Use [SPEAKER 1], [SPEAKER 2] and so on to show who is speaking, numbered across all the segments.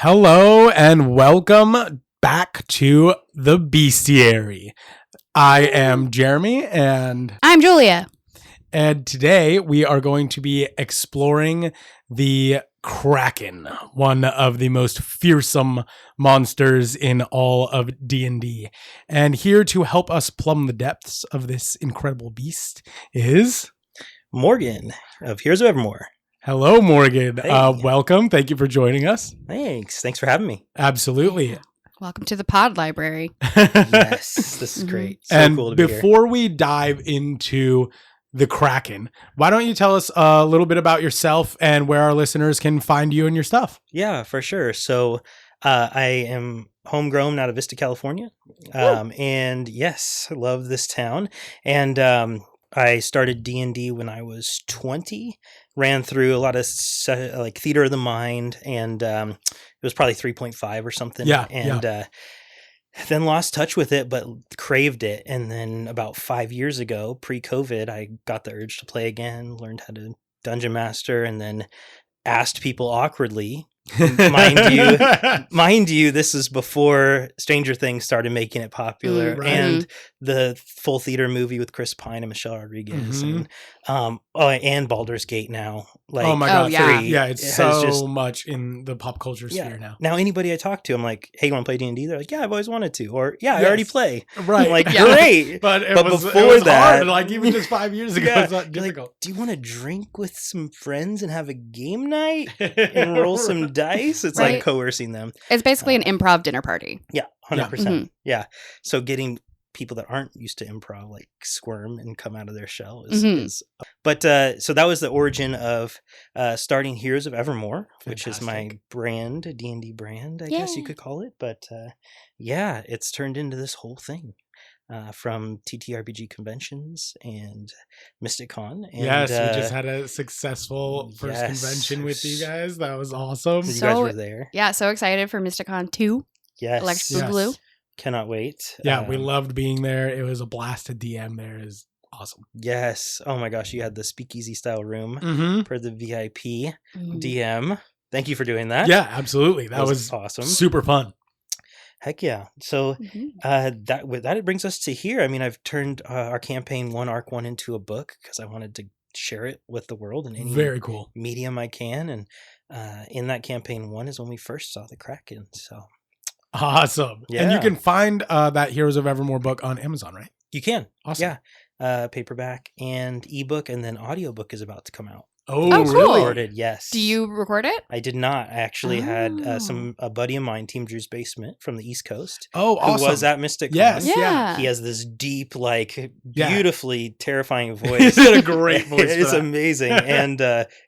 [SPEAKER 1] Hello and welcome back to the Beastiary. I am Jeremy and
[SPEAKER 2] I'm Julia.
[SPEAKER 1] today we are going to be exploring the Kraken, one of the most fearsome monsters in all of D&D. And here to help us plumb the depths of this incredible beast is
[SPEAKER 3] Morgan of Heroes of Evermore.
[SPEAKER 1] Hello, Morgan.
[SPEAKER 3] Hey.
[SPEAKER 1] Welcome. Thank you for joining us.
[SPEAKER 3] Thanks for having me.
[SPEAKER 1] Absolutely.
[SPEAKER 2] Welcome to the pod library.
[SPEAKER 3] Yes, this is great. So
[SPEAKER 1] and
[SPEAKER 3] cool to be here.
[SPEAKER 1] before we dive into the Kraken, why don't you tell us a little bit about yourself and where our listeners can find you and your stuff?
[SPEAKER 3] Yeah, for sure. So I am homegrown out of Vista, California. And yes, I love this town. And I started D&D when I was 20, ran through a lot of like Theater of the Mind, and it was probably 3.5 or something.
[SPEAKER 1] Yeah.
[SPEAKER 3] Then lost touch with it, but craved it. And then about 5 years ago, pre-COVID, I got the urge to play again, learned how to dungeon master, and then asked people awkwardly. Mind you, this is before Stranger Things started making it popular,
[SPEAKER 1] Right.
[SPEAKER 3] and the full theater movie with Chris Pine and Michelle Rodriguez, and Baldur's Gate now. Like,
[SPEAKER 1] oh my God.
[SPEAKER 2] yeah.
[SPEAKER 1] Yeah, it's so much in the pop culture sphere now.
[SPEAKER 3] Now anybody I talk to, I'm like, hey, you want to play D&D? They're like, yeah, I've always wanted to. Or, yeah, I
[SPEAKER 1] Yes.
[SPEAKER 3] already play.
[SPEAKER 1] Right.
[SPEAKER 3] I'm like,
[SPEAKER 2] Yeah.
[SPEAKER 3] great.
[SPEAKER 1] But
[SPEAKER 3] before
[SPEAKER 1] it was
[SPEAKER 3] that,
[SPEAKER 1] hard. Like even just 5 years ago, it's not
[SPEAKER 3] like,
[SPEAKER 1] difficult.
[SPEAKER 3] do you want to drink with some friends and have a game night and roll some dice? It's
[SPEAKER 2] Right.
[SPEAKER 3] like coercing them.
[SPEAKER 2] It's basically an improv dinner party.
[SPEAKER 3] Yeah, 100%.
[SPEAKER 2] Mhm.
[SPEAKER 3] Yeah. So getting people that aren't used to improv like squirm and come out of their shell is,
[SPEAKER 2] Mhm.
[SPEAKER 3] But so that was the origin of starting Heroes of Evermore, which is my
[SPEAKER 1] Fantastic.
[SPEAKER 3] brand, D&D brand, I guess you
[SPEAKER 2] Yay.
[SPEAKER 3] could call it. But yeah, it's turned into this whole thing. From TTRPG conventions and MysticCon. And,
[SPEAKER 1] Yes, we just had a successful first
[SPEAKER 3] yes.
[SPEAKER 1] convention with you guys. That was awesome.
[SPEAKER 3] you
[SPEAKER 2] So-
[SPEAKER 3] guys were there.
[SPEAKER 2] Yeah, so excited for Mysticon 2.
[SPEAKER 3] Yes.
[SPEAKER 2] Electric
[SPEAKER 1] Yes.
[SPEAKER 2] Blue.
[SPEAKER 3] Cannot wait.
[SPEAKER 1] Yeah, we loved being there. It was a blast to DM there. It was awesome.
[SPEAKER 3] Yes. Oh my gosh, you had the speakeasy style room
[SPEAKER 1] Mm-hmm.
[SPEAKER 3] for the VIP
[SPEAKER 2] Mhm.
[SPEAKER 3] DM. Thank you for doing that.
[SPEAKER 1] Yeah, absolutely. That was
[SPEAKER 3] awesome.
[SPEAKER 1] super fun.
[SPEAKER 3] Heck yeah. So
[SPEAKER 2] Mhm.
[SPEAKER 3] that brings us to here. I mean, I've turned our campaign Arc 1 into a book because I wanted to share it with the world in any
[SPEAKER 1] Very cool.
[SPEAKER 3] medium I can. And in that campaign 1 is when we first saw the Kraken. So
[SPEAKER 1] Awesome. And you
[SPEAKER 3] Yeah.
[SPEAKER 1] can find that Heroes of Evermore book on Amazon, right?
[SPEAKER 3] you can.
[SPEAKER 1] Awesome.
[SPEAKER 3] Yeah. Paperback and ebook, and then audiobook is about to come out.
[SPEAKER 1] Oh,
[SPEAKER 2] Oh, cool.
[SPEAKER 1] really?
[SPEAKER 3] Recorded, yes.
[SPEAKER 2] Do you record it?
[SPEAKER 3] I did not. I actually had
[SPEAKER 2] Oh.
[SPEAKER 3] a buddy of mine, Team Drew's Basement from the East Coast,
[SPEAKER 1] Oh,
[SPEAKER 3] who
[SPEAKER 1] awesome.
[SPEAKER 3] was at MysticCon.
[SPEAKER 1] Yes.
[SPEAKER 2] Yeah.
[SPEAKER 3] He has this deep, like,
[SPEAKER 1] Yeah.
[SPEAKER 3] beautifully terrifying voice.
[SPEAKER 1] He's got a great voice for
[SPEAKER 3] It's
[SPEAKER 1] that.
[SPEAKER 3] amazing, and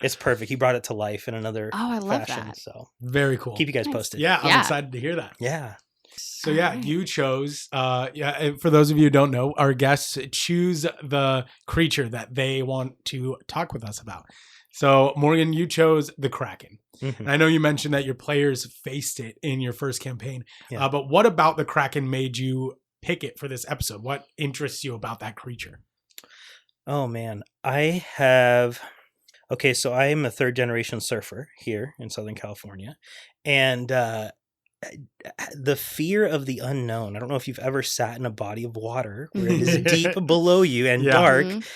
[SPEAKER 3] it's perfect. He brought it to life in another
[SPEAKER 2] Oh, I love
[SPEAKER 3] fashion.
[SPEAKER 2] that.
[SPEAKER 3] So
[SPEAKER 1] Very cool.
[SPEAKER 3] keep you guys
[SPEAKER 2] Nice.
[SPEAKER 3] posted.
[SPEAKER 1] Yeah, I'm
[SPEAKER 2] Yeah.
[SPEAKER 1] excited to hear that.
[SPEAKER 3] Yeah.
[SPEAKER 1] So yeah,
[SPEAKER 2] Alright.
[SPEAKER 1] you chose, and for those of you who don't know, our guests choose the creature that they want to talk with us about. So Morgan, you chose the Kraken.
[SPEAKER 3] Mhm.
[SPEAKER 1] And I know you mentioned that your players faced it in your first campaign,
[SPEAKER 3] Yeah.
[SPEAKER 1] but what about the Kraken made you pick it for this episode? What interests you about that creature?
[SPEAKER 3] Oh man, so I am a third generation surfer here in Southern California, and the fear of the unknown. I don't know if you've ever sat in a body of water where it is deep below you and
[SPEAKER 1] Yeah.
[SPEAKER 3] dark,
[SPEAKER 2] Mhm.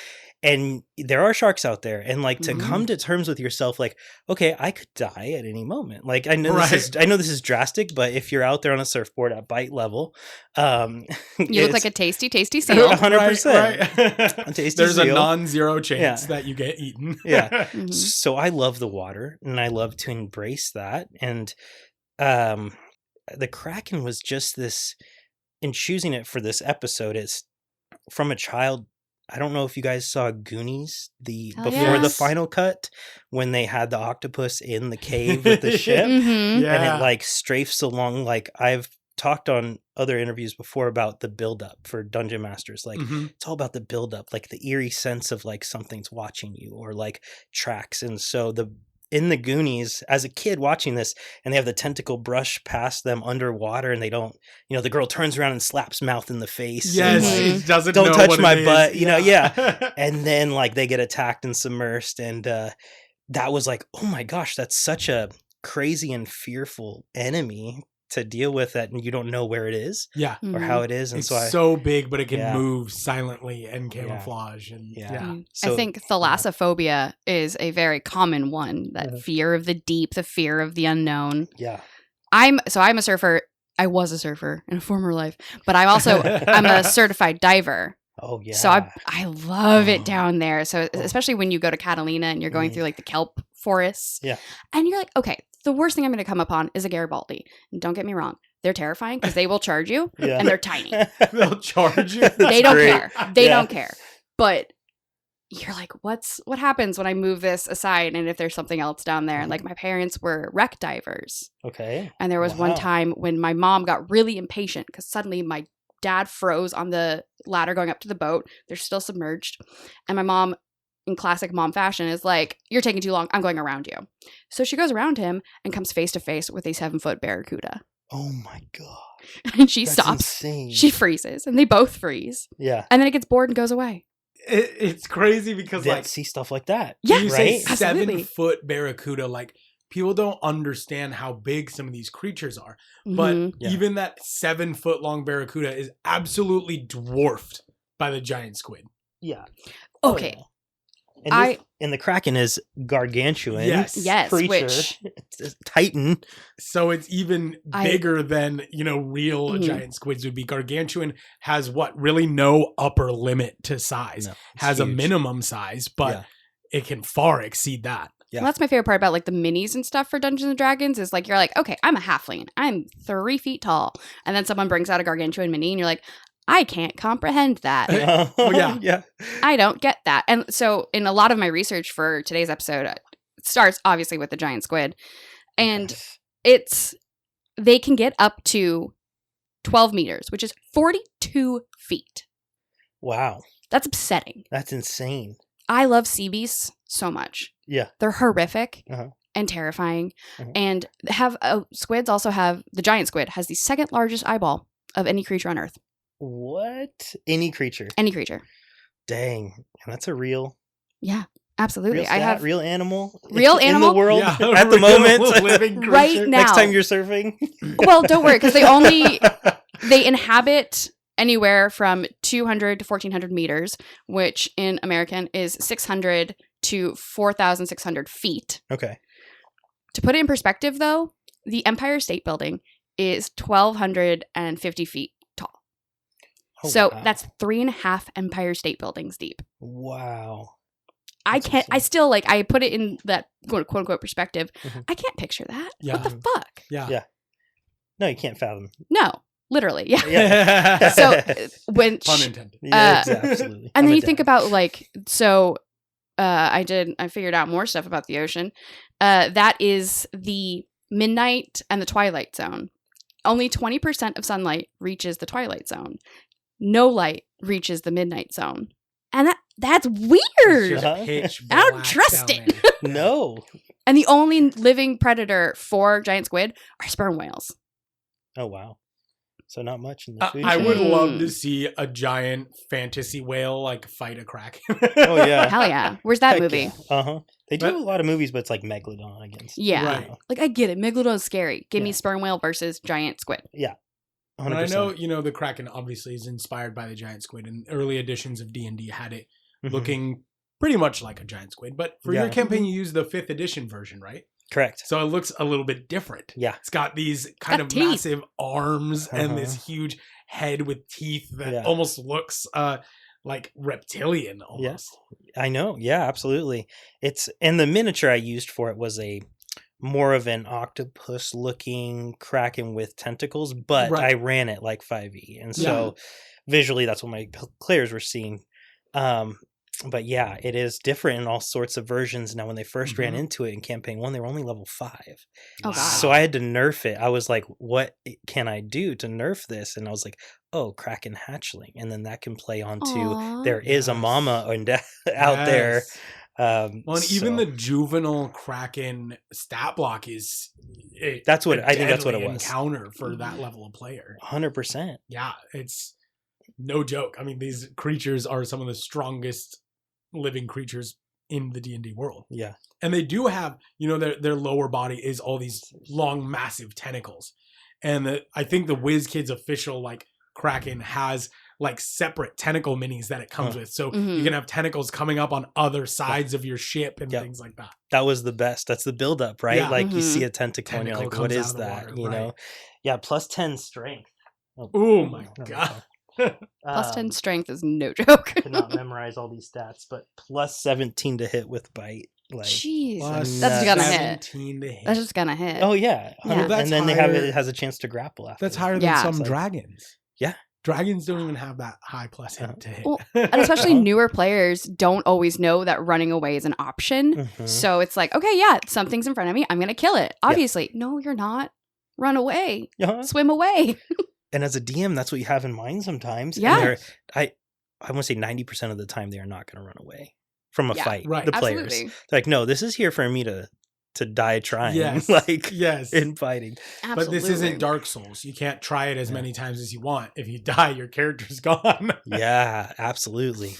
[SPEAKER 3] and there are sharks out there, and like to
[SPEAKER 1] Mhm.
[SPEAKER 3] come to terms with yourself, like, okay, I could die at any moment. Like I know
[SPEAKER 1] Right.
[SPEAKER 3] this is drastic, but if you're out there on a surfboard at bite level,
[SPEAKER 2] You look like a tasty, tasty seal.
[SPEAKER 3] 100%.
[SPEAKER 1] Right.
[SPEAKER 3] A tasty
[SPEAKER 1] There's a
[SPEAKER 3] seal.
[SPEAKER 1] non-zero chance
[SPEAKER 3] Yeah.
[SPEAKER 1] that you get eaten.
[SPEAKER 3] Yeah.
[SPEAKER 2] Mhm.
[SPEAKER 3] So I love the water, and I love to embrace that. And the Kraken was just this. In choosing it for this episode, it's from a child. I don't know if you guys saw Goonies
[SPEAKER 2] Oh,
[SPEAKER 3] before the
[SPEAKER 2] yes.
[SPEAKER 3] final cut when they had the octopus in the cave with the ship,
[SPEAKER 2] Mhm.
[SPEAKER 1] Yeah.
[SPEAKER 3] and it like strafes along. Like I've talked on other interviews before about the buildup for dungeon masters. Like
[SPEAKER 1] Mhm.
[SPEAKER 3] it's all about the buildup, like the eerie sense of like something's watching you or like tracks. And so in the Goonies, as a kid watching this, and they have the tentacle brush past them underwater, and they don't, the girl turns around and slaps Mouth in the face.
[SPEAKER 1] Yes,
[SPEAKER 3] and, like,
[SPEAKER 1] he doesn't
[SPEAKER 3] don't
[SPEAKER 1] know
[SPEAKER 3] touch
[SPEAKER 1] what
[SPEAKER 3] my
[SPEAKER 1] it is.
[SPEAKER 3] butt, yeah. And then like they get attacked and submersed, and that was like, oh my gosh, that's such a crazy and fearful enemy to deal with that, and you don't know where it is
[SPEAKER 1] Yeah.
[SPEAKER 3] or how it is. And
[SPEAKER 1] It's
[SPEAKER 3] so
[SPEAKER 1] so big, but it can
[SPEAKER 3] Yeah.
[SPEAKER 1] move silently and camouflage. And
[SPEAKER 3] Yeah.
[SPEAKER 2] I think thalassophobia is a very common one. That fear of the deep, the fear of the unknown.
[SPEAKER 3] Yeah.
[SPEAKER 2] I'm a surfer. I was a surfer in a former life, but I'm a certified diver.
[SPEAKER 3] Oh yeah.
[SPEAKER 2] So I love it down there. So especially when you go to Catalina and you're going through like the kelp forests.
[SPEAKER 3] Yeah.
[SPEAKER 2] And you're like, okay, the worst thing I'm going to come upon is a Garibaldi. And don't get me wrong. They're terrifying because they will charge you and they're tiny.
[SPEAKER 1] They'll charge you.
[SPEAKER 2] They don't
[SPEAKER 3] great.
[SPEAKER 2] care. They don't care. But you're like, what happens when I move this aside and if there's something else down there? And like my parents were wreck divers.
[SPEAKER 3] Okay.
[SPEAKER 2] And there was one time when my mom got really impatient because suddenly my dad froze on the ladder going up to the boat. They're still submerged. And my mom, in classic mom fashion, is like, you're taking too long. I'm going around you. So she goes around him and comes face to face with a 7-foot barracuda.
[SPEAKER 3] Oh my god.
[SPEAKER 2] And she
[SPEAKER 3] That's
[SPEAKER 2] stops.
[SPEAKER 3] insane.
[SPEAKER 2] She freezes and they both freeze.
[SPEAKER 3] Yeah.
[SPEAKER 2] And then it gets bored and goes away.
[SPEAKER 1] It's crazy because
[SPEAKER 3] They
[SPEAKER 1] like
[SPEAKER 3] see stuff like that.
[SPEAKER 2] Yeah,
[SPEAKER 1] you
[SPEAKER 3] right?
[SPEAKER 1] say
[SPEAKER 2] Absolutely.
[SPEAKER 1] 7-foot barracuda, like people don't understand how big some of these creatures are. But
[SPEAKER 2] Mhm.
[SPEAKER 1] even that 7-foot long barracuda is absolutely dwarfed by the giant squid.
[SPEAKER 3] Yeah.
[SPEAKER 2] Okay.
[SPEAKER 3] Oh, yeah. And the Kraken is gargantuan.
[SPEAKER 1] Yes.
[SPEAKER 2] Yes,
[SPEAKER 3] Creature.
[SPEAKER 2] which
[SPEAKER 3] It's a Titan.
[SPEAKER 1] So it's even bigger than, real
[SPEAKER 2] Mhm.
[SPEAKER 1] giant squids would be. Gargantuan has really no upper limit to size.
[SPEAKER 3] No, it's
[SPEAKER 1] has a
[SPEAKER 3] huge.
[SPEAKER 1] minimum size, but it can far exceed that.
[SPEAKER 3] Yeah.
[SPEAKER 2] Well, that's my favorite part about like the minis and stuff for Dungeons and Dragons is like, you're like, okay, I'm a halfling. I'm 3 feet tall. And then someone brings out a gargantuan mini and you're like, I can't comprehend that.
[SPEAKER 1] Oh, yeah.
[SPEAKER 3] Yeah.
[SPEAKER 2] I don't get that. And so in a lot of my research for today's episode, it starts obviously with the giant squid. And they can get up to 12 meters, which is 42 feet.
[SPEAKER 3] Wow.
[SPEAKER 2] That's upsetting.
[SPEAKER 3] That's insane.
[SPEAKER 2] I love sea beasts so much.
[SPEAKER 3] Yeah.
[SPEAKER 2] They're horrific
[SPEAKER 3] Uh-huh.
[SPEAKER 2] and terrifying.
[SPEAKER 3] Uh-huh.
[SPEAKER 2] And squids also have, the giant squid has the second largest eyeball of any creature on Earth.
[SPEAKER 3] What? Any creature.
[SPEAKER 2] Any creature.
[SPEAKER 3] Dang. And that's a real
[SPEAKER 2] Absolutely.
[SPEAKER 3] real stat, real animal.
[SPEAKER 2] Real
[SPEAKER 3] in
[SPEAKER 2] animal?
[SPEAKER 3] the world
[SPEAKER 1] Yeah,
[SPEAKER 3] at the
[SPEAKER 1] real
[SPEAKER 3] moment.
[SPEAKER 1] living creature.
[SPEAKER 2] Right now.
[SPEAKER 3] Next time you're surfing.
[SPEAKER 2] Well, don't worry, because they inhabit anywhere from 200 to 1,400 meters, which in American is 600 to 4,600 feet.
[SPEAKER 3] Okay.
[SPEAKER 2] To put it in perspective, though, the Empire State Building is 1,250 feet tall.
[SPEAKER 3] Oh,
[SPEAKER 2] So
[SPEAKER 3] wow.
[SPEAKER 2] that's 3.5 Empire State Buildings deep.
[SPEAKER 3] Wow.
[SPEAKER 2] I
[SPEAKER 3] That's
[SPEAKER 2] can't, I
[SPEAKER 3] insane.
[SPEAKER 2] still like, I put it in that quote unquote perspective.
[SPEAKER 3] Mhm.
[SPEAKER 2] I can't picture that.
[SPEAKER 1] Yeah.
[SPEAKER 2] What the fuck?
[SPEAKER 1] Yeah.
[SPEAKER 3] Yeah. No, you can't fathom.
[SPEAKER 2] No, literally. Yeah.
[SPEAKER 3] Yeah.
[SPEAKER 2] So when,
[SPEAKER 1] Pun intended.
[SPEAKER 3] Yeah, absolutely.
[SPEAKER 2] and
[SPEAKER 3] I'm
[SPEAKER 2] then
[SPEAKER 3] a
[SPEAKER 2] you think
[SPEAKER 3] dad.
[SPEAKER 2] about like, so I figured out more stuff about the ocean. That is the midnight and the twilight zone. Only 20% of sunlight reaches the twilight zone. No light reaches the midnight zone. And that's
[SPEAKER 1] It's
[SPEAKER 2] weird.
[SPEAKER 1] just
[SPEAKER 3] Uh-huh.
[SPEAKER 1] pitch
[SPEAKER 2] I don't
[SPEAKER 1] black
[SPEAKER 2] trust
[SPEAKER 1] down
[SPEAKER 2] it.
[SPEAKER 1] there.
[SPEAKER 3] No.
[SPEAKER 2] And the only living predator for giant squid are sperm whales.
[SPEAKER 3] Oh wow. So not much in the food
[SPEAKER 1] I
[SPEAKER 3] chain.
[SPEAKER 1] would love
[SPEAKER 2] Mm.
[SPEAKER 1] to see a giant fantasy whale fight a kraken.
[SPEAKER 3] Oh yeah.
[SPEAKER 2] Hell yeah. Where's that
[SPEAKER 3] Heck
[SPEAKER 2] movie?
[SPEAKER 3] Yeah. Uh huh. They do
[SPEAKER 1] But-
[SPEAKER 3] a lot of movies, but it's like Megalodon against.
[SPEAKER 2] Yeah.
[SPEAKER 1] Right.
[SPEAKER 2] Like, I get it. Megalodon's scary. Give me
[SPEAKER 3] Yeah.
[SPEAKER 2] sperm whale versus giant squid.
[SPEAKER 3] 100%.
[SPEAKER 1] And I know, the kraken obviously is inspired by the giant squid, and early editions of D&D had it
[SPEAKER 3] Mhm.
[SPEAKER 1] looking pretty much like a giant squid. But for
[SPEAKER 3] Yeah.
[SPEAKER 1] your campaign, you used the 5th edition version, right?
[SPEAKER 3] Correct.
[SPEAKER 1] So it looks a little bit different.
[SPEAKER 3] Yeah.
[SPEAKER 1] It's got these kind
[SPEAKER 2] got
[SPEAKER 1] of
[SPEAKER 2] teeth.
[SPEAKER 1] massive arms and
[SPEAKER 3] Uh-huh.
[SPEAKER 1] this huge head with teeth that
[SPEAKER 3] Yeah.
[SPEAKER 1] almost looks like reptilian almost.
[SPEAKER 3] I know. Yeah, absolutely. And the miniature I used for it was a more of an octopus looking kraken with tentacles, but
[SPEAKER 1] Right.
[SPEAKER 3] I ran it like 5e. And so visually that's what my players were seeing. But yeah, it is different in all sorts of versions. Now, when they first ran
[SPEAKER 1] Mhm.
[SPEAKER 3] into it in campaign 1, they were only level 5.
[SPEAKER 2] Oh, God.
[SPEAKER 3] So I had to nerf it. I was like, what can I do to nerf this? And I was like, oh, Kraken hatchling. And then that can play onto
[SPEAKER 2] Aw.
[SPEAKER 3] there is a
[SPEAKER 1] Yes.
[SPEAKER 3] mama out there.
[SPEAKER 1] Yes. Well, and even
[SPEAKER 3] So
[SPEAKER 1] the juvenile kraken stat block is
[SPEAKER 3] That's what-
[SPEAKER 1] a
[SPEAKER 3] I think that's what it
[SPEAKER 1] deadly
[SPEAKER 3] was.
[SPEAKER 1] encounter for that level of player.
[SPEAKER 3] 100%.
[SPEAKER 1] Yeah, it's no joke. I mean, these creatures are some of the strongest living creatures in the D&D world.
[SPEAKER 3] Yeah.
[SPEAKER 1] And they do have, their lower body is all these long, massive tentacles. And I think the WizKids official like Kraken has like separate tentacle minis that it comes with. So you can have tentacles coming up on other sides of your ship and things like that.
[SPEAKER 3] That was the best. That's the buildup, right?
[SPEAKER 1] Yeah.
[SPEAKER 3] Like you see a tentacle and you're like, what is that?
[SPEAKER 1] Water,
[SPEAKER 3] you know? Yeah, plus 10 strength.
[SPEAKER 1] Oh my God.
[SPEAKER 2] Plus 10 strength is no joke.
[SPEAKER 3] Could not memorize all these stats, but plus 17 to hit with bite. Like,
[SPEAKER 2] jeez,
[SPEAKER 1] that's
[SPEAKER 2] gonna hit.
[SPEAKER 1] To hit.
[SPEAKER 2] That's just gonna hit.
[SPEAKER 3] Oh yeah,
[SPEAKER 2] Yeah.
[SPEAKER 1] Well,
[SPEAKER 3] and then it has a chance to grapple after.
[SPEAKER 1] That's higher than
[SPEAKER 2] Yeah.
[SPEAKER 1] some
[SPEAKER 3] It's like-
[SPEAKER 1] dragons.
[SPEAKER 3] Yeah.
[SPEAKER 1] Dragons don't even have that high plus hit to hit.
[SPEAKER 2] Well, and especially newer players don't always know that running away is an option.
[SPEAKER 3] Mhm.
[SPEAKER 2] So it's like, okay, yeah, something's in front of me. I'm going to kill it. Obviously. No, you're not. Run away.
[SPEAKER 3] Uh-huh.
[SPEAKER 2] Swim away.
[SPEAKER 3] And as a DM, that's what you have in mind sometimes.
[SPEAKER 2] Yeah.
[SPEAKER 3] And I want to say 90% of the time they are not going to run away from a
[SPEAKER 2] Yeah.
[SPEAKER 3] fight.
[SPEAKER 1] Right.
[SPEAKER 3] The players.
[SPEAKER 2] Absolutely.
[SPEAKER 3] They're like, no, this is here for me to die trying.
[SPEAKER 1] Yes. Yes.
[SPEAKER 3] In fighting.
[SPEAKER 2] Absolutely.
[SPEAKER 1] But this isn't Dark Souls. You can't try it as many times as you want. If you die, your character's gone.
[SPEAKER 3] Yeah, absolutely.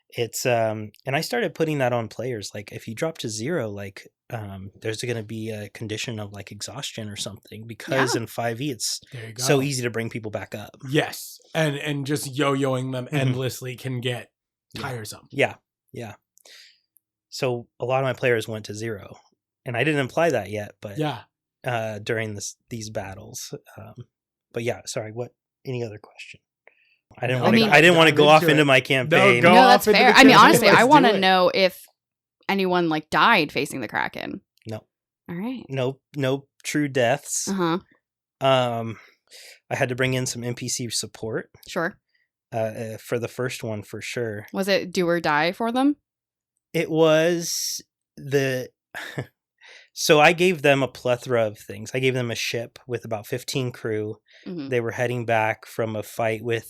[SPEAKER 3] It's and I started putting that on players. Like if you drop to 0, like there's going to be a condition of like exhaustion or something, because in 5e it's
[SPEAKER 1] There you go.
[SPEAKER 3] so easy to bring people back up.
[SPEAKER 1] Yes. And just yo-yoing them endlessly can get tiresome.
[SPEAKER 3] Yeah. So a lot of my players went to 0, and I didn't imply that yet, but during these battles. But yeah, sorry. What? Any other question? I didn't want to go off into my campaign.
[SPEAKER 1] go
[SPEAKER 2] No,
[SPEAKER 1] off
[SPEAKER 2] that's
[SPEAKER 1] into
[SPEAKER 2] fair.
[SPEAKER 1] the
[SPEAKER 2] I mean,
[SPEAKER 1] campaign.
[SPEAKER 2] honestly,
[SPEAKER 1] Let's
[SPEAKER 2] I
[SPEAKER 1] do
[SPEAKER 2] want to
[SPEAKER 1] it.
[SPEAKER 2] know if anyone like died facing the Kraken.
[SPEAKER 3] No.
[SPEAKER 2] All right.
[SPEAKER 3] No true deaths.
[SPEAKER 2] Uh-huh.
[SPEAKER 3] I had to bring in some NPC support
[SPEAKER 2] Sure.
[SPEAKER 3] for the first one for sure.
[SPEAKER 2] Was it do or die for them?
[SPEAKER 3] It was so I gave them a plethora of things. I gave them a ship with about 15 crew.
[SPEAKER 2] Mhm.
[SPEAKER 3] They were heading back from a fight with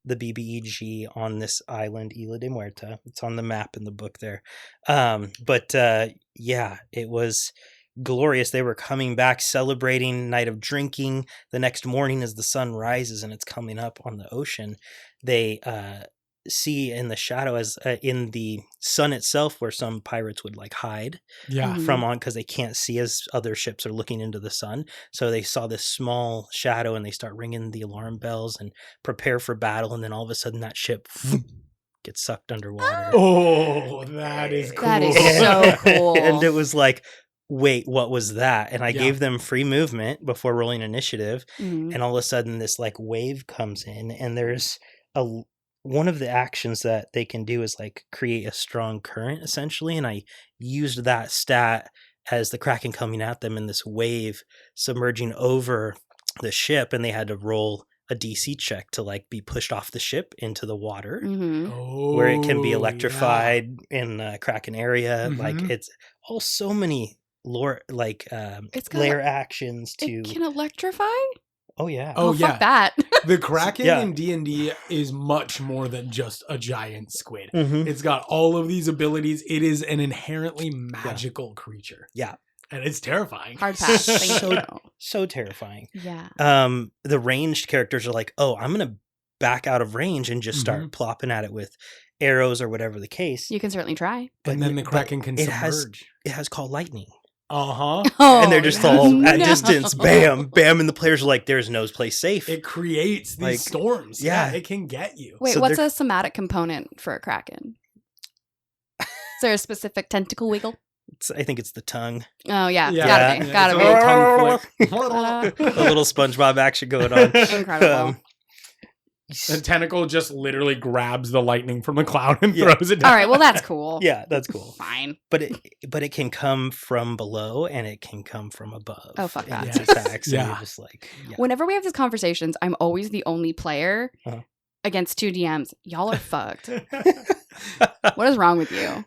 [SPEAKER 3] the BBEG on this island, Isla de Muerta. It's on the map in the book there. Yeah, it was glorious. They were coming back, celebrating night of drinking. The next morning as the sun rises and it's coming up on the ocean, they see in the shadow as in the sun itself where some pirates would like hide
[SPEAKER 1] Yeah.
[SPEAKER 2] Mhm.
[SPEAKER 3] from on because they can't see as other ships are looking into the sun. So they saw this small shadow and they start ringing the alarm bells and prepare for battle. And then all of a sudden that ship gets sucked underwater.
[SPEAKER 1] Oh, that is cool.
[SPEAKER 2] That is so cool.
[SPEAKER 3] And it was like, wait, what was that? And I
[SPEAKER 1] Yeah.
[SPEAKER 3] gave them free movement before rolling initiative.
[SPEAKER 2] Mhm.
[SPEAKER 3] And all of a sudden this like wave comes in, and there's one of the actions that they can do is like create a strong current essentially. And I used that stat as the Kraken coming at them in this wave submerging over the ship, and they had to roll a DC check to like be pushed off the ship into the water.
[SPEAKER 2] Mhm.
[SPEAKER 3] Where it can be
[SPEAKER 1] Oh,
[SPEAKER 3] electrified in the Kraken area. Like
[SPEAKER 1] Mhm.
[SPEAKER 3] it's all so many lore, like
[SPEAKER 2] It's got-
[SPEAKER 3] layer actions to.
[SPEAKER 2] It can electrify?
[SPEAKER 3] Oh yeah.
[SPEAKER 1] Oh, yeah.
[SPEAKER 2] Fuck that.
[SPEAKER 1] The Kraken
[SPEAKER 3] Yeah.
[SPEAKER 1] in D&D is much more than just a giant squid.
[SPEAKER 3] Mhm.
[SPEAKER 1] It's got all of these abilities. It is an inherently magical creature.
[SPEAKER 3] Yeah.
[SPEAKER 1] And it's terrifying.
[SPEAKER 2] Hard pass. Thank
[SPEAKER 3] So-
[SPEAKER 2] you.
[SPEAKER 3] So terrifying.
[SPEAKER 2] Yeah.
[SPEAKER 3] The ranged characters are like, oh, I'm gonna back out of range and just start
[SPEAKER 1] Mm-hmm.
[SPEAKER 3] plopping at it with arrows or whatever the case.
[SPEAKER 2] You can certainly try.
[SPEAKER 1] And then the Kraken can
[SPEAKER 3] it
[SPEAKER 1] submerge.
[SPEAKER 3] has called lightning.
[SPEAKER 1] Uh-huh.
[SPEAKER 2] Oh,
[SPEAKER 3] And they're just all at
[SPEAKER 2] no.
[SPEAKER 3] distance, bam, bam, and the players are like, there's no place safe.
[SPEAKER 1] It creates these
[SPEAKER 3] Like,
[SPEAKER 1] storms.
[SPEAKER 3] yeah.
[SPEAKER 1] Yeah, it can get you.
[SPEAKER 2] Wait,
[SPEAKER 3] So
[SPEAKER 2] what's
[SPEAKER 3] they're-
[SPEAKER 2] a somatic component for a Kraken? Is there a specific tentacle wiggle?
[SPEAKER 3] I think it's the tongue.
[SPEAKER 2] Oh, yeah.
[SPEAKER 1] Yeah.
[SPEAKER 2] Gotta be.
[SPEAKER 1] Yeah,
[SPEAKER 2] Gotta
[SPEAKER 1] it's
[SPEAKER 2] be.
[SPEAKER 1] a little tongue flick.
[SPEAKER 3] A little SpongeBob action going on.
[SPEAKER 2] Incredible.
[SPEAKER 1] The tentacle just literally grabs the lightning from the cloud and
[SPEAKER 3] Yeah.
[SPEAKER 1] throws it down.
[SPEAKER 2] All right. Well, that's cool.
[SPEAKER 3] Yeah, that's cool.
[SPEAKER 2] Fine.
[SPEAKER 3] But it can come from below and it can come from above.
[SPEAKER 2] Oh, fuck
[SPEAKER 3] in
[SPEAKER 2] that.
[SPEAKER 3] its
[SPEAKER 1] Yes.
[SPEAKER 3] attacks. And
[SPEAKER 1] Yeah.
[SPEAKER 3] you're just like, yeah.
[SPEAKER 2] Whenever we have these conversations, I'm always the only player
[SPEAKER 3] Uh-huh.
[SPEAKER 2] against two DMs. Y'all are fucked. What is wrong with you?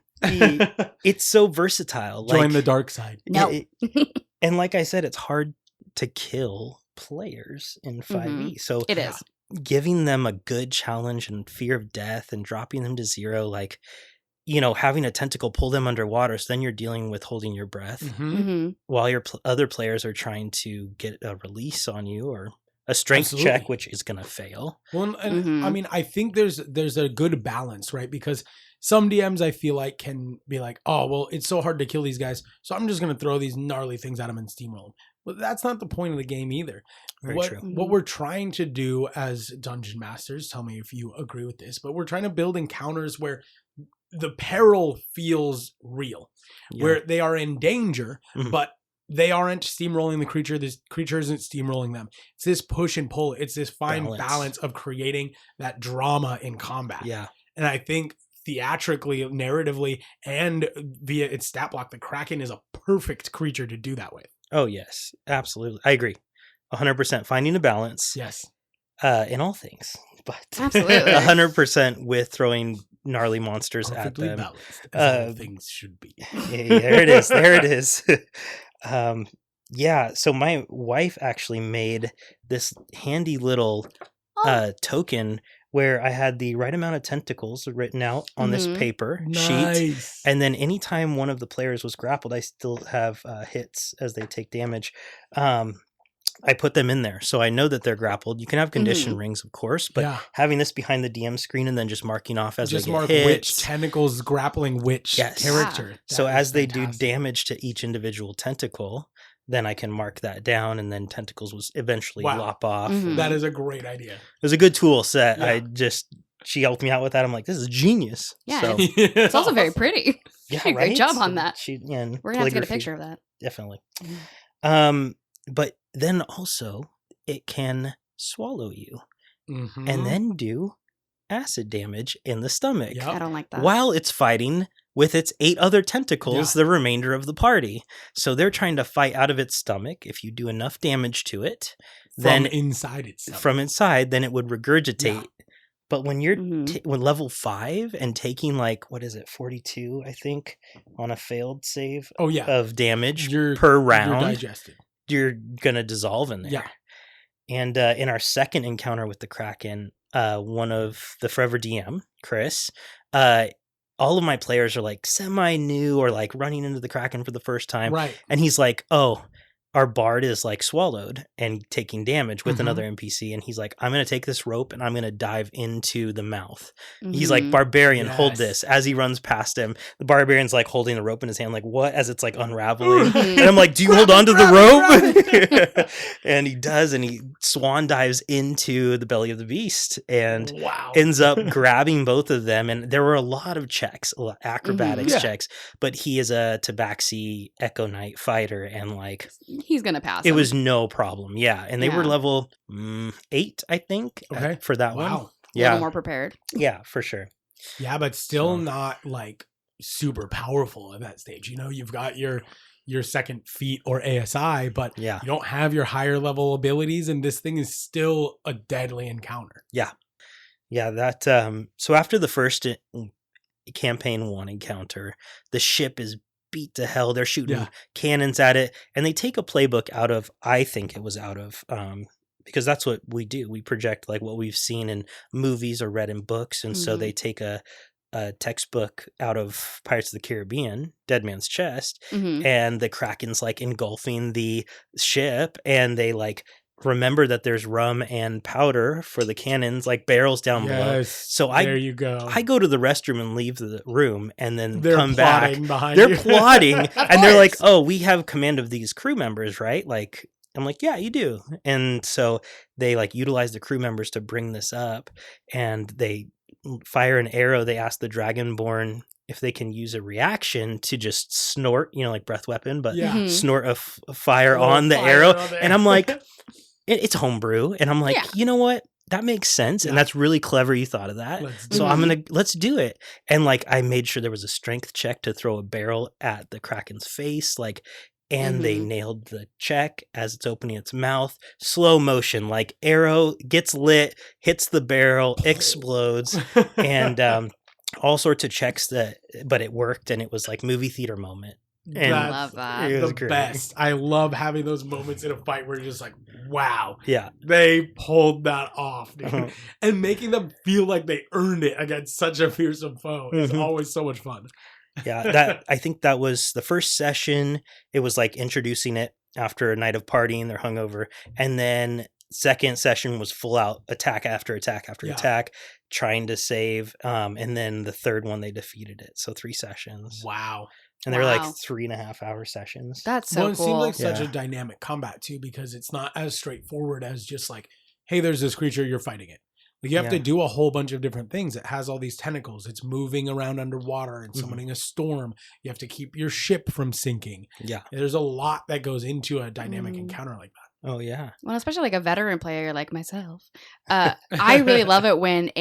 [SPEAKER 3] It's so versatile.
[SPEAKER 1] Join
[SPEAKER 3] Like,
[SPEAKER 1] the dark side.
[SPEAKER 2] No.
[SPEAKER 3] and like I said, it's hard to kill players in 5e. So
[SPEAKER 2] It is.
[SPEAKER 3] giving them a good challenge and fear of death and dropping them to 0, like, having a tentacle pull them underwater. So then you're dealing with holding your breath
[SPEAKER 1] Mhm.
[SPEAKER 2] Mm-hmm.
[SPEAKER 3] while your other players are trying to get a release on you or a strength
[SPEAKER 1] Absolutely.
[SPEAKER 3] check, which is going to fail.
[SPEAKER 1] Well, and
[SPEAKER 2] Mhm.
[SPEAKER 1] I mean, I think there's a good balance, right? Because some DMs I feel like can be like, oh, well, it's so hard to kill these guys, so I'm just going to throw these gnarly things at them and steamroll them. But that's not the point of the game either.
[SPEAKER 3] Very true.
[SPEAKER 1] What we're trying to do as dungeon masters, tell me if you agree with this, but we're trying to build encounters where the peril feels real, where they are in danger, but they aren't steamrolling the creature. This creature isn't steamrolling them. It's this push and pull. It's this fine balance of creating that drama in combat.
[SPEAKER 3] Yeah.
[SPEAKER 1] And I think theatrically, narratively, and via its stat block, the Kraken is a perfect creature to do that with.
[SPEAKER 3] Oh, yes. Absolutely. I agree. 100% finding a balance.
[SPEAKER 1] Yes.
[SPEAKER 3] In all things. But
[SPEAKER 2] Absolutely.
[SPEAKER 3] 100% with throwing gnarly monsters
[SPEAKER 1] Perfectly
[SPEAKER 3] at them.
[SPEAKER 1] balanced, as all things should be.
[SPEAKER 3] Yeah, there it is. There it is. Yeah. So my wife actually made this handy little token where I had the right amount of tentacles written out on this paper sheet. And then anytime one of the players was grappled, I still have hits as they take damage. I put them in there. So I know that they're grappled. You can have condition rings, of course, but having this behind the DM screen and then just marking off as
[SPEAKER 1] just
[SPEAKER 3] they
[SPEAKER 1] mark
[SPEAKER 3] get hit.
[SPEAKER 1] which tentacles grappling which character.
[SPEAKER 3] So as they do damage to each individual tentacle, then I can mark that down, and then tentacles will eventually lop off.
[SPEAKER 1] That is a great idea. It
[SPEAKER 3] was a good tool set. She helped me out with that. I'm like, this is genius.
[SPEAKER 2] Yeah.
[SPEAKER 3] So,
[SPEAKER 2] it's also very pretty.
[SPEAKER 3] Yeah,
[SPEAKER 2] right? Great job on that.
[SPEAKER 3] We're
[SPEAKER 2] going to have to get a picture of that.
[SPEAKER 3] Definitely. But then also, it can swallow you and then do acid damage in the stomach.
[SPEAKER 2] Yep. I don't like that.
[SPEAKER 3] While it's fighting with its 8 other tentacles, the remainder of the party. So they're trying to fight out of its stomach. If you do enough damage to it, then
[SPEAKER 1] inside its stomach.
[SPEAKER 3] From inside, then it would regurgitate. Yeah. But when you're when level 5 and taking 42, I think, on a failed save of damage per round,
[SPEAKER 1] you're digested.
[SPEAKER 3] You're gonna dissolve in there.
[SPEAKER 1] Yeah.
[SPEAKER 3] And in our second encounter with the Kraken, one of the Forever DM, Chris, all of my players are semi-new or running into the Kraken for the first time.
[SPEAKER 1] Right.
[SPEAKER 3] And he's like, oh, our bard is swallowed and taking damage with another NPC. And he's like, I'm going to take this rope and I'm going to dive into the mouth. He's like, barbarian, hold this. As he runs past him, the barbarian's holding the rope in his hand, what? As it's unraveling. And I'm like, do you hold on to the rope? And he does. And he swan dives into the belly of the beast and ends up grabbing both of them. And there were a lot of checks, acrobatics checks, but he is a Tabaxi Echo Knight fighter and
[SPEAKER 2] he's gonna pass.
[SPEAKER 3] It was no problem, and they were level 8, I think, for that one.
[SPEAKER 2] A little more prepared.
[SPEAKER 3] Yeah, for sure.
[SPEAKER 1] Yeah, but still not super powerful at that stage. You've got your second feat or ASI, but you don't have your higher level abilities, and this thing is still a deadly encounter.
[SPEAKER 3] Yeah, that. So after the first campaign 1 encounter, the ship is beat to hell. They're shooting cannons at it, and they take a playbook out of, I think it was out of, because that's what we do. We project what we've seen in movies or read in books, and so they take a textbook out of Pirates of the Caribbean, Dead Man's Chest, and the Kraken's engulfing the ship, and they remember that there's rum and powder for the cannons, barrels down below. So
[SPEAKER 1] there you go.
[SPEAKER 3] I go to the restroom and leave the room, and then
[SPEAKER 1] they're
[SPEAKER 3] come back.
[SPEAKER 1] They're
[SPEAKER 3] plotting, and they're like, "Oh, we have command of these crew members, right?" I'm like, "Yeah, you do." And so they utilize the crew members to bring this up, and they fire an arrow. They ask the Dragonborn if they can use a reaction to just snort, breath weapon, but snort a fire on the arrow. And I'm like, it's homebrew. And I'm like, you know what? That makes sense. And that's really clever. You thought of that. Let's do it. And I made sure there was a strength check to throw a barrel at the Kraken's face. And they nailed the check as it's opening its mouth. Slow motion, arrow gets lit, hits the barrel, explodes. And, all sorts of checks but it worked, and it was movie theater moment. And
[SPEAKER 2] I love that.
[SPEAKER 1] It was the best. I love having those moments in a fight where you're just wow.
[SPEAKER 3] Yeah.
[SPEAKER 1] They pulled that off, dude. And making them feel like they earned it against such a fearsome foe is always so much fun.
[SPEAKER 3] Yeah, I think that was the first session. It was introducing it after a night of partying, they're hungover. And then second session was full out attack after attack after
[SPEAKER 1] Yeah.
[SPEAKER 3] attack, trying to save. And then the third one, they defeated it. So 3 sessions.
[SPEAKER 1] Wow.
[SPEAKER 3] And they're like
[SPEAKER 2] Wow.
[SPEAKER 3] 3.5 hour sessions.
[SPEAKER 2] That's so
[SPEAKER 1] Well, it
[SPEAKER 2] cool.
[SPEAKER 1] seems like such
[SPEAKER 3] Yeah.
[SPEAKER 1] a dynamic combat too, because it's not as straightforward as just like, hey, there's this creature, you're fighting it. Like you have to
[SPEAKER 3] Yeah.
[SPEAKER 1] do a whole bunch of different things. It has all these tentacles. It's moving around underwater and
[SPEAKER 3] Mhm.
[SPEAKER 1] summoning a storm. You have to keep your ship from sinking.
[SPEAKER 3] Yeah.
[SPEAKER 1] There's a lot that goes into a dynamic
[SPEAKER 2] Mm.
[SPEAKER 1] encounter like that.
[SPEAKER 3] Oh, yeah.
[SPEAKER 2] Well, especially like a veteran player like myself. I really love it when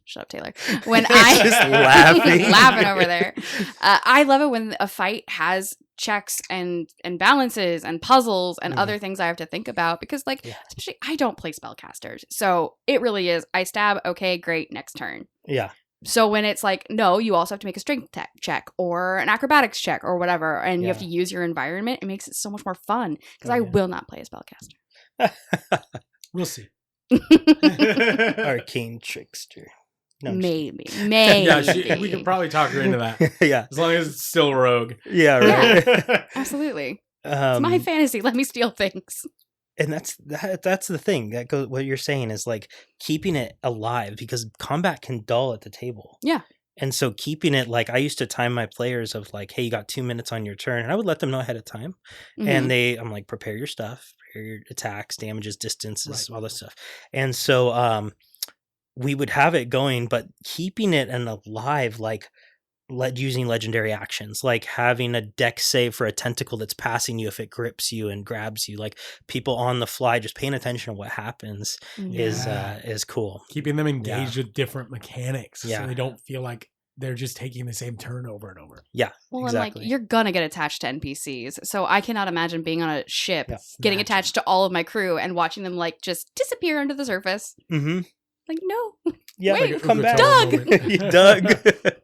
[SPEAKER 2] shut up, Taylor. When I
[SPEAKER 3] Just laughing.
[SPEAKER 2] laughing over there. I love it when a fight has checks and balances and puzzles and
[SPEAKER 3] Mhm.
[SPEAKER 2] other things I have to think about, because like
[SPEAKER 3] Yeah.
[SPEAKER 2] especially I don't play spellcasters, so it really is I stab, okay, great, next turn.
[SPEAKER 3] Yeah.
[SPEAKER 2] So when it's like, no, you also have to make a strength check or an acrobatics check or whatever, and you have to
[SPEAKER 3] Yeah.
[SPEAKER 2] use your environment, it makes it so much more fun, because
[SPEAKER 3] Oh,
[SPEAKER 2] I
[SPEAKER 3] yeah.
[SPEAKER 2] will not play a spellcaster.
[SPEAKER 1] We'll see.
[SPEAKER 3] Arcane trickster. No, I'm just
[SPEAKER 2] Maybe.
[SPEAKER 1] Yeah, we could probably talk her into that.
[SPEAKER 3] kidding. Yeah.
[SPEAKER 1] As long as it's still rogue.
[SPEAKER 3] Yeah. Right.
[SPEAKER 2] Absolutely. It's my fantasy. Let me steal things.
[SPEAKER 3] And that's the thing that goes. What you're saying is like keeping it alive, because combat can dull at the table.
[SPEAKER 2] Yeah.
[SPEAKER 3] And so keeping it, like I used to time my players of like, hey, you got 2 minutes on your turn, and I would let them know ahead of time.
[SPEAKER 2] Mhm.
[SPEAKER 3] And I'm like, prepare your stuff, prepare your attacks, damages, distances, all this stuff. And so we would have it going, but keeping it and alive, like using legendary actions, like having a dex save for a tentacle that's passing you if it grips you and grabs you, like people on the fly, just paying attention to what happens
[SPEAKER 1] Yeah.
[SPEAKER 3] is cool.
[SPEAKER 1] Keeping them engaged with different mechanics
[SPEAKER 3] Yeah.
[SPEAKER 1] so they don't feel like they're just taking the same turn over and over.
[SPEAKER 3] Yeah.
[SPEAKER 2] Well,
[SPEAKER 3] exactly.
[SPEAKER 2] and like you're gonna get attached to NPCs, so I cannot imagine being on a ship,
[SPEAKER 3] Yeah.
[SPEAKER 2] getting
[SPEAKER 1] Magic.
[SPEAKER 2] attached to all of my crew and watching them like just disappear under the surface.
[SPEAKER 3] Mm-hmm.
[SPEAKER 2] Like, no.
[SPEAKER 3] Yeah,
[SPEAKER 2] Wait,
[SPEAKER 3] like, come back,
[SPEAKER 2] Doug!
[SPEAKER 3] Doug.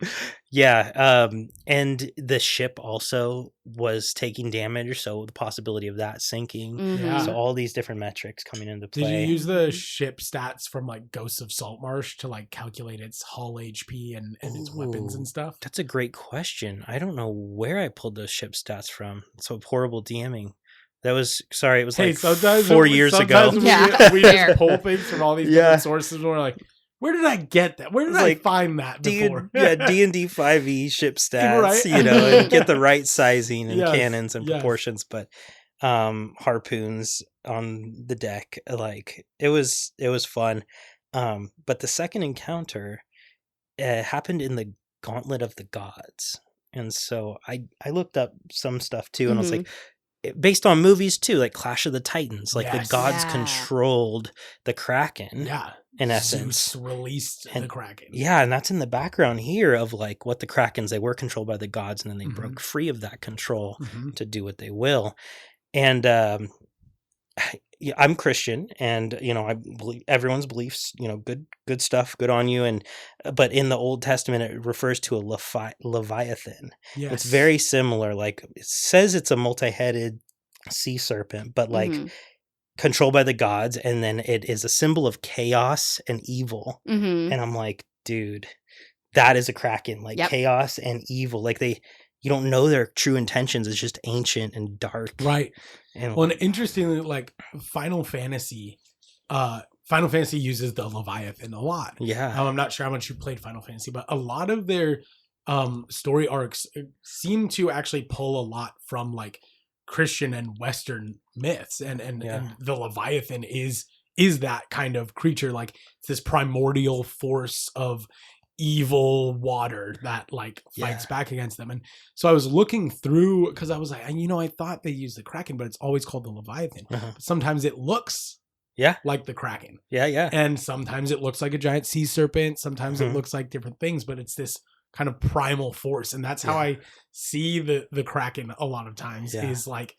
[SPEAKER 3] Yeah, and the ship also was taking damage, so the possibility of that sinking.
[SPEAKER 2] Mhm.
[SPEAKER 1] Yeah.
[SPEAKER 3] So all these different metrics coming into
[SPEAKER 1] Did
[SPEAKER 3] play.
[SPEAKER 1] you use the ship stats from like Ghosts of Saltmarsh to like calculate its hull HP and its weapons
[SPEAKER 3] Ooh.
[SPEAKER 1] and stuff?
[SPEAKER 3] That's a great question. I don't know where I pulled those ship stats from. So horrible DMing. It was like
[SPEAKER 1] sometimes
[SPEAKER 3] 4 years ago.
[SPEAKER 1] sometimes
[SPEAKER 2] Yeah.
[SPEAKER 1] we
[SPEAKER 2] Fair.
[SPEAKER 1] just pull things from all these
[SPEAKER 3] Yeah.
[SPEAKER 1] different sources and we're like, where did I get that? Where did
[SPEAKER 3] It's
[SPEAKER 1] I
[SPEAKER 3] like,
[SPEAKER 1] find that before?
[SPEAKER 3] D&D 5e ship stats,
[SPEAKER 1] Right.
[SPEAKER 3] and get the right sizing and
[SPEAKER 1] Yes,
[SPEAKER 3] cannons and
[SPEAKER 1] yes.
[SPEAKER 3] proportions, but harpoons on the deck, like it was fun. But the second encounter happened in the Gauntlet of the Gods. And so I looked up some stuff too, and I was like, based on movies too, like Clash of the Titans, like
[SPEAKER 1] Yes.
[SPEAKER 3] the gods
[SPEAKER 2] Yeah.
[SPEAKER 3] controlled the Kraken,
[SPEAKER 1] Yeah.
[SPEAKER 3] in essence.
[SPEAKER 1] Zeus released the
[SPEAKER 3] And-
[SPEAKER 1] Kraken.
[SPEAKER 3] Yeah, and that's in the background here of like what the Krakens, they were controlled by the gods, and then they
[SPEAKER 1] Mhm.
[SPEAKER 3] broke free of that control
[SPEAKER 1] Mhm.
[SPEAKER 3] to do what they will. And yeah, I'm Christian, and I believe everyone's beliefs, good stuff, good on you. And but in the Old Testament, it refers to a Leviathan.
[SPEAKER 1] Yes.
[SPEAKER 3] It's very similar. Like it says it's a multi-headed sea serpent, but like
[SPEAKER 2] Mhm.
[SPEAKER 3] controlled by the gods, and then it is a symbol of chaos and evil.
[SPEAKER 2] Mhm.
[SPEAKER 3] And I'm like, dude, that is a Kraken, like
[SPEAKER 2] Yep.
[SPEAKER 3] chaos and evil. Like you don't know their true intentions. It's just ancient and dark.
[SPEAKER 1] Right.
[SPEAKER 3] And
[SPEAKER 1] Well, and interestingly, like Final Fantasy uses the Leviathan a lot.
[SPEAKER 3] yeah.
[SPEAKER 1] I'm not sure how much you played Final Fantasy, but a lot of their story arcs seem to actually pull a lot from like Christian and Western myths, and
[SPEAKER 3] Yeah.
[SPEAKER 1] the Leviathan is that kind of creature. Like it's this primordial force of evil water that like fights
[SPEAKER 3] Yeah.
[SPEAKER 1] back against them. And so I was looking through, because I was like, I thought they used the Kraken, but it's always called the Leviathan.
[SPEAKER 3] Uh-huh.
[SPEAKER 1] But sometimes it looks
[SPEAKER 3] Yeah.
[SPEAKER 1] like the Kraken,
[SPEAKER 3] Yeah.
[SPEAKER 1] and sometimes it looks like a giant sea serpent. Sometimes
[SPEAKER 3] Mhm.
[SPEAKER 1] it looks like different things, but it's this kind of primal force. And that's how
[SPEAKER 3] Yeah.
[SPEAKER 1] I see the Kraken a lot of times.
[SPEAKER 3] Yeah.
[SPEAKER 1] Is like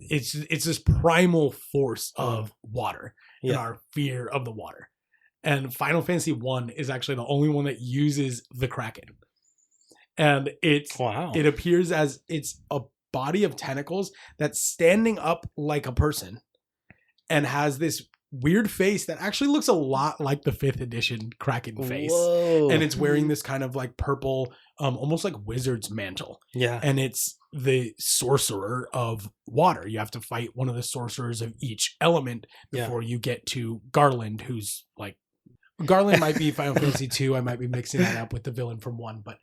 [SPEAKER 1] it's this primal force of water and
[SPEAKER 3] Yeah.
[SPEAKER 1] our fear of the water. And Final Fantasy 1 is actually the only one that uses the Kraken. And
[SPEAKER 3] Wow.
[SPEAKER 1] it appears as it's a body of tentacles that's standing up like a person and has this weird face that actually looks a lot like the 5th edition Kraken face.
[SPEAKER 3] Whoa.
[SPEAKER 1] And it's wearing this kind of like purple, almost like wizard's mantle.
[SPEAKER 3] yeah.
[SPEAKER 1] And it's the sorcerer of water. You have to fight one of the sorcerers of each element before you get to Garland, who's like, Garland might be Final Fantasy 2. I might be mixing that up with the villain from 1, but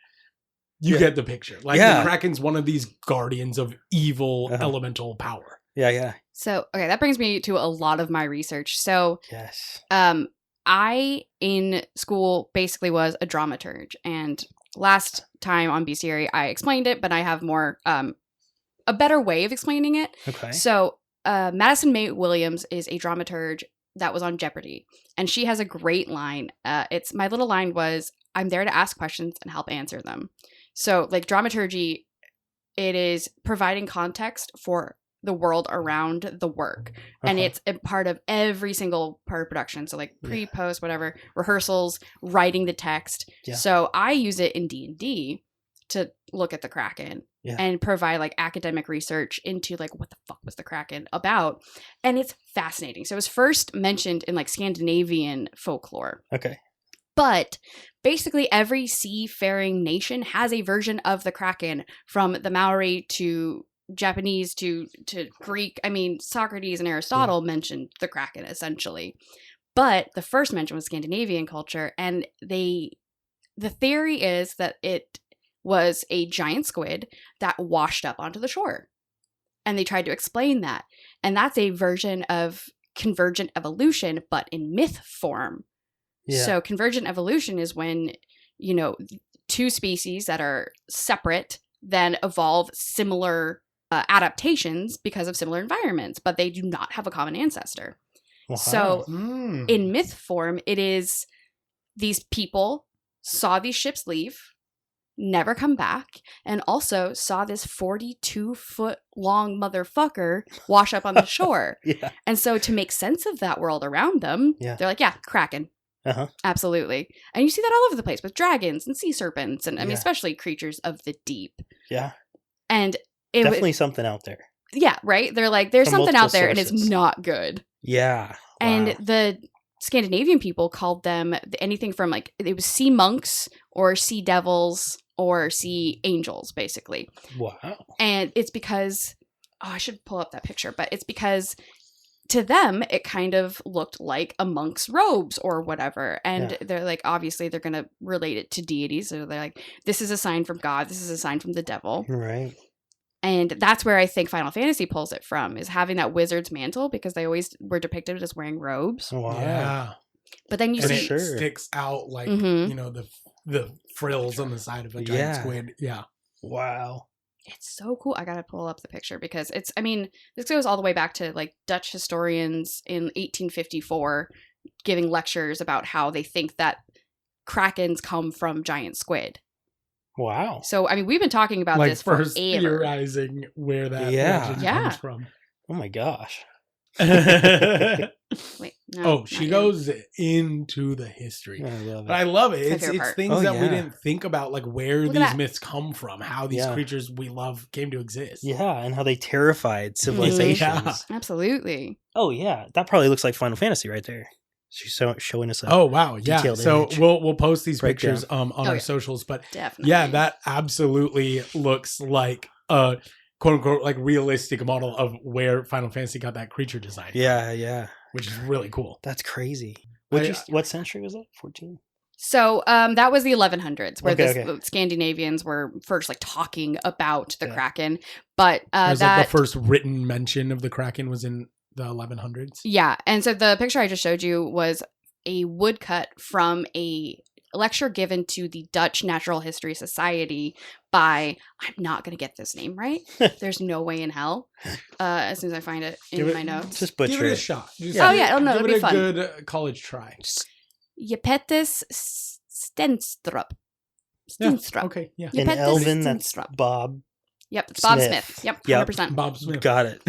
[SPEAKER 1] you get the picture. Like the Kraken's one of these guardians of evil elemental power.
[SPEAKER 3] Yeah.
[SPEAKER 2] So, okay, that brings me to a lot of my research. So,
[SPEAKER 3] Yes.
[SPEAKER 2] I, in school, basically was a dramaturge. And last time on Beastiary, I explained it, but I have more, a better way of explaining it.
[SPEAKER 3] Okay.
[SPEAKER 2] So, Madison May Williams is a dramaturge that was on Jeopardy. And she has a great line. My little line was, I'm there to ask questions and help answer them. So, like, dramaturgy, it is providing context for the world around the work, and it's a part of every single part of production. So like pre, post, whatever, rehearsals, writing the text. So I use it in D&D to look at the Kraken and provide like academic research into like what the fuck was the Kraken about, and it's fascinating. So it was first mentioned in like Scandinavian folklore.
[SPEAKER 3] Okay.
[SPEAKER 2] But basically every seafaring nation has a version of the Kraken, from the Maori to Japanese to Greek. I mean, Socrates and Aristotle mentioned the Kraken essentially, but the first mention was Scandinavian culture, and the theory is that it was a giant squid that washed up onto the shore, and they tried to explain that, and that's a version of convergent evolution, but in myth form. So convergent evolution is when, you know, two species that are separate then evolve similar adaptations because of similar environments, but they do not have a common ancestor. Wow. So in myth form, it is these people saw these ships leave, never come back, and also saw this 42-foot long motherfucker wash up on the shore. And so to make sense of that world around them, they're like, Kraken. Absolutely. And you see that all over the place with dragons and sea serpents, and I mean, especially creatures of the deep. And it
[SPEAKER 3] definitely something out there.
[SPEAKER 2] Yeah, right? They're like, there's something out there sources. And it's not good.
[SPEAKER 3] Yeah. Wow.
[SPEAKER 2] And the Scandinavian people called them anything from like, it was sea monks or sea devils or sea angels, basically.
[SPEAKER 3] Wow.
[SPEAKER 2] And it's because, I should pull up that picture, but it's because to them, it kind of looked like a monk's robes or whatever. And they're like, obviously, they're going to relate it to deities. So they're like, this is a sign from God. This is a sign from the devil.
[SPEAKER 3] Right.
[SPEAKER 2] And that's where I think Final Fantasy pulls it from, is having that wizard's mantle, because they always were depicted as wearing robes.
[SPEAKER 3] Wow.
[SPEAKER 1] Yeah.
[SPEAKER 2] But then you see...
[SPEAKER 1] it sticks out like, you know, the frills on the side of a giant squid. Yeah.
[SPEAKER 3] Wow.
[SPEAKER 2] It's so cool. I gotta pull up the picture because it's, I mean, this goes all the way back to like Dutch historians in 1854 giving lectures about how they think that Krakens come from giant squid.
[SPEAKER 3] Wow.
[SPEAKER 2] So, I mean, we've been talking about
[SPEAKER 1] like
[SPEAKER 2] this for
[SPEAKER 1] first theorizing where that legend comes from.
[SPEAKER 3] Oh my gosh.
[SPEAKER 2] Wait, no,
[SPEAKER 1] she goes into the history.
[SPEAKER 3] I love it.
[SPEAKER 1] But I love it. It's things that we didn't think about, like where these myths come from, how these creatures we love came to exist.
[SPEAKER 3] Yeah, and how they terrified civilizations.
[SPEAKER 2] Yeah. Absolutely.
[SPEAKER 3] Oh yeah, that probably looks like Final Fantasy right there. She's showing us.
[SPEAKER 1] Oh wow, yeah. So
[SPEAKER 3] image.
[SPEAKER 1] we'll post these pictures on our socials, but
[SPEAKER 2] definitely.
[SPEAKER 1] Yeah, that absolutely looks like a quote unquote like realistic model of where Final Fantasy got that creature design.
[SPEAKER 3] Yeah,
[SPEAKER 1] which is really cool.
[SPEAKER 3] That's crazy. What century was that? 14.
[SPEAKER 2] So that was the 1100s, where the Scandinavians were first like talking about the Kraken. But
[SPEAKER 1] like the first written mention of the Kraken was in the 1100s.
[SPEAKER 2] Yeah, and so the picture I just showed you was a woodcut from a lecture given to the Dutch Natural History Society by, I'm not going to get this name right. There's no way in hell. As soon as I find it in my notes.
[SPEAKER 3] Just butcher
[SPEAKER 2] Give
[SPEAKER 1] it a shot.
[SPEAKER 2] Give it'll be fun.
[SPEAKER 1] Give it a good college try.
[SPEAKER 2] Jepetus Stenstrup.
[SPEAKER 1] Okay, yeah.
[SPEAKER 3] In Elven, that's Bob.
[SPEAKER 2] Yep, it's Bob Smith. Yep, 100%.
[SPEAKER 1] Bob Smith.
[SPEAKER 3] Got it.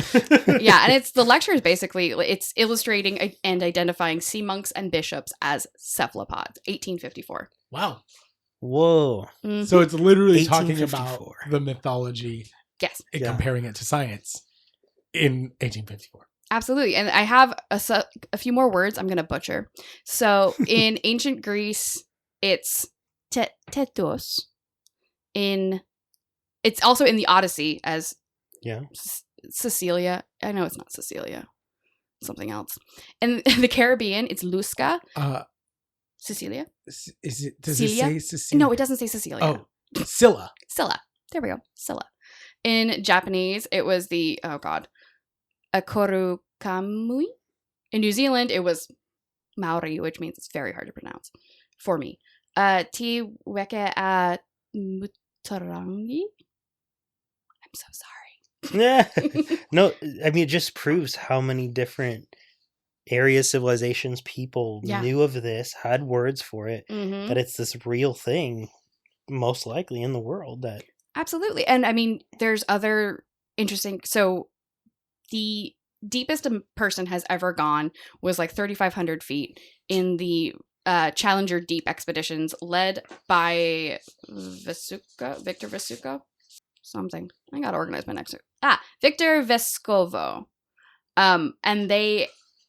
[SPEAKER 2] Yeah, and the lecture is basically, it's illustrating and identifying sea monks and bishops as cephalopods, 1854.
[SPEAKER 1] Wow.
[SPEAKER 3] Whoa.
[SPEAKER 2] Mm-hmm.
[SPEAKER 1] So it's literally talking about the mythology and comparing it to science in 1854.
[SPEAKER 2] Absolutely. And I have a few more words I'm going to butcher. So in ancient Greece, it's tetos. In it's also in the Odyssey as
[SPEAKER 3] Yeah.
[SPEAKER 2] Cecilia. I know it's not Cecilia. Something else. In the Caribbean, it's Lusca. Cecilia?
[SPEAKER 1] Is it? Does
[SPEAKER 2] Celia?
[SPEAKER 1] it say Cecilia?
[SPEAKER 2] No, it doesn't say Cecilia.
[SPEAKER 1] Oh, Scylla.
[SPEAKER 2] Scylla. There we go. Scylla. In Japanese, it was the, Akoru Kamui. In New Zealand, it was Maori, which means it's very hard to pronounce for me. Ti weke a mutarangi. I'm so sorry.
[SPEAKER 3] Yeah. No, I mean, it just proves how many different areas, civilizations, people knew of this, had words for it, that it's this real thing, most likely in the world. That
[SPEAKER 2] Absolutely. And I mean, there's other interesting. So the deepest a person has ever gone was like 3,500 feet in the Challenger Deep expeditions led by Victor Vesuvio. Something. I got to organize my next. Victor Vescovo. And they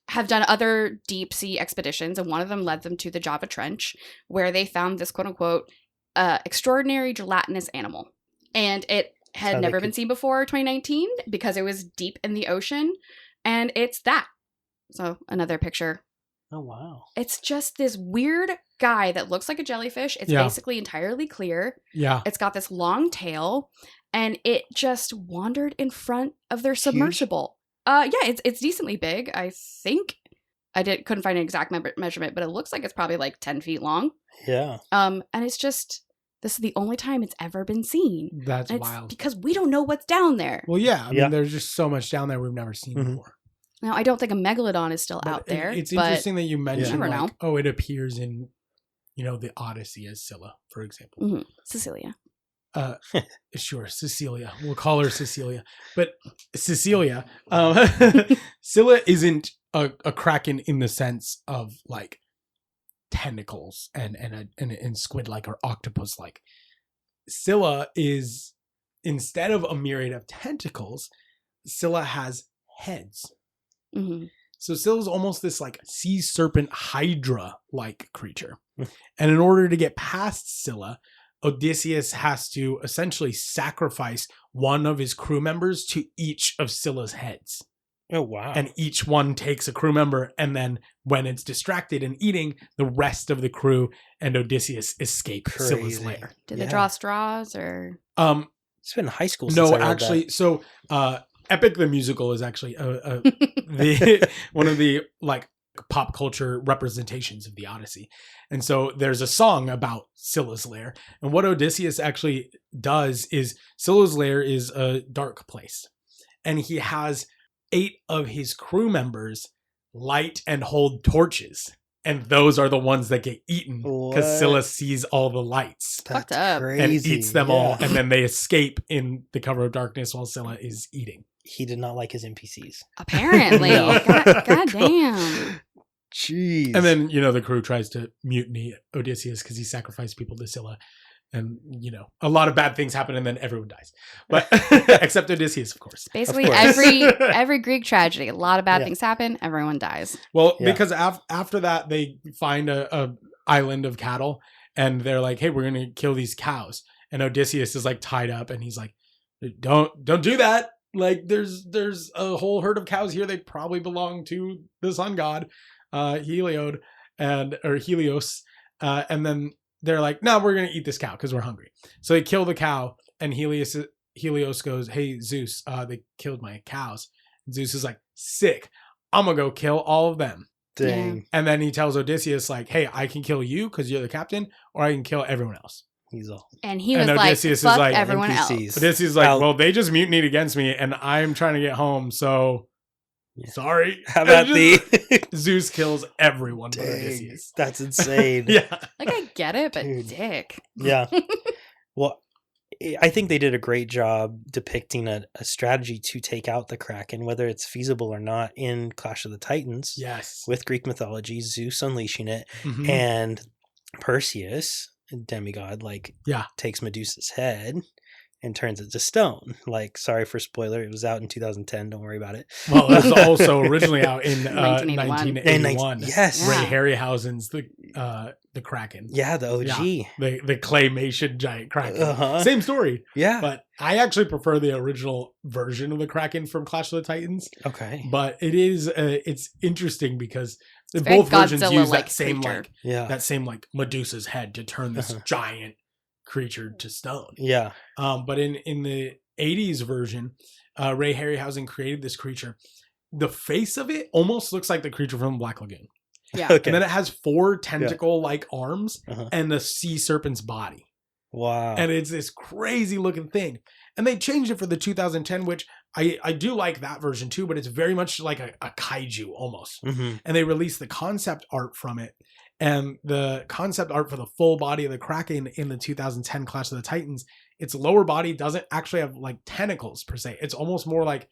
[SPEAKER 2] have done other deep sea expeditions, and one of them led them to the Java Trench, where they found this quote unquote extraordinary gelatinous animal. And it had never been seen before 2019 because it was deep in the ocean. And it's that. So another picture.
[SPEAKER 3] Oh, wow.
[SPEAKER 2] It's just this weird guy that looks like a jellyfish. It's basically entirely clear.
[SPEAKER 1] Yeah.
[SPEAKER 2] It's got this long tail, and it just wandered in front of their submersible. It's decently big. I think couldn't find an exact measurement, but it looks like it's probably like 10 feet long.
[SPEAKER 3] Yeah.
[SPEAKER 2] And it's just, this is the only time it's ever been seen.
[SPEAKER 1] That's wild.
[SPEAKER 2] Because we don't know what's down there.
[SPEAKER 1] Well, yeah. I mean, there's just so much down there we've never seen before.
[SPEAKER 2] Now, I don't think a megalodon is still out there.
[SPEAKER 1] It's interesting that you mentioned,
[SPEAKER 2] never know.
[SPEAKER 1] oh, it appears in, the Odyssey as Scylla, for example.
[SPEAKER 2] Cecilia.
[SPEAKER 1] Sure, Cecilia. We'll call her Cecilia. But Cecilia, Scylla isn't a kraken in the sense of like tentacles and squid-like or octopus-like. Scylla is, instead of a myriad of tentacles, Scylla has heads.
[SPEAKER 2] Mm-hmm.
[SPEAKER 1] So Scylla's almost this like sea serpent hydra-like creature. And in order to get past Scylla, Odysseus has to essentially sacrifice one of his crew members to each of Scylla's heads.
[SPEAKER 3] Oh, wow.
[SPEAKER 1] And each one takes a crew member, and then when it's distracted and eating, the rest of the crew and Odysseus escape Scylla's lair.
[SPEAKER 2] Did they draw straws or?
[SPEAKER 3] It's been high school since I read
[SPEAKER 1] actually,
[SPEAKER 3] that.
[SPEAKER 1] So Epic the Musical is actually one of the like pop culture representations of the Odyssey. And so there's a song about Scylla's lair. And what Odysseus actually does is, Scylla's lair is a dark place. And he has 8 of his crew members light and hold torches. And those are the ones that get eaten because Scylla sees all the lights.
[SPEAKER 2] Fucked up.
[SPEAKER 3] Crazy.
[SPEAKER 1] And eats them all. And then they escape in the cover of darkness while Scylla is eating.
[SPEAKER 3] He did not like his NPCs.
[SPEAKER 2] Apparently. God damn.
[SPEAKER 3] Jeez.
[SPEAKER 1] And then, the crew tries to mutiny Odysseus because he sacrificed people to Scylla. And, a lot of bad things happen and then everyone dies. But except Odysseus, of course.
[SPEAKER 2] Basically,
[SPEAKER 3] Of course.
[SPEAKER 2] every Greek tragedy, a lot of bad things happen, everyone dies.
[SPEAKER 1] Well, because after that, they find a island of cattle and they're like, hey, we're going to kill these cows. And Odysseus is like tied up and he's like, don't do that. Like there's a whole herd of cows here. They probably belong to the sun god, Helios. And then they're like, no, we're going to eat this cow because we're hungry. So they kill the cow and Helios goes, hey, Zeus, they killed my cows. And Zeus is like, sick. I'm going to go kill all of them.
[SPEAKER 3] Dang.
[SPEAKER 2] Yeah.
[SPEAKER 1] And then he tells Odysseus like, hey, I can kill you because you're the captain, or I can kill everyone else.
[SPEAKER 3] He's all.
[SPEAKER 2] And he was like,
[SPEAKER 1] Odysseus
[SPEAKER 2] fuck
[SPEAKER 1] is like,
[SPEAKER 2] everyone
[SPEAKER 3] NPCs.
[SPEAKER 2] else.
[SPEAKER 1] Odysseus is like, well, they just mutinied against me and I'm trying to get home. So sorry.
[SPEAKER 3] How about
[SPEAKER 1] Zeus kills everyone but
[SPEAKER 3] Dang,
[SPEAKER 1] Odysseus.
[SPEAKER 3] that's insane.
[SPEAKER 1] Yeah.
[SPEAKER 2] Like, I get it, but
[SPEAKER 3] Dude.
[SPEAKER 2] dick.
[SPEAKER 3] Yeah. Well, I think they did a great job depicting a strategy to take out the Kraken, whether it's feasible or not, in Clash of the Titans.
[SPEAKER 1] Yes.
[SPEAKER 3] With Greek mythology, Zeus unleashing it,
[SPEAKER 1] Mhm.
[SPEAKER 3] and Perseus, demigod,
[SPEAKER 1] Yeah.
[SPEAKER 3] takes Medusa's head and turns it to stone. Like, sorry for spoiler, it was out in 2010. Don't worry about it.
[SPEAKER 1] Well, it was also originally out in
[SPEAKER 2] 1981.
[SPEAKER 1] 1981.
[SPEAKER 3] Yes.
[SPEAKER 1] Ray
[SPEAKER 2] Yeah.
[SPEAKER 1] Harryhausen's the Kraken.
[SPEAKER 3] Yeah, the OG.
[SPEAKER 1] Yeah. The claymation giant Kraken.
[SPEAKER 3] Uh-huh.
[SPEAKER 1] Same story.
[SPEAKER 3] Yeah.
[SPEAKER 1] But I actually prefer the original version of the Kraken from Clash of the Titans.
[SPEAKER 3] Okay.
[SPEAKER 1] But it is it's interesting because
[SPEAKER 2] very
[SPEAKER 1] both versions use
[SPEAKER 2] Godzilla-like
[SPEAKER 1] that same
[SPEAKER 2] creature.
[SPEAKER 1] like
[SPEAKER 3] Yeah.
[SPEAKER 1] that same like Medusa's head to turn this
[SPEAKER 3] Uh-huh.
[SPEAKER 1] giant creature to stone.
[SPEAKER 3] Yeah.
[SPEAKER 1] But in the 80s version, Ray Harryhausen created this creature. The face of it almost looks like the creature from Black Lagoon.
[SPEAKER 2] Yeah.
[SPEAKER 3] Okay.
[SPEAKER 1] And then it has 4 tentacle-like arms
[SPEAKER 3] Uh-huh.
[SPEAKER 1] and the sea serpent's body.
[SPEAKER 3] Wow.
[SPEAKER 1] And it's this crazy looking thing. And they changed it for the 2010, which I do like that version too, but it's very much like a kaiju almost.
[SPEAKER 3] Mhm.
[SPEAKER 1] And they released the concept art from it. And the concept art for the full body of the Kraken in the 2010 Clash of the Titans, its lower body doesn't actually have like tentacles per se. It's almost more like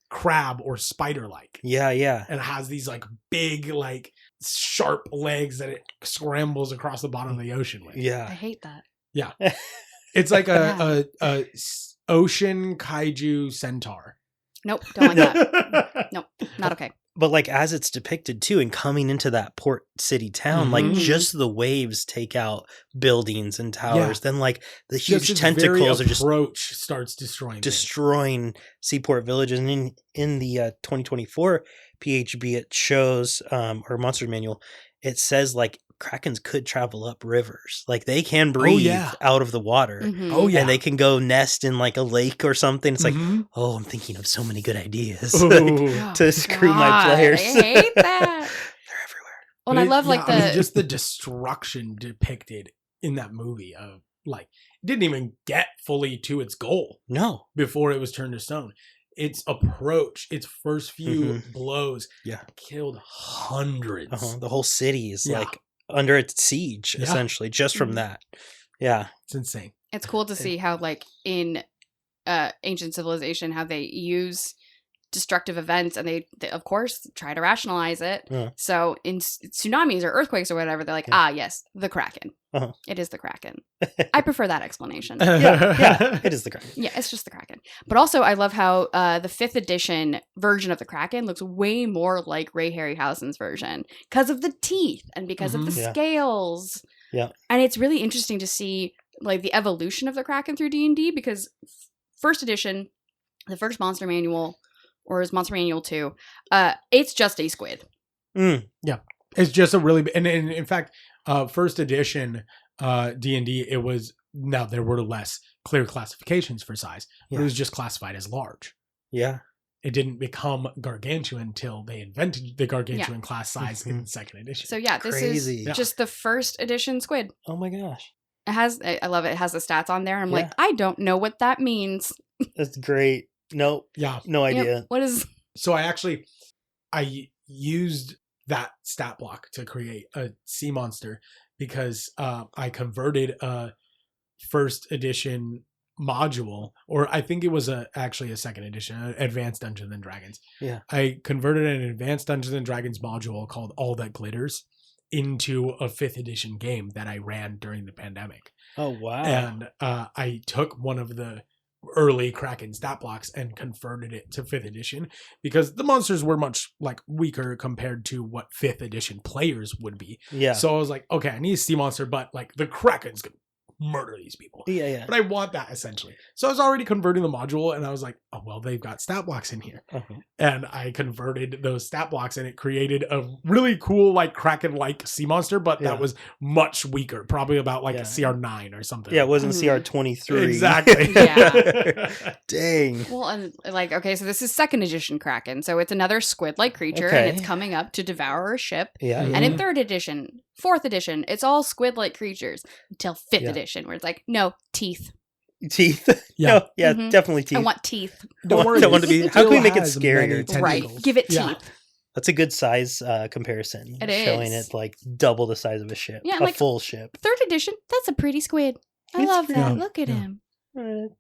[SPEAKER 1] crab or spider-like.
[SPEAKER 3] Yeah, yeah.
[SPEAKER 1] And it has these like big, like sharp legs that it scrambles across the bottom of the ocean with.
[SPEAKER 2] I
[SPEAKER 3] Yeah.
[SPEAKER 2] hate that.
[SPEAKER 1] It's like
[SPEAKER 2] Yeah.
[SPEAKER 1] a ocean kaiju centaur.
[SPEAKER 2] Nope. Don't like that. Nope. Not okay.
[SPEAKER 3] But like as it's depicted too, and coming into that port city town, like
[SPEAKER 2] Mhm.
[SPEAKER 3] just the waves take out buildings and towers. Then like the huge
[SPEAKER 1] Just its
[SPEAKER 3] tentacles
[SPEAKER 1] very
[SPEAKER 3] are just
[SPEAKER 1] approach starts destroying things.
[SPEAKER 3] destroying seaport villages. And in the 2024 PHB, it shows or monster manual, it says like Krakens could travel up rivers, like they can breathe
[SPEAKER 1] yeah.
[SPEAKER 3] out of the water.
[SPEAKER 2] Mhm.
[SPEAKER 1] Oh yeah,
[SPEAKER 3] And they can go nest in like a lake or something. It's like,
[SPEAKER 1] Mhm.
[SPEAKER 3] oh, I'm thinking of so many good ideas
[SPEAKER 1] Ooh.
[SPEAKER 2] Oh,
[SPEAKER 3] to screw my
[SPEAKER 2] God,
[SPEAKER 3] players.
[SPEAKER 2] I hate that.
[SPEAKER 3] They're everywhere.
[SPEAKER 2] Well, and I love like the
[SPEAKER 1] just the destruction depicted in that movie of like it didn't even get fully to its goal
[SPEAKER 3] No.
[SPEAKER 1] before it was turned to stone. Its approach, its first few blows,
[SPEAKER 3] Yeah.
[SPEAKER 1] killed hundreds.
[SPEAKER 3] The whole city is
[SPEAKER 1] Yeah.
[SPEAKER 3] like under its siege,
[SPEAKER 1] Yeah.
[SPEAKER 3] essentially, just from
[SPEAKER 2] Mhm.
[SPEAKER 3] that. Yeah.
[SPEAKER 1] It's insane.
[SPEAKER 2] it's cool to see how like in ancient civilization how they use destructive events and they of course try to rationalize it.
[SPEAKER 3] Yeah.
[SPEAKER 2] So in tsunamis or earthquakes or whatever, they're like,
[SPEAKER 3] Yeah.
[SPEAKER 2] yes, the Kraken.
[SPEAKER 3] Uh-huh.
[SPEAKER 2] It is the Kraken. I prefer that explanation.
[SPEAKER 3] Yeah. It is the Kraken.
[SPEAKER 2] Yeah, it's just the Kraken. But also, I love how the 5th edition version of the Kraken looks way more like Ray Harryhausen's version because of the teeth and because of the
[SPEAKER 3] Yeah.
[SPEAKER 2] scales.
[SPEAKER 3] Yeah.
[SPEAKER 2] And it's really interesting to see like the evolution of the Kraken through D&D because 1st edition, the first monster manual, or is Monster Manual 2, it's just a squid.
[SPEAKER 3] Mm.
[SPEAKER 1] It's just a really and in fact, first edition D&D, it was now there were less clear classifications for size, but
[SPEAKER 3] Yeah.
[SPEAKER 1] it was just classified as large.
[SPEAKER 3] Yeah.
[SPEAKER 1] It didn't become gargantuan until they invented the gargantuan class size in second edition.
[SPEAKER 2] So yeah, this
[SPEAKER 3] Crazy.
[SPEAKER 2] is just the 1st edition squid.
[SPEAKER 3] Oh my gosh.
[SPEAKER 2] It has, I love it. It has the stats on there. I'm like,
[SPEAKER 3] Yeah.
[SPEAKER 2] I don't know what that means.
[SPEAKER 3] That's great. Nope.
[SPEAKER 1] yeah.
[SPEAKER 3] No
[SPEAKER 2] Yep,
[SPEAKER 3] idea.
[SPEAKER 2] what is?
[SPEAKER 1] So I used that stat block to create a sea monster because I converted a first edition module, or I think it was actually a second edition, Advanced Dungeons and Dragons.
[SPEAKER 3] Yeah.
[SPEAKER 1] I converted an Advanced Dungeons and Dragons module called All That Glitters into a 5th edition game that I ran during the pandemic.
[SPEAKER 3] Oh wow.
[SPEAKER 1] And I took one of the early Kraken stat blocks and converted it to 5th edition because the monsters were much like weaker compared to what 5th edition players would be.
[SPEAKER 3] Yeah.
[SPEAKER 1] So I was like, okay, I need a sea monster, but like the Kraken's gonna murder these people.
[SPEAKER 3] Yeah, yeah.
[SPEAKER 1] But I want that essentially. So I was already converting the module and I was like, oh, well, they've got stat blocks in here.
[SPEAKER 3] Uh-huh.
[SPEAKER 1] And I converted those stat blocks and it created a really cool, like Kraken-like sea monster, but
[SPEAKER 3] Yeah.
[SPEAKER 1] that was much weaker, probably about like
[SPEAKER 3] Yeah.
[SPEAKER 1] a CR9 or something.
[SPEAKER 3] Yeah, it wasn't
[SPEAKER 2] Mhm.
[SPEAKER 3] CR23.
[SPEAKER 1] Exactly.
[SPEAKER 2] Yeah.
[SPEAKER 3] Dang.
[SPEAKER 2] Well, and like, okay, so this is 2nd edition Kraken. So it's another squid-like creature and
[SPEAKER 3] Okay.
[SPEAKER 2] it's coming up to devour a ship.
[SPEAKER 3] Yeah.
[SPEAKER 1] Mhm.
[SPEAKER 2] And in 3rd edition, 4th edition, it's all squid-like creatures until 5th
[SPEAKER 3] Yeah.
[SPEAKER 2] edition where it's like, no, teeth.
[SPEAKER 3] Teeth.
[SPEAKER 1] Yeah.
[SPEAKER 3] No, yeah,
[SPEAKER 2] Mhm.
[SPEAKER 3] definitely teeth.
[SPEAKER 2] I want teeth.
[SPEAKER 1] Don't worry.
[SPEAKER 3] Don't want to be.
[SPEAKER 1] it
[SPEAKER 3] How can we
[SPEAKER 1] still
[SPEAKER 3] make it
[SPEAKER 1] has many
[SPEAKER 3] scarier?
[SPEAKER 2] Right.
[SPEAKER 1] tentacles.
[SPEAKER 2] Give it teeth.
[SPEAKER 1] Yeah.
[SPEAKER 3] That's a good size comparison.
[SPEAKER 2] It
[SPEAKER 3] Showing
[SPEAKER 2] is.
[SPEAKER 3] it like double the size of a ship.
[SPEAKER 2] Yeah,
[SPEAKER 3] a
[SPEAKER 2] like-
[SPEAKER 3] full ship.
[SPEAKER 2] 3rd edition, that's a pretty squid. I
[SPEAKER 3] It's
[SPEAKER 2] love that.
[SPEAKER 1] pretty.
[SPEAKER 2] Look at
[SPEAKER 1] Yeah.
[SPEAKER 2] him.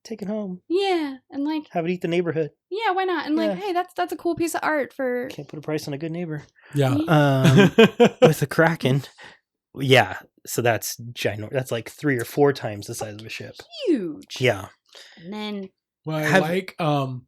[SPEAKER 3] Take it home.
[SPEAKER 2] Yeah. And like,
[SPEAKER 3] Have it eat the neighborhood.
[SPEAKER 2] yeah, why not? And like,
[SPEAKER 3] Yeah.
[SPEAKER 2] hey, that's a cool piece of art for
[SPEAKER 3] Can't put a price on a good neighbor.
[SPEAKER 1] Yeah.
[SPEAKER 3] With the Kraken. Yeah. So that's ginormous. That's like 3 or 4 times the size of a ship.
[SPEAKER 2] huge.
[SPEAKER 3] Yeah.
[SPEAKER 2] And then
[SPEAKER 1] Well, I
[SPEAKER 3] Have-
[SPEAKER 1] like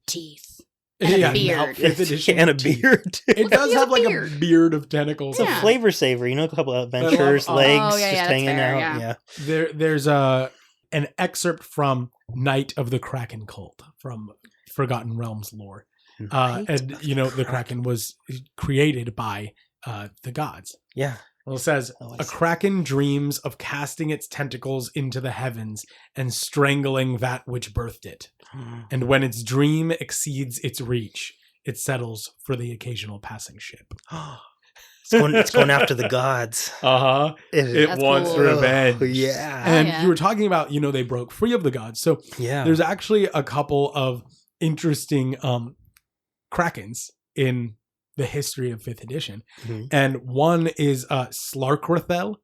[SPEAKER 2] teeth. And a beard.
[SPEAKER 1] Fifth edition
[SPEAKER 3] and a
[SPEAKER 1] teeth.
[SPEAKER 3] beard.
[SPEAKER 1] It does
[SPEAKER 2] He has
[SPEAKER 1] have
[SPEAKER 2] a
[SPEAKER 1] like
[SPEAKER 2] beard.
[SPEAKER 1] a beard of tentacles.
[SPEAKER 3] It's
[SPEAKER 2] Yeah.
[SPEAKER 3] a flavor saver, you know, a couple of adventures,
[SPEAKER 1] love-
[SPEAKER 3] legs
[SPEAKER 2] Oh, yeah,
[SPEAKER 3] just
[SPEAKER 2] that's
[SPEAKER 3] hanging
[SPEAKER 2] fair,
[SPEAKER 3] out.
[SPEAKER 2] yeah.
[SPEAKER 1] There's an excerpt from Night of the Kraken Cult from Forgotten Realms lore.
[SPEAKER 3] Night
[SPEAKER 1] And
[SPEAKER 3] of
[SPEAKER 1] you know, the
[SPEAKER 3] Kraken.
[SPEAKER 1] Kraken was created by the gods.
[SPEAKER 3] Yeah.
[SPEAKER 1] Well, it says,
[SPEAKER 3] Oh, I
[SPEAKER 1] a
[SPEAKER 3] see.
[SPEAKER 1] kraken dreams of casting its tentacles into the heavens and strangling that which birthed it. And when its dream exceeds its reach, it settles for the occasional passing ship.
[SPEAKER 3] It's going after the gods.
[SPEAKER 1] Uh-huh. It
[SPEAKER 2] That's
[SPEAKER 1] wants
[SPEAKER 2] cool.
[SPEAKER 1] revenge.
[SPEAKER 3] Oh, yeah.
[SPEAKER 1] And
[SPEAKER 2] yeah.
[SPEAKER 1] you were talking about, you know, they broke free of the gods. So
[SPEAKER 3] Yeah.
[SPEAKER 1] there's actually a couple of interesting krakens in the history of 5th edition.
[SPEAKER 3] Mhm.
[SPEAKER 1] And one is Slarkrethel,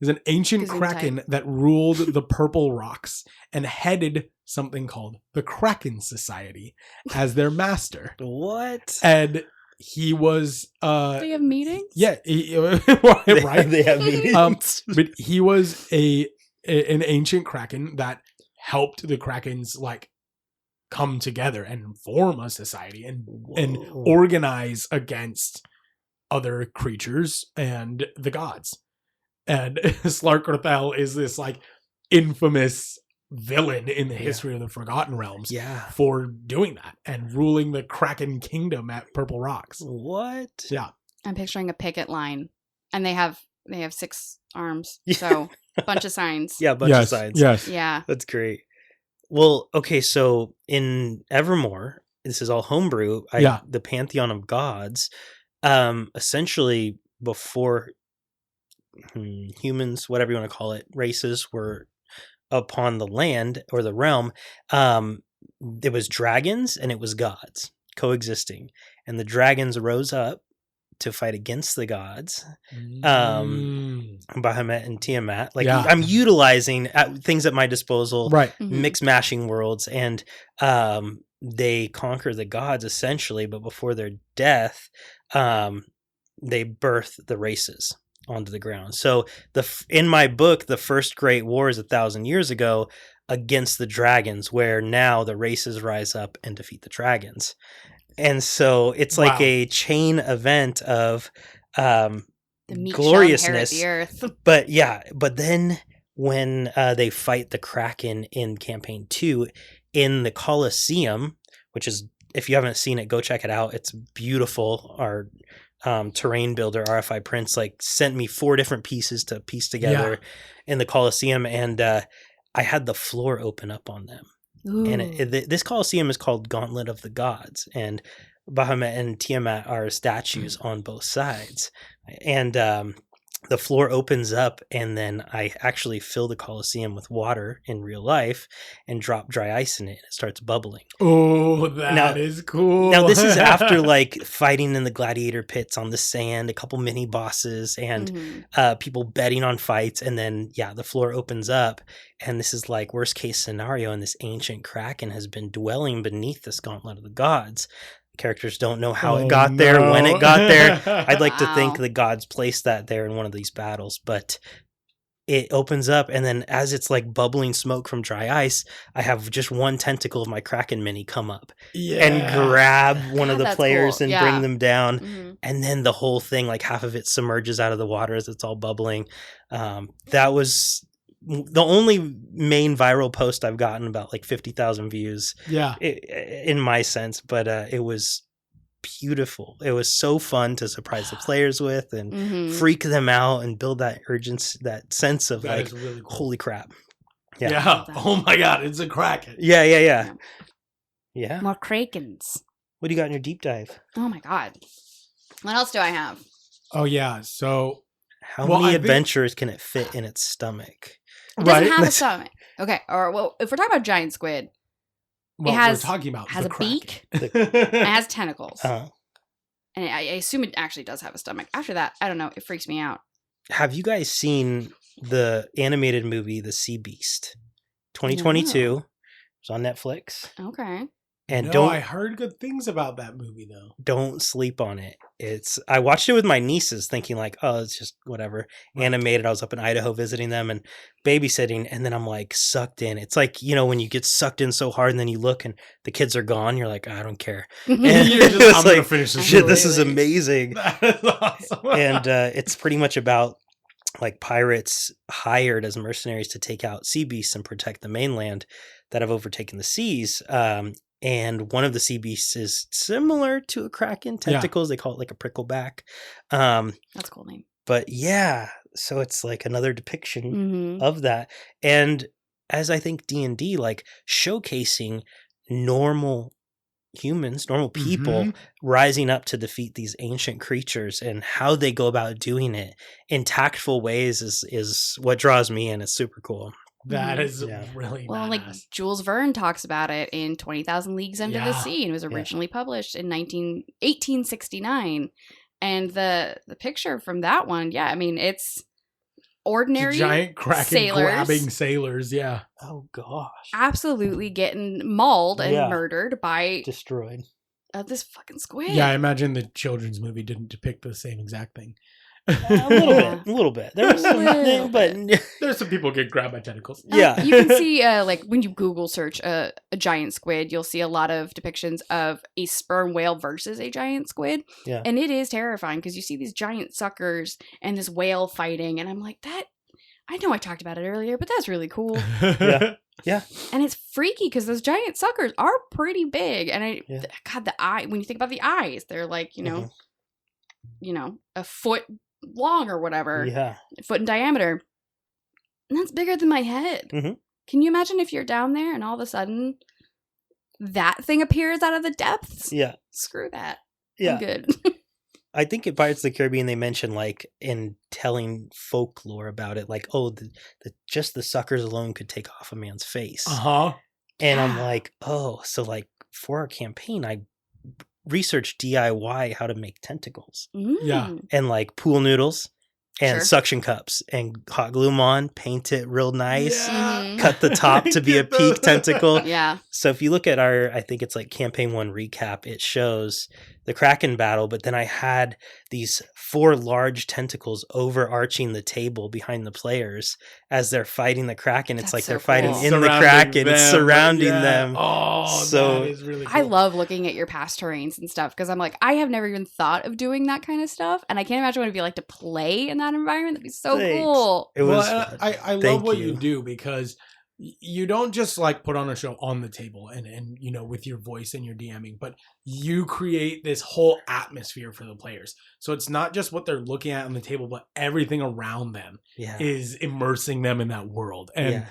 [SPEAKER 1] is an ancient
[SPEAKER 2] Gesundheit.
[SPEAKER 1] kraken that ruled the Purple Rocks and headed something called the Kraken Society as their master.
[SPEAKER 3] What?
[SPEAKER 1] And he was
[SPEAKER 2] They have meetings?
[SPEAKER 1] yeah, right.
[SPEAKER 3] They have meetings.
[SPEAKER 1] But he was an ancient kraken that helped the krakens like come together and form a society and
[SPEAKER 3] Whoa.
[SPEAKER 1] organize against other creatures and the gods. And Slarkrethel is this like infamous villain in the history of the Forgotten Realms
[SPEAKER 3] Yeah.
[SPEAKER 1] for doing that and ruling the Kraken Kingdom at Purple Rocks.
[SPEAKER 3] What?
[SPEAKER 1] Yeah.
[SPEAKER 2] I'm picturing a picket line, and they have 6 arms,
[SPEAKER 3] Yeah.
[SPEAKER 2] so a bunch of signs.
[SPEAKER 3] Yeah, a bunch of signs.
[SPEAKER 1] Yes.
[SPEAKER 2] Yeah.
[SPEAKER 3] That's great. Well, okay, so in Evermore, this is all homebrew.
[SPEAKER 1] Yeah.
[SPEAKER 3] The pantheon of gods, essentially before humans, whatever you want to call it, races were upon the land or the realm, it was dragons and it was gods coexisting, and the dragons rose up to fight against the gods, Bahamut and Tiamat. Like,
[SPEAKER 1] Yeah.
[SPEAKER 3] I'm utilizing things at my disposal,
[SPEAKER 1] Right.
[SPEAKER 2] Mhm.
[SPEAKER 3] mix mashing worlds, and they conquer the gods essentially, but before their death, they birth the races onto the ground. So in my book, the first Great War is 1,000 years ago against the dragons, where now the races rise up and defeat the dragons. And so it's like
[SPEAKER 1] Wow.
[SPEAKER 3] a chain event of
[SPEAKER 2] The meek
[SPEAKER 3] gloriousness.
[SPEAKER 2] shall inherit the earth.
[SPEAKER 3] But yeah, but then when they fight the Kraken in campaign 2 in the Colosseum, which is, if you haven't seen it, go check it out. It's beautiful. Our terrain builder, RFI Prince, like sent me 4 different pieces to piece together in the Colosseum, and I had the floor open up on them. And this Colosseum is called Gauntlet of the Gods, and Bahamut and Tiamat are statues on both sides. And the floor opens up, and then I actually fill the Colosseum with water in real life and drop dry ice in it, and it starts bubbling.
[SPEAKER 1] Oh, that is cool.
[SPEAKER 3] Now, this is after like fighting in the gladiator pits on the sand, a couple mini bosses, and
[SPEAKER 2] Mhm.
[SPEAKER 3] people betting on fights. And then, the floor opens up, and this is like worst case scenario. And this ancient Kraken has been dwelling beneath this Gauntlet of the Gods. Characters don't know how it got there, when it got there. I'd like to think
[SPEAKER 2] Wow.
[SPEAKER 3] the gods placed that there in one of these battles, but it opens up, and then as it's like bubbling smoke from dry ice, I have just one tentacle of my Kraken mini come up and grab one of
[SPEAKER 2] God,
[SPEAKER 3] the
[SPEAKER 2] that's
[SPEAKER 3] players
[SPEAKER 2] cool.
[SPEAKER 3] and
[SPEAKER 2] Yeah.
[SPEAKER 3] bring them down.
[SPEAKER 2] Mhm.
[SPEAKER 3] And then the whole thing, like half of it submerges out of the water as it's all bubbling. That was the only main viral post I've gotten, about like 50,000 views
[SPEAKER 1] Yeah.
[SPEAKER 3] in my sense, but it was beautiful. It was so fun to surprise the players with and
[SPEAKER 2] Mhm.
[SPEAKER 3] freak them out and build that urgency, that sense of
[SPEAKER 1] That
[SPEAKER 3] like,
[SPEAKER 1] is really cool.
[SPEAKER 3] holy crap.
[SPEAKER 1] Yeah.
[SPEAKER 3] Yeah.
[SPEAKER 1] Oh my God, it's a Kraken.
[SPEAKER 3] Yeah.
[SPEAKER 2] More Krakens.
[SPEAKER 3] What do you got in your deep dive?
[SPEAKER 2] Oh my God. What else do I have?
[SPEAKER 1] Oh yeah. So
[SPEAKER 3] How
[SPEAKER 1] Well, I
[SPEAKER 3] many
[SPEAKER 1] think-
[SPEAKER 3] adventures can it fit in its stomach?
[SPEAKER 2] It doesn't
[SPEAKER 1] right.
[SPEAKER 2] have a stomach. Okay. Or, well, if we're talking about giant squid,
[SPEAKER 1] Well,
[SPEAKER 2] has-
[SPEAKER 1] we're talking about
[SPEAKER 2] has
[SPEAKER 1] the
[SPEAKER 2] a
[SPEAKER 1] Kraken.
[SPEAKER 2] beak. It has tentacles.
[SPEAKER 3] Uh,
[SPEAKER 2] And I assume it actually does have a stomach. After that, I don't know. It freaks me out.
[SPEAKER 3] have you guys seen the animated movie The Sea Beast? 2022.
[SPEAKER 2] No.
[SPEAKER 3] It was on Netflix.
[SPEAKER 2] Okay.
[SPEAKER 3] And
[SPEAKER 1] No, I heard good things about that movie though.
[SPEAKER 3] don't sleep on it. I watched it with my nieces thinking like, oh, it's just whatever.
[SPEAKER 1] Right.
[SPEAKER 3] Animated. I was up in Idaho visiting them and babysitting, and then I'm like sucked in. It's like, when you get sucked in so hard and then you look and the kids are gone, you're like, I don't care. And
[SPEAKER 1] You're just, I'm gonna finish this
[SPEAKER 3] shit,
[SPEAKER 1] story.
[SPEAKER 3] this is amazing.
[SPEAKER 1] That is awesome.
[SPEAKER 3] And it's pretty much about like pirates hired as mercenaries to take out sea beasts and protect the mainland that have overtaken the seas. And one of the sea beasts is similar to a kraken. Tentacles, They call it like a prickleback.
[SPEAKER 2] That's a cool name.
[SPEAKER 3] But yeah, so it's like another depiction
[SPEAKER 2] Mm-hmm.
[SPEAKER 3] of that. And as I think D&D, like showcasing normal humans, normal people
[SPEAKER 1] Mhm.
[SPEAKER 3] rising up to defeat these ancient creatures, and how they go about doing it in tactful ways is what draws me in. It's super cool.
[SPEAKER 1] That
[SPEAKER 2] Mhm.
[SPEAKER 1] is
[SPEAKER 3] Yeah.
[SPEAKER 1] really
[SPEAKER 2] Well,
[SPEAKER 1] badass.
[SPEAKER 2] like Jules Verne talks about it in 20,000 Leagues Under the
[SPEAKER 1] Yeah.
[SPEAKER 2] Sea, and it was originally published in 1869. And the picture from that one, yeah, I mean, it's ordinary
[SPEAKER 1] giant kraken
[SPEAKER 2] sailors
[SPEAKER 1] grabbing sailors. Yeah.
[SPEAKER 3] Oh gosh.
[SPEAKER 2] absolutely getting mauled and
[SPEAKER 3] Yeah.
[SPEAKER 2] murdered by
[SPEAKER 3] Destroyed.
[SPEAKER 2] this fucking squid.
[SPEAKER 1] Yeah, I imagine the children's movie didn't depict the same exact thing.
[SPEAKER 3] A little bit. There was some,
[SPEAKER 2] Little
[SPEAKER 3] but
[SPEAKER 1] There's some people get grabbed by tentacles.
[SPEAKER 3] yeah.
[SPEAKER 2] You can see, like, when you Google search a giant squid, you'll see a lot of depictions of a sperm whale versus a giant squid.
[SPEAKER 3] Yeah.
[SPEAKER 2] And it is terrifying because you see these giant suckers and this whale fighting. And I'm like, I know I talked about it earlier, but that's really cool.
[SPEAKER 3] Yeah.
[SPEAKER 2] And it's freaky because those giant suckers are pretty big. And God, the eye, when you think about the eyes, they're like,
[SPEAKER 3] Mhm.
[SPEAKER 2] A foot long or whatever,
[SPEAKER 3] Yeah.
[SPEAKER 2] a foot in diameter. And that's bigger than my head.
[SPEAKER 3] Mhm.
[SPEAKER 2] Can you imagine if you're down there and all of a sudden that thing appears out of the depths?
[SPEAKER 3] Yeah.
[SPEAKER 2] Screw that.
[SPEAKER 3] Yeah.
[SPEAKER 2] I'm good.
[SPEAKER 3] I think in Pirates of the Caribbean they mention like in telling folklore about it, like, oh, just the suckers alone could take off a man's face.
[SPEAKER 1] Uh-huh.
[SPEAKER 3] And I'm
[SPEAKER 2] Yeah.
[SPEAKER 3] like, oh, so like for our campaign, I researched DIY how to make tentacles
[SPEAKER 1] Yeah.
[SPEAKER 2] Mm.
[SPEAKER 3] and like pool noodles and
[SPEAKER 2] Sure.
[SPEAKER 3] suction cups and hot glue them on, paint it real nice,
[SPEAKER 2] Mhm.
[SPEAKER 3] cut the top to be a
[SPEAKER 1] Get
[SPEAKER 3] peak
[SPEAKER 1] the-
[SPEAKER 3] tentacle.
[SPEAKER 2] Yeah.
[SPEAKER 3] So if you look at I think it's like campaign 1 recap, it shows the Kraken battle, but then I had these 4 large tentacles overarching the table behind the players as they're fighting the Kraken. It's
[SPEAKER 2] That's
[SPEAKER 3] like
[SPEAKER 2] so
[SPEAKER 3] they're fighting
[SPEAKER 2] cool.
[SPEAKER 3] in the
[SPEAKER 1] Surrounding
[SPEAKER 3] Kraken. It's
[SPEAKER 1] them,
[SPEAKER 3] surrounding
[SPEAKER 1] yeah.
[SPEAKER 3] them.
[SPEAKER 1] Oh,
[SPEAKER 3] So-
[SPEAKER 1] that is really cool.
[SPEAKER 2] I love looking at your past terrains and stuff because I'm like, I have never even thought of doing that kind of stuff. And I can't imagine what it'd be like to play in that environment. That'd be so
[SPEAKER 3] Thanks.
[SPEAKER 2] cool.
[SPEAKER 3] It was
[SPEAKER 1] well,
[SPEAKER 3] fun.
[SPEAKER 1] I love
[SPEAKER 3] Thank
[SPEAKER 1] what
[SPEAKER 3] you.
[SPEAKER 1] you do because you don't just like put on a show on the table and with your voice and your DMing, but you create this whole atmosphere for the players. So it's not just what they're looking at on the table, but everything around them
[SPEAKER 3] Yeah.
[SPEAKER 1] is immersing them in that world. And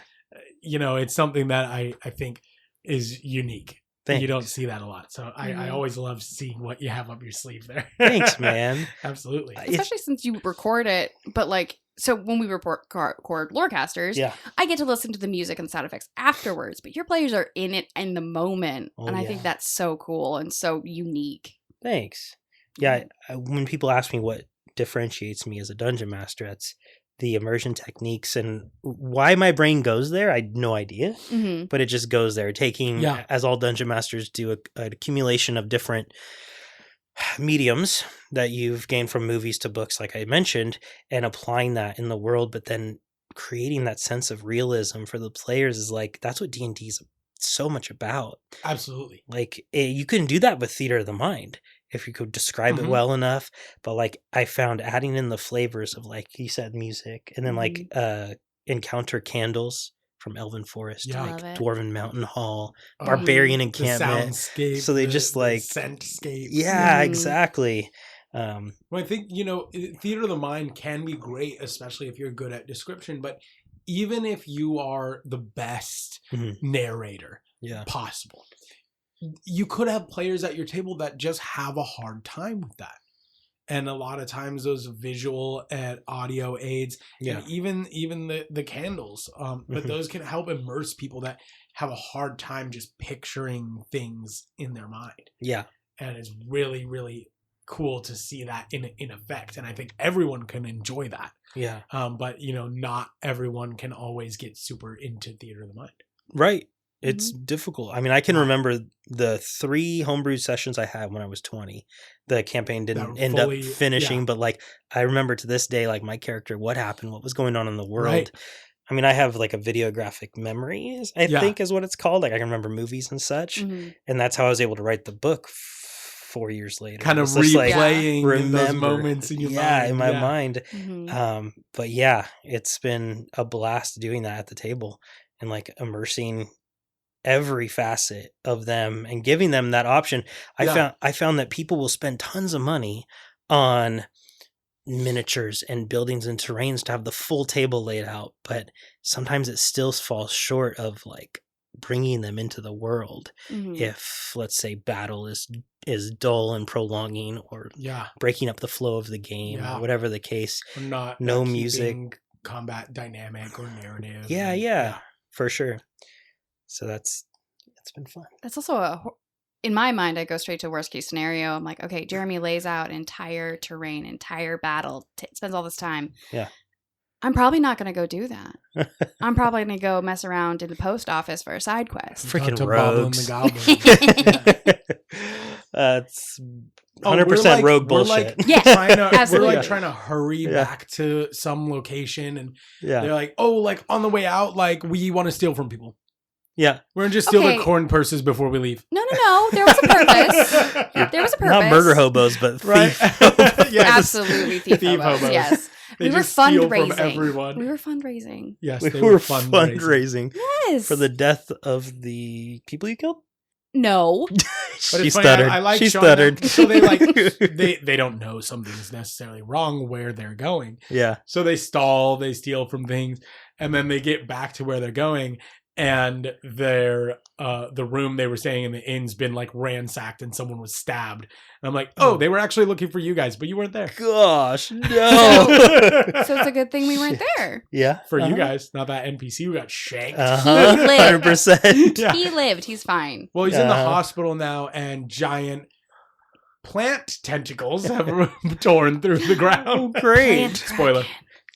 [SPEAKER 3] Yeah.
[SPEAKER 1] it's something that I think is unique.
[SPEAKER 3] Thanks.
[SPEAKER 1] You don't see that a lot. So I
[SPEAKER 2] Mhm.
[SPEAKER 1] always love seeing what you have up your sleeve there.
[SPEAKER 3] Thanks, man.
[SPEAKER 1] Absolutely.
[SPEAKER 2] Especially since you record it. But like, so when we record Lorecasters,
[SPEAKER 3] Yeah.
[SPEAKER 2] I get to listen to the music and sound effects afterwards. But your players are in it in the moment.
[SPEAKER 3] Oh,
[SPEAKER 2] and I
[SPEAKER 3] yeah.
[SPEAKER 2] think that's so cool and so unique.
[SPEAKER 3] Thanks. Yeah, when people ask me what differentiates me as a dungeon master, that's the immersion techniques, and why my brain goes there, I had no idea,
[SPEAKER 2] Mm-hmm.
[SPEAKER 3] but it just goes there, taking,
[SPEAKER 1] Yeah.
[SPEAKER 3] as all dungeon masters do, an accumulation of different mediums that you've gained from movies to books, like I mentioned, and applying that in the world, but then creating that sense of realism for the players is like, that's what D&D is so much about.
[SPEAKER 1] Absolutely.
[SPEAKER 3] Like you couldn't do that with theater of the mind if you could describe it
[SPEAKER 1] Mhm.
[SPEAKER 3] well enough, but like I found adding in the flavors of, like you said, music, and then like encounter candles from Elven Forest,
[SPEAKER 1] Yeah.
[SPEAKER 3] like
[SPEAKER 2] Love it.
[SPEAKER 3] Dwarven Mountain Hall,
[SPEAKER 1] Oh,
[SPEAKER 3] barbarian
[SPEAKER 1] the
[SPEAKER 3] encampment.
[SPEAKER 1] soundscape.
[SPEAKER 3] So they
[SPEAKER 1] the-
[SPEAKER 3] just
[SPEAKER 1] the
[SPEAKER 3] like
[SPEAKER 1] scentscape.
[SPEAKER 3] Yeah,
[SPEAKER 2] Mhm.
[SPEAKER 3] exactly.
[SPEAKER 1] Well, I think, theater of the mind can be great, especially if you're good at description. But even if you are the best
[SPEAKER 3] Mhm.
[SPEAKER 1] narrator
[SPEAKER 3] Yeah.
[SPEAKER 1] possible, you could have players at your table that just have a hard time with that. And a lot of times those visual and audio aids,
[SPEAKER 3] Yeah.
[SPEAKER 1] and even the candles, but
[SPEAKER 3] Mhm.
[SPEAKER 1] those can help immerse people that have a hard time just picturing things in their mind.
[SPEAKER 3] Yeah.
[SPEAKER 1] And it's really, really cool to see that in effect. And I think everyone can enjoy that.
[SPEAKER 3] Yeah.
[SPEAKER 1] But not everyone can always get super into theater of the mind.
[SPEAKER 3] Right. It's difficult. I mean, I can remember the 3 homebrew sessions I had when I was 20. The campaign didn't end up finishing, but like I remember to this day, like my character, what happened, what was going on in the world.
[SPEAKER 1] Right.
[SPEAKER 3] I mean, I have like a videographic memory, I think is what it's called. Like I can remember movies and such. And that's how I was able to write the book 4 years later.
[SPEAKER 1] Kind of replaying those moments in your mind.
[SPEAKER 3] Yeah, in my mind.
[SPEAKER 2] Mm-hmm.
[SPEAKER 3] But yeah, it's been a blast doing that at the table and like immersing every facet of them and giving them that option. I found that people will spend tons of money on miniatures and buildings and terrains to have the full table laid out, but sometimes it still falls short of like bringing them into the world. If let's say battle is dull and prolonging, or breaking up the flow of the game, or whatever the case,
[SPEAKER 1] or not
[SPEAKER 3] music,
[SPEAKER 1] combat dynamic or narrative.
[SPEAKER 3] Yeah, for sure. So it's been fun.
[SPEAKER 2] That's also in my mind, I go straight to worst case scenario. I'm like, okay, Jeremy lays out entire terrain, entire battle, spends all this time.
[SPEAKER 3] Yeah.
[SPEAKER 2] I'm probably not going to go do that. I'm probably going to go mess around in the post office for a side quest.
[SPEAKER 3] Freaking rogues. That's 100% rogue bullshit.
[SPEAKER 2] Absolutely.
[SPEAKER 1] We're trying to hurry back to some location, and they're like, oh, like on the way out, like we want to steal from people. Yeah. We're going to just steal their corn purses before we leave.
[SPEAKER 2] No. There was a purpose. There was a purpose.
[SPEAKER 3] Not murder hobos, but thief.
[SPEAKER 2] Absolutely thief hobos. Yes. We were fundraising. We were fundraising.
[SPEAKER 1] Yes,
[SPEAKER 3] we were fundraising.
[SPEAKER 2] Yes.
[SPEAKER 3] For the death of the people you killed?
[SPEAKER 2] No.
[SPEAKER 3] She stuttered.
[SPEAKER 1] I like
[SPEAKER 3] she stuttered.
[SPEAKER 1] So they don't know something's necessarily wrong where they're going.
[SPEAKER 3] Yeah.
[SPEAKER 1] So they stall, they steal from things, and then they get back to where they're going. And their the room they were staying in the inn's been like ransacked and someone was stabbed. And I'm like, oh, they were actually looking for you guys, but you weren't there.
[SPEAKER 3] Gosh, no.
[SPEAKER 2] So it's a good thing we weren't there.
[SPEAKER 3] Yeah.
[SPEAKER 1] For you guys, not that NPC who got shanked.
[SPEAKER 3] 100%.
[SPEAKER 2] He lived. He's fine.
[SPEAKER 1] Well, he's in the hospital now, and giant plant tentacles have torn through the ground.
[SPEAKER 3] Oh, great.
[SPEAKER 1] Spoiler.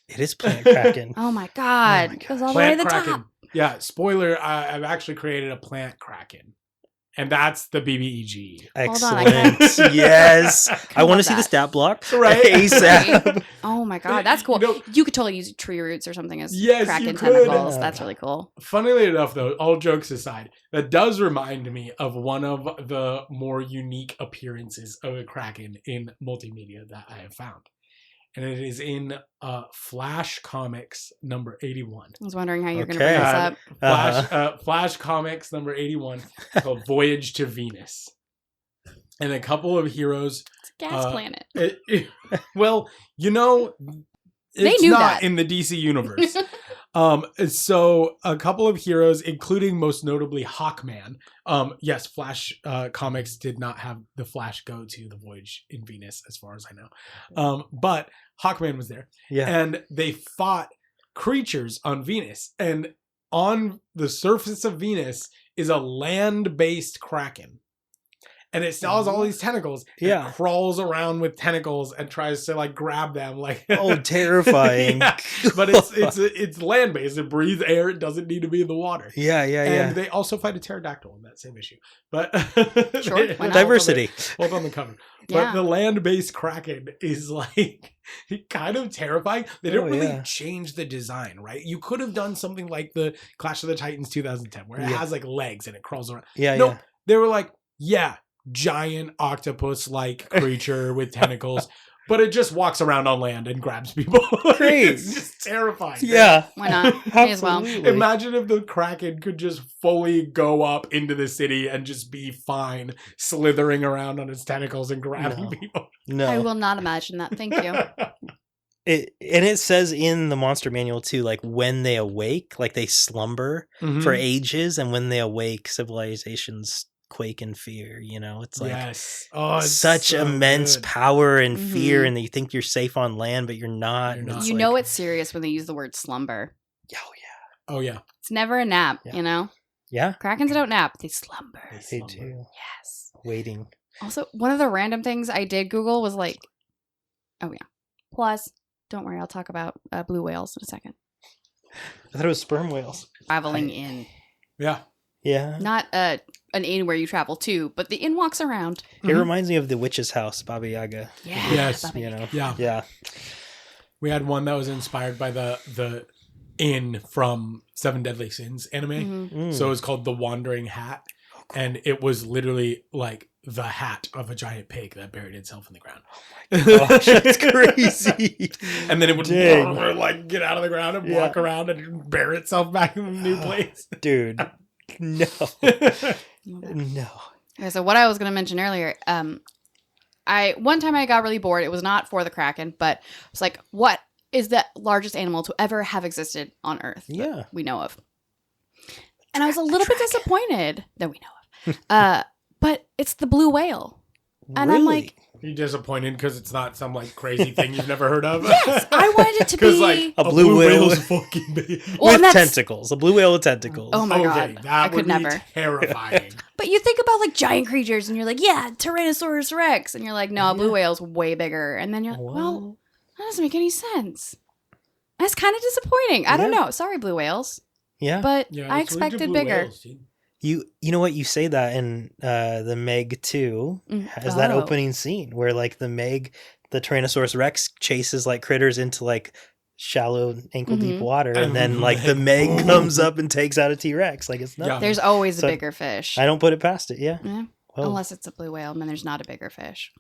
[SPEAKER 3] It is Plant Kraken.
[SPEAKER 2] Oh my god. It goes all the way to the top.
[SPEAKER 1] Yeah, spoiler, I've actually created a plant Kraken. And that's the BBEG.
[SPEAKER 3] Excellent. Yes. I want to see the stat block.
[SPEAKER 1] Right.
[SPEAKER 3] ASAP.
[SPEAKER 2] Oh my god, that's cool. You could totally use tree roots or something as Kraken
[SPEAKER 1] tentacles.
[SPEAKER 2] Tentacles. That's really cool.
[SPEAKER 1] Funnily enough, though, all jokes aside, that does remind me of one of the more unique appearances of a Kraken in multimedia that I have found. And it is in Flash Comics number 81.
[SPEAKER 2] I was wondering how you're going to bring this up.
[SPEAKER 1] Flash Comics number 81 called Voyage to Venus. And a couple of heroes.
[SPEAKER 2] It's a gas planet.
[SPEAKER 1] Well, it's not in the DC universe. So a couple of heroes, including most notably Hawkman. Yes, Flash Comics did not have the Flash go to the Voyage in Venus, as far as I know. But Hawkman was there.
[SPEAKER 3] Yeah.
[SPEAKER 1] And they fought creatures on Venus. And on the surface of Venus is a land-based Kraken. And it still has all these tentacles.
[SPEAKER 3] Yeah.
[SPEAKER 1] It crawls around with tentacles and tries to like grab them. Like,
[SPEAKER 3] oh, terrifying.
[SPEAKER 1] Yeah. But it's land based. It breathes air. It doesn't need to be in the water.
[SPEAKER 3] Yeah.
[SPEAKER 1] And they also fight a pterodactyl in that same issue. But
[SPEAKER 2] sure,
[SPEAKER 3] diversity.
[SPEAKER 1] Both on the cover.
[SPEAKER 2] Yeah.
[SPEAKER 1] But the land based Kraken is like kind of terrifying. They don't really change the design, right? You could have done something like the Clash of the Titans 2010, where it has like legs and it crawls around.
[SPEAKER 3] Yeah.
[SPEAKER 1] They were like, giant octopus-like creature with tentacles, but it just walks around on land and grabs people.
[SPEAKER 3] Great.
[SPEAKER 1] It's just terrifying.
[SPEAKER 3] Yeah.
[SPEAKER 2] Why not? May as well.
[SPEAKER 1] Imagine if the Kraken could just fully go up into the city and just be fine, slithering around on its tentacles and grabbing people.
[SPEAKER 3] No.
[SPEAKER 2] I will not imagine that. Thank you.
[SPEAKER 3] It says in the monster manual too, like when they awake, like they slumber for ages, and when they awake, civilizations quake in fear. It's like it's such so immense power and fear, and you think you're safe on land, but you're not.
[SPEAKER 2] It's serious when they use the word slumber.
[SPEAKER 1] Oh yeah.
[SPEAKER 2] It's never a nap.
[SPEAKER 3] Yeah.
[SPEAKER 2] Krakens don't nap; they slumber.
[SPEAKER 3] They do.
[SPEAKER 2] Yes.
[SPEAKER 3] Waiting.
[SPEAKER 2] Also, one of the random things I did Google was like, Plus, don't worry, I'll talk about blue whales in a second.
[SPEAKER 3] I thought it was sperm whales.
[SPEAKER 2] Traveling in.
[SPEAKER 1] Yeah.
[SPEAKER 3] Yeah.
[SPEAKER 2] Not an inn where you travel to, but the inn walks around.
[SPEAKER 3] It reminds me of the witch's house, Baba Yaga.
[SPEAKER 2] Yeah.
[SPEAKER 1] Yes.
[SPEAKER 2] Baba
[SPEAKER 3] You
[SPEAKER 2] Yaga.
[SPEAKER 3] know.
[SPEAKER 1] Yeah.
[SPEAKER 3] Yeah.
[SPEAKER 1] We had one that was inspired by the inn from Seven Deadly Sins anime.
[SPEAKER 2] Mhm.
[SPEAKER 1] So it was called The Wandering Hat. And it was literally like the hat of a giant pig that buried itself in the ground.
[SPEAKER 3] Gosh, that's crazy.
[SPEAKER 1] And then it would
[SPEAKER 3] Dang.
[SPEAKER 1] like get out of the ground and
[SPEAKER 3] Yeah.
[SPEAKER 1] walk around and bury itself back in a new place.
[SPEAKER 3] Dude. No. No.
[SPEAKER 2] Okay, so what I was going to mention earlier, one time I got really bored. It was not for the Kraken, but it was like, what is the largest animal to ever have existed on Earth that
[SPEAKER 3] Yeah.
[SPEAKER 2] we know of? And I was a little bit disappointed that we know of. But it's the blue whale. And I'm like,
[SPEAKER 1] You're disappointed because it's not some like crazy thing you've never heard of?
[SPEAKER 2] yes, I wanted it to be.
[SPEAKER 1] like
[SPEAKER 3] A blue whale
[SPEAKER 1] whale's fucking big.
[SPEAKER 2] Well, and
[SPEAKER 3] with
[SPEAKER 2] that's-
[SPEAKER 3] tentacles. A blue whale with tentacles.
[SPEAKER 2] Oh my
[SPEAKER 1] Okay,
[SPEAKER 2] God.
[SPEAKER 1] that
[SPEAKER 2] I
[SPEAKER 1] would
[SPEAKER 2] could
[SPEAKER 1] be
[SPEAKER 2] never.
[SPEAKER 1] terrifying.
[SPEAKER 2] But you think about like giant creatures and you're like, yeah, Tyrannosaurus Rex. And you're like, no, a blue whale's way bigger. And then you're like, well, that doesn't make any sense. That's kind of disappointing. I don't
[SPEAKER 3] Yeah.
[SPEAKER 2] know. Sorry, blue whales.
[SPEAKER 3] Yeah.
[SPEAKER 2] But
[SPEAKER 1] Yeah,
[SPEAKER 2] I
[SPEAKER 1] let's leave the
[SPEAKER 2] expected
[SPEAKER 1] blue
[SPEAKER 2] bigger.
[SPEAKER 1] whales, dude.
[SPEAKER 3] You know what? You say that in the Meg 2 has that
[SPEAKER 2] Oh.
[SPEAKER 3] opening scene where like the Tyrannosaurus Rex chases like critters into like shallow ankle deep
[SPEAKER 2] Mhm.
[SPEAKER 3] water, and
[SPEAKER 1] And
[SPEAKER 3] then
[SPEAKER 1] the
[SPEAKER 3] like the
[SPEAKER 1] Meg-
[SPEAKER 3] Meg comes up and takes out a T-Rex. Like it's nothing.
[SPEAKER 1] Yeah.
[SPEAKER 2] There's always
[SPEAKER 3] So,
[SPEAKER 2] a bigger fish.
[SPEAKER 3] I don't put it past it. Yeah.
[SPEAKER 2] Yeah.
[SPEAKER 3] Well,
[SPEAKER 2] Unless it's a blue whale, and then there's not a bigger fish.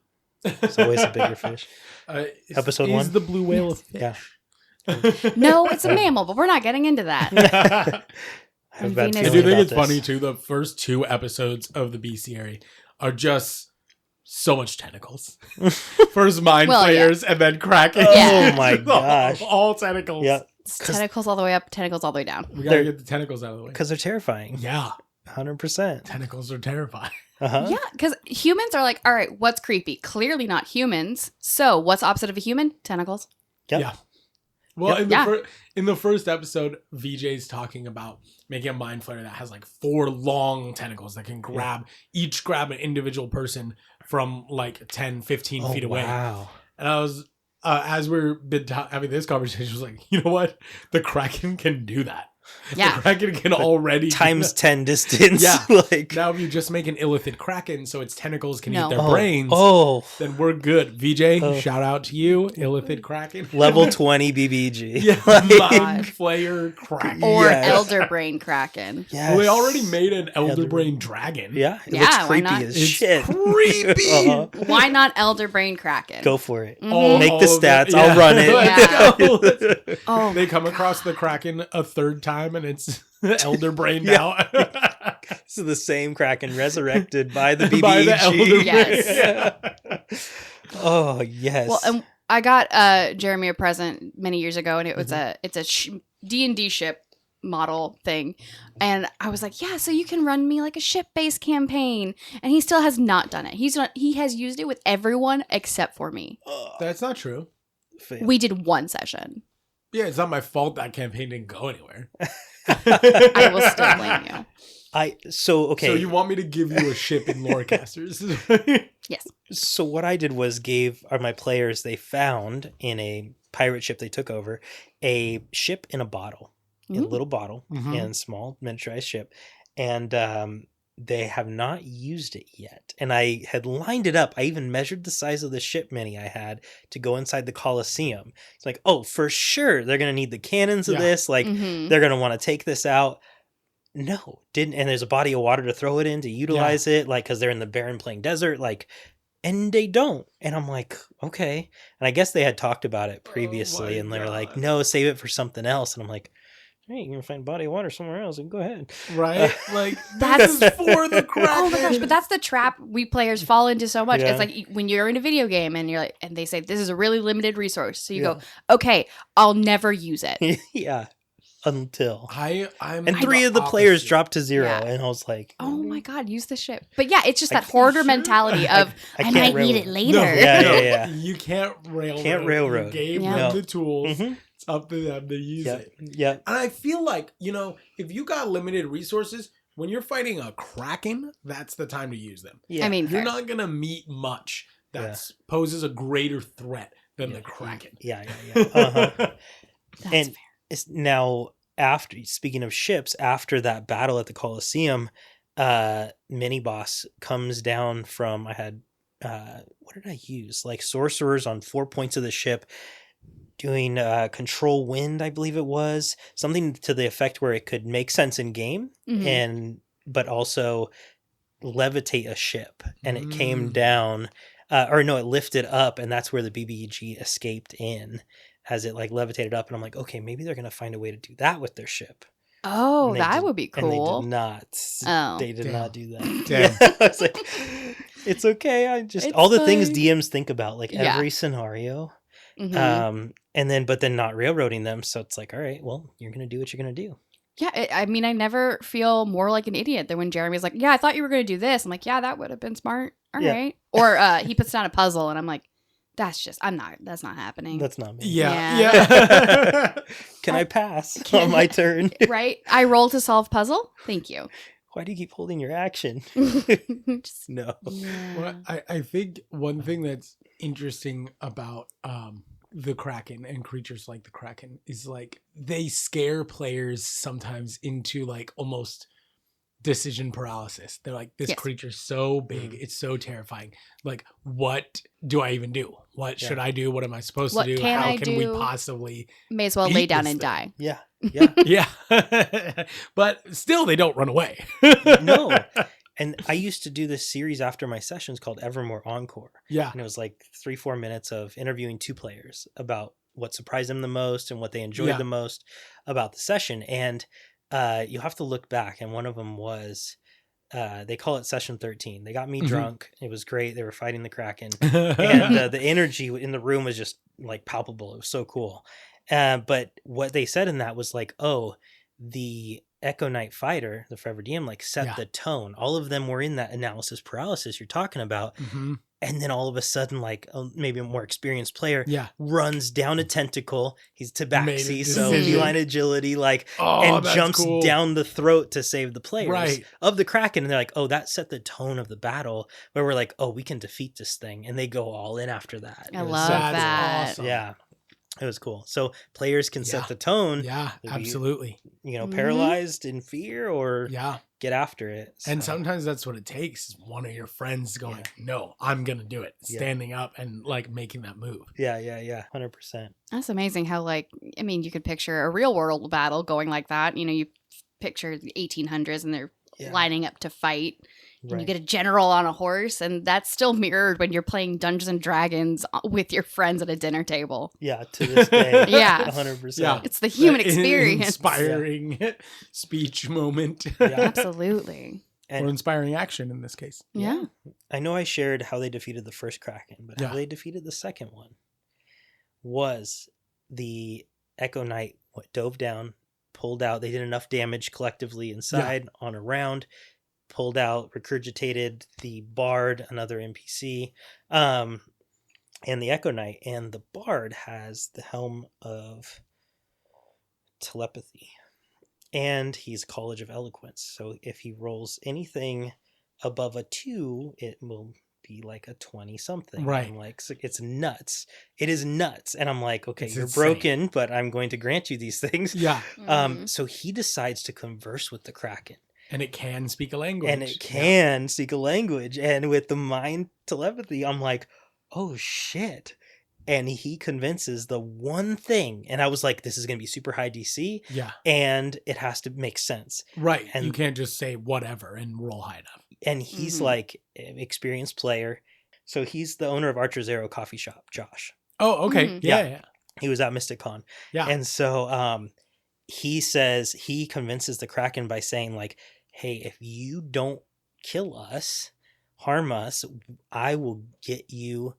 [SPEAKER 3] it's always a bigger fish. Episode
[SPEAKER 1] is
[SPEAKER 3] 1?
[SPEAKER 1] the blue whale a
[SPEAKER 3] Yeah.
[SPEAKER 1] fish?
[SPEAKER 2] No, it's a mammal, but we're not getting into that.
[SPEAKER 3] I have a bad
[SPEAKER 2] And
[SPEAKER 1] I
[SPEAKER 2] Venus
[SPEAKER 1] do
[SPEAKER 3] feeling
[SPEAKER 1] think
[SPEAKER 3] about
[SPEAKER 1] it's
[SPEAKER 3] this.
[SPEAKER 1] funny too. The first 2 episodes of the Beastiary are just so much tentacles. First mind
[SPEAKER 2] Well, yeah.
[SPEAKER 1] players and then Kraken.
[SPEAKER 2] Yeah.
[SPEAKER 3] Oh my gosh.
[SPEAKER 1] all tentacles.
[SPEAKER 3] Yeah,
[SPEAKER 2] It's tentacles all the way up, tentacles all the way down.
[SPEAKER 1] We gotta
[SPEAKER 3] They're-
[SPEAKER 1] get the tentacles out of the way.
[SPEAKER 3] because they're terrifying.
[SPEAKER 1] Yeah,
[SPEAKER 3] 100%.
[SPEAKER 1] tentacles are terrifying.
[SPEAKER 3] Uh-huh.
[SPEAKER 2] Yeah, because humans are like, all right, what's creepy? Clearly not humans. So what's opposite of a human? Tentacles.
[SPEAKER 3] Yep.
[SPEAKER 1] Yeah. Well,
[SPEAKER 3] Yep.
[SPEAKER 1] in the
[SPEAKER 2] Yeah.
[SPEAKER 1] in the first episode, VJ's talking about making a mind flayer that has like 4 long tentacles that can grab an individual person from like 10, 15 feet away.
[SPEAKER 3] Wow.
[SPEAKER 1] And I was, as we're having this conversation, I was like, you know what? The Kraken can do that.
[SPEAKER 2] Yeah.
[SPEAKER 1] The Kraken can already do
[SPEAKER 3] Times
[SPEAKER 1] that.
[SPEAKER 3] 10 distance.
[SPEAKER 1] Yeah.
[SPEAKER 3] Like
[SPEAKER 1] Now, if you just make an illithid Kraken so its tentacles can
[SPEAKER 2] No.
[SPEAKER 1] eat their
[SPEAKER 3] oh,
[SPEAKER 1] brains,
[SPEAKER 3] Oh,
[SPEAKER 1] then we're good. VJ,
[SPEAKER 3] Oh.
[SPEAKER 1] shout out to you, illithid Kraken.
[SPEAKER 3] level 20 BBG.
[SPEAKER 1] Yeah,
[SPEAKER 3] Like,
[SPEAKER 1] mind flayer Kraken.
[SPEAKER 2] Or
[SPEAKER 3] Yes.
[SPEAKER 2] elder brain kraken.
[SPEAKER 3] yes.
[SPEAKER 1] Well, they already made an elder
[SPEAKER 3] Elder
[SPEAKER 1] brain dragon.
[SPEAKER 3] Yeah, it
[SPEAKER 2] Yeah,
[SPEAKER 3] looks
[SPEAKER 2] why
[SPEAKER 3] creepy
[SPEAKER 2] not?
[SPEAKER 3] as
[SPEAKER 1] It's
[SPEAKER 3] shit.
[SPEAKER 1] creepy.
[SPEAKER 3] Uh-huh.
[SPEAKER 2] Why not elder brain kraken?
[SPEAKER 3] Go for it.
[SPEAKER 2] Mhm.
[SPEAKER 3] Make the
[SPEAKER 1] all of it.
[SPEAKER 3] stats.
[SPEAKER 1] Yeah.
[SPEAKER 3] I'll run it.
[SPEAKER 1] Let's go.
[SPEAKER 2] Oh,
[SPEAKER 1] They come across the Kraken a 3rd time and it's elder brain
[SPEAKER 3] Yeah.
[SPEAKER 1] now.
[SPEAKER 3] This is the same Kraken resurrected by the BBG.
[SPEAKER 1] By the elder
[SPEAKER 2] Yes.
[SPEAKER 1] brain.
[SPEAKER 3] Oh yes.
[SPEAKER 2] well, and I got Jeremy a present many years ago, and it was it's a D&D ship model thing, and I was like, yeah, so you can run me like a ship-based campaign, and he still has not done it. He has used it with everyone except for me.
[SPEAKER 1] That's not true.
[SPEAKER 3] Fail.
[SPEAKER 2] We did one session.
[SPEAKER 1] Yeah, it's not my fault that campaign didn't go anywhere.
[SPEAKER 2] I will still blame you.
[SPEAKER 3] Okay.
[SPEAKER 1] So you want me to give you a ship in Lorecasters?
[SPEAKER 2] Yes.
[SPEAKER 3] So what I did was gave my players, they found in a pirate ship they took over a ship in a bottle, a
[SPEAKER 2] Ooh.
[SPEAKER 3] little bottle,
[SPEAKER 1] Mhm.
[SPEAKER 3] and small miniaturized ship, and they have not used it yet. And I had lined it up. I even measured the size of the ship mini I had to go inside the Colosseum. It's like, oh, for sure they're gonna need the cannons of
[SPEAKER 1] Yeah.
[SPEAKER 3] this. Like
[SPEAKER 2] Mhm.
[SPEAKER 3] they're gonna want to take this out. No, didn't. And there's a body of water to throw it in to utilize it, like because they're in the barren plain desert, like, and they don't. And I'm like, okay. And I guess they had talked about it previously,
[SPEAKER 1] my
[SPEAKER 3] and they were like,
[SPEAKER 1] God.
[SPEAKER 3] no, save it for something else. And I'm like, hey, you can find body of water somewhere else, and go ahead.
[SPEAKER 1] Right? Like,
[SPEAKER 2] That's-
[SPEAKER 1] this is for the Kraken.
[SPEAKER 2] Oh my gosh, but that's the trap we players fall into so much.
[SPEAKER 3] Yeah.
[SPEAKER 2] It's like when you're in a video game and you're like, and they say this is a really limited resource. So you
[SPEAKER 3] Yeah.
[SPEAKER 2] go, okay, I'll never use it.
[SPEAKER 3] Yeah, until.
[SPEAKER 1] I'm
[SPEAKER 3] And
[SPEAKER 1] the
[SPEAKER 3] 3 of the players
[SPEAKER 1] opposite.
[SPEAKER 3] dropped to 0,
[SPEAKER 2] Yeah.
[SPEAKER 3] and I was like,
[SPEAKER 2] Oh my god, use the ship. But yeah, it's just
[SPEAKER 3] I
[SPEAKER 2] that hoarder
[SPEAKER 1] sure-
[SPEAKER 2] mentality of I,
[SPEAKER 3] can't
[SPEAKER 2] might need
[SPEAKER 3] railroad.
[SPEAKER 2] it later.
[SPEAKER 1] No,
[SPEAKER 3] Yeah,
[SPEAKER 1] no,
[SPEAKER 3] yeah, yeah.
[SPEAKER 1] You can't railroad.
[SPEAKER 3] Can't railroad.
[SPEAKER 1] You gave
[SPEAKER 2] Yeah.
[SPEAKER 1] them
[SPEAKER 3] No.
[SPEAKER 1] the tools.
[SPEAKER 3] Mhm.
[SPEAKER 1] It's up to them to use
[SPEAKER 3] Yeah,
[SPEAKER 1] it.
[SPEAKER 3] yeah,
[SPEAKER 1] And I feel like, if you got limited resources, when you're fighting a Kraken, that's the time to use them.
[SPEAKER 3] yeah.
[SPEAKER 2] I mean,
[SPEAKER 1] You're
[SPEAKER 2] fair.
[SPEAKER 1] not going to meet much that poses a greater threat than
[SPEAKER 3] Yeah.
[SPEAKER 1] the Kraken.
[SPEAKER 3] yeah, yeah, yeah. Uh-huh.
[SPEAKER 2] That's
[SPEAKER 3] and
[SPEAKER 2] fair.
[SPEAKER 3] it's now after, speaking of ships, after that battle at the Colosseum, mini boss comes down from, I had, what did I use? Like sorcerers on 4 points of the ship doing control wind, I believe it was. Something to the effect where it could make sense in game but also levitate a ship. And it came down, or no, it lifted up, and that's where the BBEG escaped in as it like levitated up. And I'm like, okay, maybe they're going to find a way to do that with their ship.
[SPEAKER 2] Oh, that would be cool.
[SPEAKER 3] And they did not.
[SPEAKER 2] Oh.
[SPEAKER 3] They did not do that.
[SPEAKER 1] Damn.
[SPEAKER 3] Yeah, I was like, it's okay. I just,
[SPEAKER 2] It's
[SPEAKER 3] all the things
[SPEAKER 2] fine.
[SPEAKER 3] DMs think about, like
[SPEAKER 2] Yeah.
[SPEAKER 3] every scenario.
[SPEAKER 2] Mhm.
[SPEAKER 3] But then not railroading them. So it's like, all right, well, you're going to do what you're going to do.
[SPEAKER 2] Yeah, I mean, I never feel more like an idiot than when Jeremy's like, yeah, I thought you were going to do this. I'm like, yeah, that would have been smart. All
[SPEAKER 3] Yeah.
[SPEAKER 2] right. Or he puts down a puzzle and I'm like, that's not happening.
[SPEAKER 3] That's not me.
[SPEAKER 1] Yeah.
[SPEAKER 3] Can I pass on my turn?
[SPEAKER 2] Right? I roll to solve puzzle. Thank you.
[SPEAKER 3] Why do you keep holding your action?
[SPEAKER 2] Just-
[SPEAKER 3] No.
[SPEAKER 2] yeah.
[SPEAKER 1] Well, I think one thing that's interesting about the Kraken and creatures like the Kraken is like they scare players sometimes into like almost decision paralysis. They're like, this
[SPEAKER 2] Yes.
[SPEAKER 1] creature's so big, it's so terrifying. Like, what do I even do? What should I do? What am I supposed
[SPEAKER 2] What
[SPEAKER 1] to do?
[SPEAKER 2] can
[SPEAKER 1] How
[SPEAKER 2] I
[SPEAKER 1] can we
[SPEAKER 2] do?
[SPEAKER 1] possibly
[SPEAKER 2] May as well
[SPEAKER 1] beat
[SPEAKER 2] lay down
[SPEAKER 1] this
[SPEAKER 2] and
[SPEAKER 1] thing?
[SPEAKER 2] die.
[SPEAKER 3] Yeah. Yeah.
[SPEAKER 1] Yeah. But still they don't run away.
[SPEAKER 3] No. And I used to do this series after my sessions called Evermore Encore.
[SPEAKER 1] Yeah.
[SPEAKER 3] And it was like 3-4 minutes of interviewing 2 players about what surprised them the most and what they enjoyed the most about the session. And you have to look back. And one of them was, they call it session 13. They got me drunk. It was great. They were fighting the Kraken. And the energy in the room was just like palpable. It was so cool. But what they said in that was like, oh, the Echo Knight fighter, the Forever DM, like set the tone. All of them were in that analysis paralysis you're talking about. And then all of a sudden, like maybe a more experienced player runs down a tentacle. He's tabaxi, so feline agility, like, and jumps down the throat to save the players of the Kraken. And they're like, oh, that set the tone of the battle where we're like, oh, we can defeat this thing. And they go all in after that.
[SPEAKER 2] I love that.
[SPEAKER 1] Awesome.
[SPEAKER 3] Yeah. It was cool. So players can set the tone.
[SPEAKER 1] Yeah, absolutely.
[SPEAKER 3] Paralyzed in fear or get after it. So.
[SPEAKER 1] And sometimes that's what it takes is one of your friends going, no, I'm going to do it. Standing up and like making that move.
[SPEAKER 3] Yeah. 100%.
[SPEAKER 2] That's amazing how, like, I mean, you could picture a real world battle going like that. You know, you picture the 1800s and they're lining up to fight. And you get a general on a horse, and that's still mirrored when you're playing Dungeons and Dragons with your friends at a dinner table.
[SPEAKER 3] Yeah, to this day.
[SPEAKER 2] Yeah.
[SPEAKER 3] 100%.
[SPEAKER 1] Yeah.
[SPEAKER 2] It's the human experience.
[SPEAKER 1] Inspiring speech moment.
[SPEAKER 2] Absolutely.
[SPEAKER 1] Or inspiring action in this case.
[SPEAKER 2] Yeah.
[SPEAKER 3] I know I shared how they defeated the first Kraken, but how they defeated the second one was the Echo Knight dove down, pulled out. They did enough damage collectively inside on a round. Pulled out, regurgitated the Bard, another NPC, and the Echo Knight. And the Bard has the Helm of Telepathy. And he's College of Eloquence. So if he rolls anything above a 2, it will be like a 20-something.
[SPEAKER 1] Right.
[SPEAKER 3] I'm like, it's nuts. It is nuts. And I'm like, okay, you're
[SPEAKER 1] insane.
[SPEAKER 3] broken, but I'm going to grant you these things.
[SPEAKER 1] Yeah.
[SPEAKER 3] So he decides to converse with the Kraken.
[SPEAKER 1] And it can speak a language.
[SPEAKER 3] And it can speak a language. And with the mind telepathy, I'm like, oh shit. And he convinces the one thing. And I was like, this is going to be super high DC.
[SPEAKER 1] Yeah.
[SPEAKER 3] And it has to make sense.
[SPEAKER 1] Right.
[SPEAKER 3] And
[SPEAKER 1] you can't just say whatever and roll high enough.
[SPEAKER 3] And he's like an experienced player. So he's the owner of Archer's Arrow Coffee Shop, Josh.
[SPEAKER 1] Oh, okay. Yeah.
[SPEAKER 3] He was at Mystic Con.
[SPEAKER 1] Yeah.
[SPEAKER 3] And so he convinces the Kraken by saying like, hey, if you don't kill us, harm us, I will get you